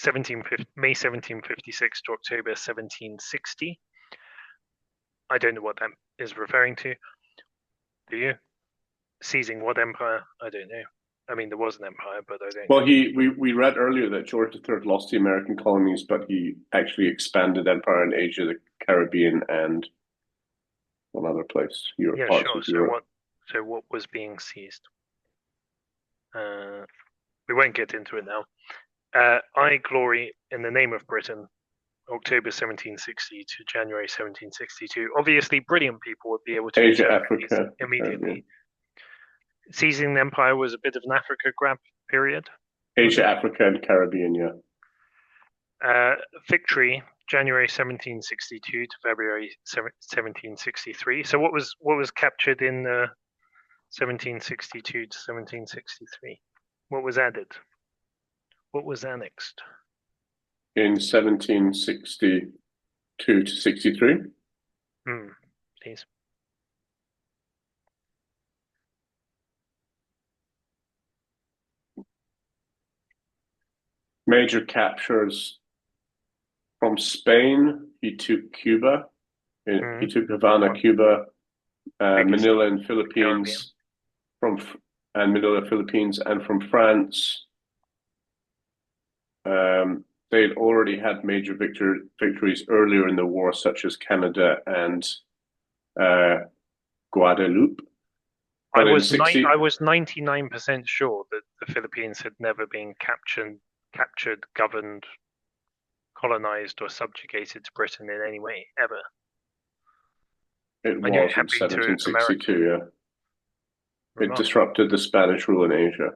May 1756 to October 1760. I don't know what that is referring to. Do you? Seizing what empire? I don't know. I mean, there was an empire, but I don't. Well, we read earlier that George III lost the American colonies, but he actually expanded empire in Asia, the Caribbean, and one other place. Europe. Yeah, sure. So what was being seized? We won't get into it now. I glory in the name of Britain, October 1760 to January 1762. Obviously, brilliant people would be able to Asia, Africa, immediately. Caribbean. Seizing the empire was a bit of an Africa grab period. Asia, Africa, and Caribbean, yeah. Victory, January 1762 to February 1763. So what was captured in 1762 to 1763? What was added? What was annexed? In 1762 to 63? Please. Major captures from Spain. He took Cuba. He took Havana, Cuba, Manila and Philippines, Manila, Philippines, and from France. They'd already had major victories earlier in the war, such as Canada and Guadeloupe. I was 99% sure that the Philippines had never been captured, governed, colonized, or subjugated to Britain in any way, ever. It was in 1762, yeah. It disrupted the Spanish rule in Asia.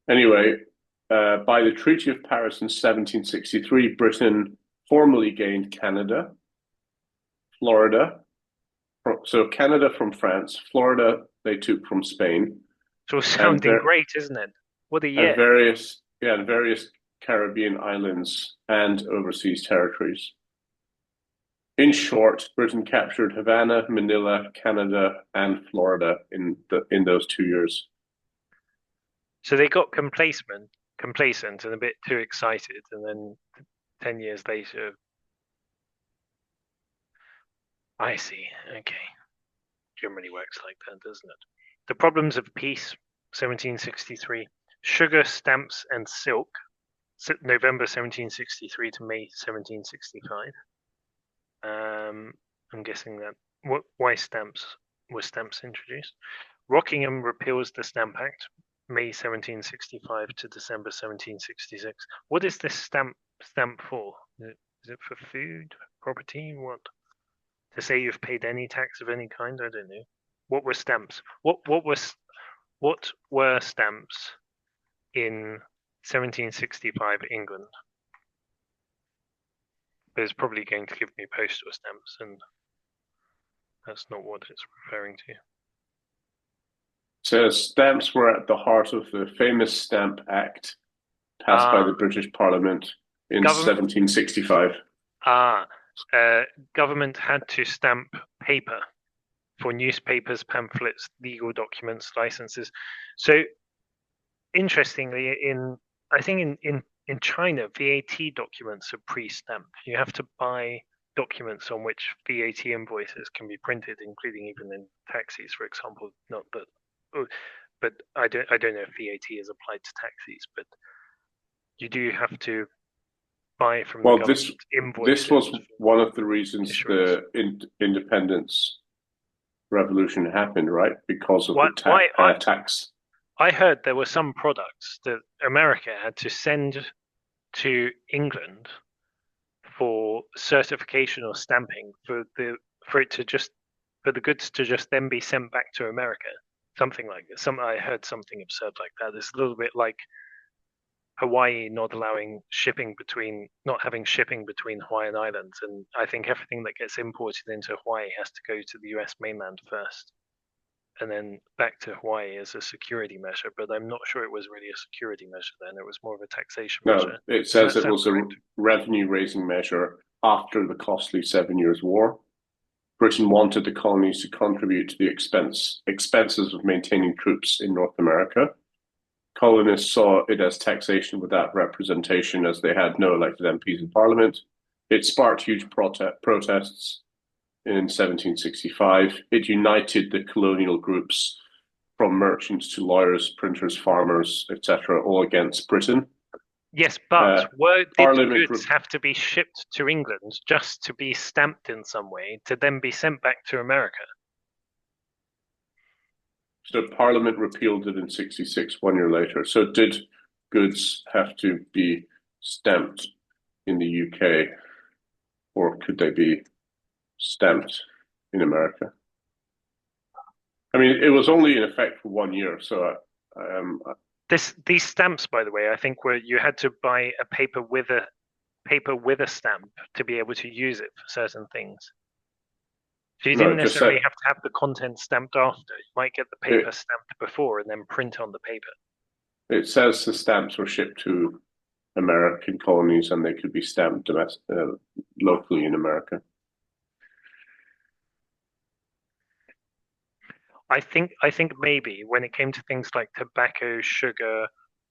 Anyway, by the Treaty of Paris in 1763, Britain formally gained Canada, Florida. So Canada from France, Florida they took from Spain. So sounding great, isn't it? What a year! And various Caribbean islands and overseas territories. In short, Britain captured Havana, Manila, Canada, and Florida in those 2 years. So they got complacent and a bit too excited, and then 10 years later, I see. Okay, generally works like that, doesn't it? The Problems of Peace, 1763. Sugar, Stamps, and Silk, November 1763 to May 1765. I'm guessing that why were stamps introduced? Rockingham repeals the Stamp Act, May 1765 to December 1766. What is this stamp for? Is it for food, property, what? To say you've paid any tax of any kind? I don't know. What were stamps? What were stamps in 1765 England? but it's probably going to give me postal stamps, and that's not what it's referring to. Says stamps were at the heart of the famous Stamp Act passed by the British Parliament in 1765. Government had to stamp paper for newspapers, pamphlets, legal documents, licenses. So interestingly, I think in China, VAT documents are pre-stamped. You have to buy documents on which VAT invoices can be printed, including even in taxis, for example. Not that, but I don't know if VAT is applied to taxis, but you do have to buy from the government invoices. This was one of the reasons the independence revolution happened, right? Because of the tax. I heard there were some products that America had to send to England for certification or stamping for the goods to just then be sent back to America. Something like this. I heard something absurd like that. It's a little bit like Hawaii not having shipping between Hawaiian Islands, and I think everything that gets imported into Hawaii has to go to the US mainland first and then back to Hawaii as a security measure, but I'm not sure it was really a security measure then. It was more of a taxation measure. No, it says it was a revenue-raising measure after the costly 7 Years' War. Britain wanted the colonies to contribute to the expenses of maintaining troops in North America. Colonists saw it as taxation without representation, as they had no elected MPs in Parliament. It sparked huge protests in 1765. It united the colonial groups from merchants to lawyers, printers, farmers, etc., all against Britain. Yes, but did the goods have to be shipped to England just to be stamped in some way to then be sent back to America? So Parliament repealed it in 66, 1 year later. So did goods have to be stamped in the UK, or could they be stamped in America? I mean, it was only in effect for 1 year, so these stamps, by the way, I think you had to buy a paper with a stamp to be able to use it for certain things. So you didn't necessarily have to have the content stamped after. You might get the paper stamped before and then print on the paper. It says the stamps were shipped to American colonies and they could be stamped locally in America. I think maybe when it came to things like tobacco, sugar,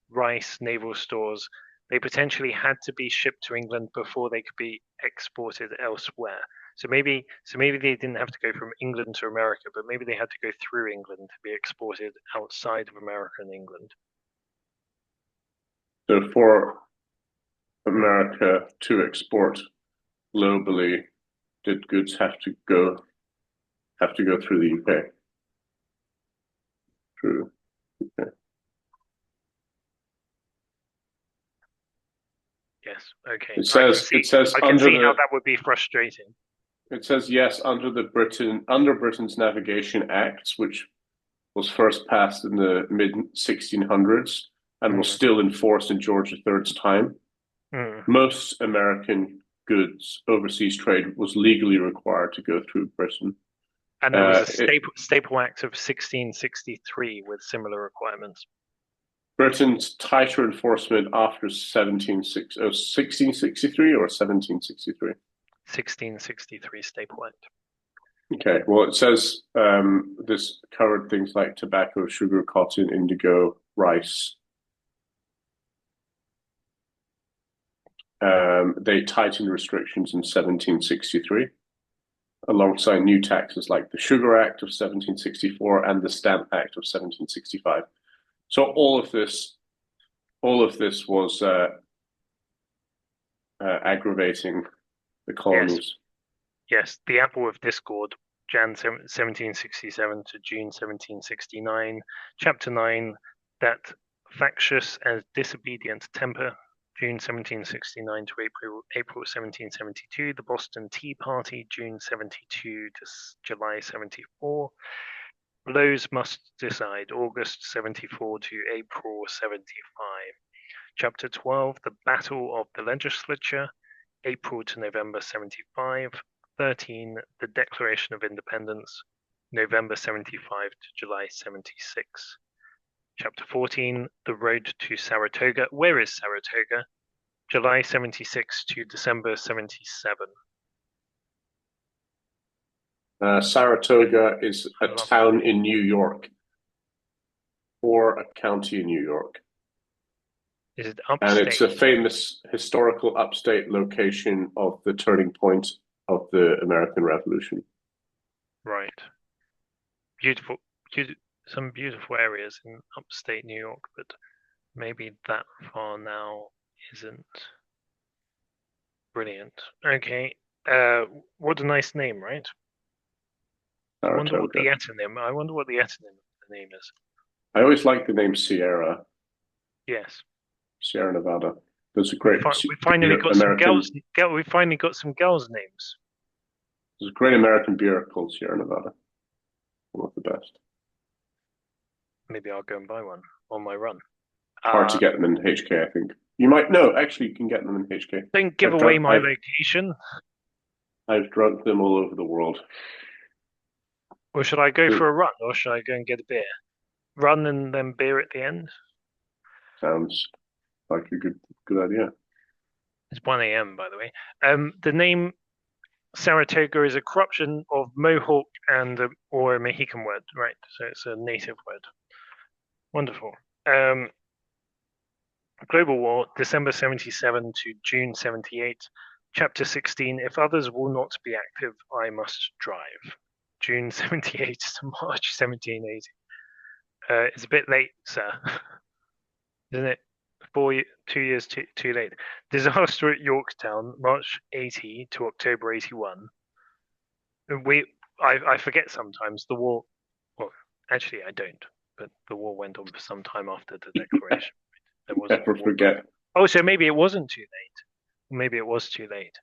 rice, naval stores, they potentially had to be shipped to England before they could be exported elsewhere. So maybe they didn't have to go from England to America, but maybe they had to go through England to be exported outside of America and England. So for America to export globally, did goods have to go through the UK? Through UK. Yes. Okay. It says I can see how that would be frustrating. It says yes under Britain's Navigation Acts, which was first passed in the mid-1600s and was still in force in George III's time. Most American goods overseas trade was legally required to go through Britain. And there was a Staple Act of 1663 with similar requirements. Britain's tighter enforcement after 1663 or 1763? 1663 Staple Act. Okay, well, it says this covered things like tobacco, sugar, cotton, indigo, rice. They tightened restrictions in 1763, alongside new taxes like the Sugar Act of 1764 and the Stamp Act of 1765. So all of this was aggravating the colonies. Yes, the Apple of Discord, Jan 1767 to June 1769. Chapter 9, that factious and disobedient temper, June 1769 to April 1772. The Boston Tea Party, June 72 to July 74. Blows must decide, August 74 to April 75. Chapter 12, the Battle of the Legislature, April to November 75. 13, the Declaration of Independence, November 75 to July 76. Chapter 14, the Road to Saratoga. Where is Saratoga? July 76 to December 77. Saratoga is a town in New York, or a county in New York. Is it upstate? And it's a famous historical upstate location of the turning point of the American Revolution. Right. Beautiful, some beautiful areas in upstate New York, but maybe that far now isn't brilliant. Okay. What a nice name, right? I wonder what the etonym of the name is. I always like the name Sierra. Yes. Sierra Nevada. There's a great we finally got American, some girls. We finally got some girls' names. There's a great American beer called Sierra Nevada. One of the best. Maybe I'll go and buy one on my run. Hard to get them in HK, I think. You might know. Actually, you can get them in HK. Don't give away my location. I've drunk them all over the world. Or should I go for a run, or should I go and get a beer? Run and then beer at the end? Sounds like a good idea. It's 1 a.m., by the way. The name Saratoga is a corruption of Mohawk or a Mexican word, right? So it's a native word. Wonderful. Global War, December 77 to June 78. Chapter 16, if others will not be active, I must drive. June 78 to March 1780. It's a bit late, sir. Isn't it? 2 years too late. Disaster at Yorktown, March 80 to October 81. I forget sometimes the war. Well, actually, I don't. But the war went on for some time after the declaration. There wasn't. Never forget. Oh, so maybe it wasn't too late. Maybe it was too late.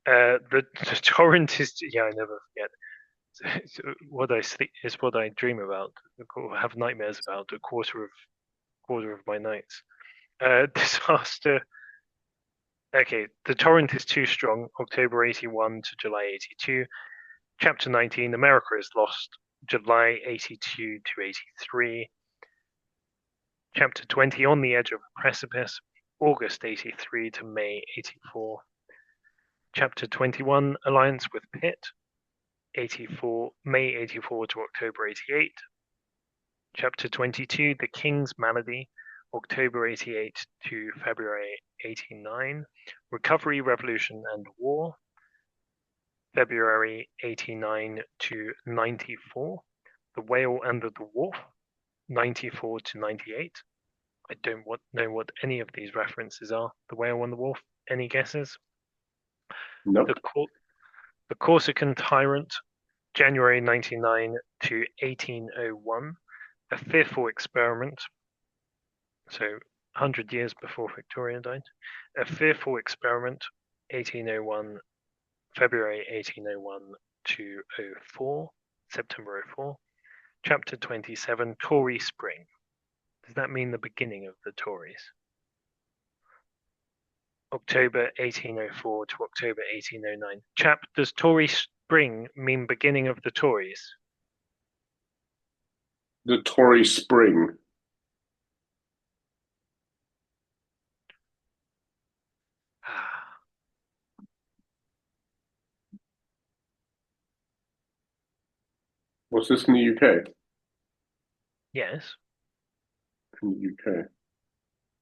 The torrent is. Yeah, I never forget. It's what I sleep is what I dream about. Have nightmares about a quarter of my nights. Disaster. Okay, the torrent is too strong. October 81 to July 82. Chapter 19, America is lost. July 82 to 83. Chapter 20, on the edge of a precipice. August 83 to May 84. Chapter 21, alliance with Pitt. May 84 to October 88. Chapter 22, the King's Malady. October 88 to February 89. Recovery, Revolution and War. February 89 to 94. The Whale Under the Wharf. 94 to 98. I don't know what any of these references are. The Whale on the Wharf. Any guesses? Nope. The Corsican Tyrant. January 99 to 1801. A Fearful Experiment. So 100 years before Victoria died. A Fearful Experiment, 1801, February 1801 to 04, September 04. Chapter 27, Tory Spring. Does that mean the beginning of the Tories? October 1804 to October 1809. Does Tory Spring mean beginning of the Tories? The Tory Spring. Was this in the UK? Yes. In the UK.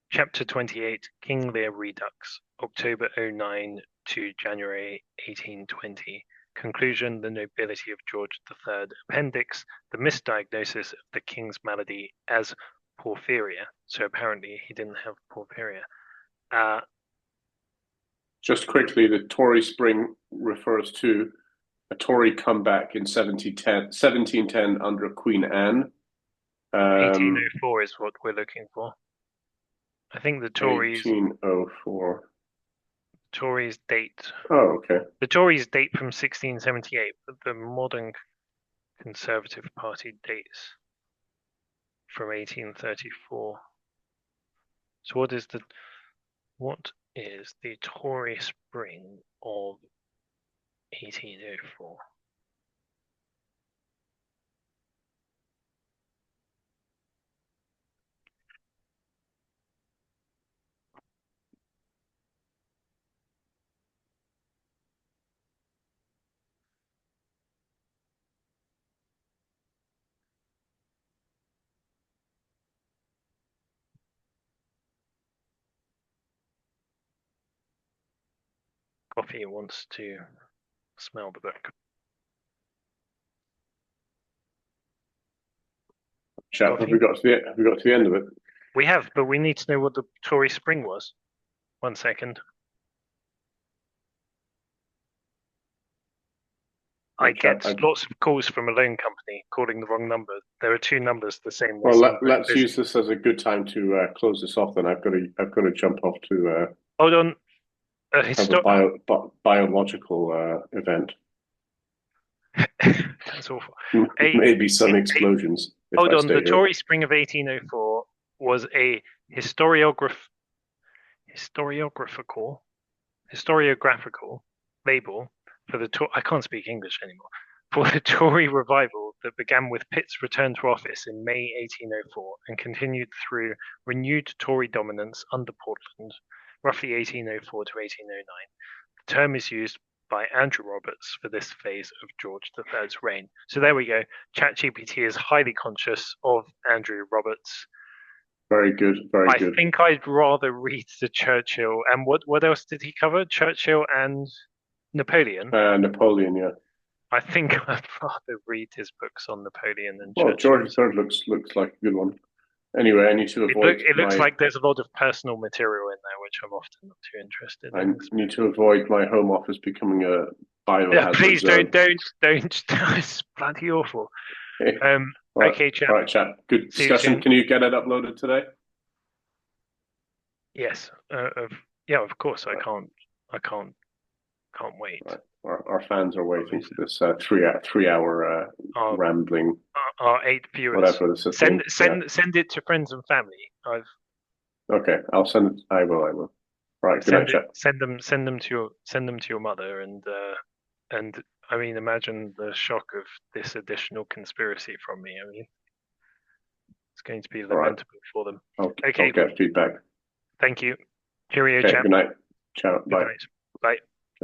Chapter 28, King Lear Redux, October 09 to January 1820. Conclusion, the nobility of George III. Appendix, the misdiagnosis of the king's malady as porphyria. So apparently he didn't have porphyria. Just quickly, the Tory Spring refers to a Tory comeback in 1710 under Queen Anne. 1804 is what we're looking for. I think the Tories. 1804. Tories date. Oh, okay. The Tories date from 1678, but the modern Conservative Party dates from 1834. So what is the Tory Spring of 1804. Coffee wants to smell the book. Chap, have we got to the end of it? We have, but we need to know what the Tory Spring was. 1 second. I get lots of calls from a loan company calling the wrong number. There are two numbers the same. Well, let's use this as a good time to close this off. Then I've got to jump off to hold on. Have a biological event. That's awful. Maybe some explosions. Hold on. The Tory Spring of 1804 was a historiographical label for the I can't speak English anymore. For the Tory revival that began with Pitt's return to office in May 1804 and continued through renewed Tory dominance under Portland, roughly 1804 to 1809. The term is used by Andrew Roberts for this phase of George III's reign. So there we go. ChatGPT is highly conscious of Andrew Roberts. Very good, very good. I think I'd rather read the Churchill. And what else did he cover? Churchill and Napoleon? Napoleon, yeah. I think I'd rather read his books on Napoleon than Churchill. George III looks like a good one. Anyway, I need to avoid. It looks like there's a lot of personal material in there, which I'm often not too interested in. I need to avoid my home office becoming a biohazard. Yeah, please don't. It's bloody awful. Okay, chap. All right, chap. Good discussion. Can you get it uploaded today? Yes. Yeah, of course. I can't wait. Right. Our fans are waiting for this 3 hour rambling. Our 8 viewers. Whatever this is. Send it to friends and family. Okay, I'll send it. I will. Right. Good night, chap. Send them to your mother, and I mean, imagine the shock of this additional conspiracy from me. I mean, it's going to be lamentable for them. Okay. I'll get feedback. Thank you. Cheerio, okay, chap. Good night. Ciao. Bye. Bye.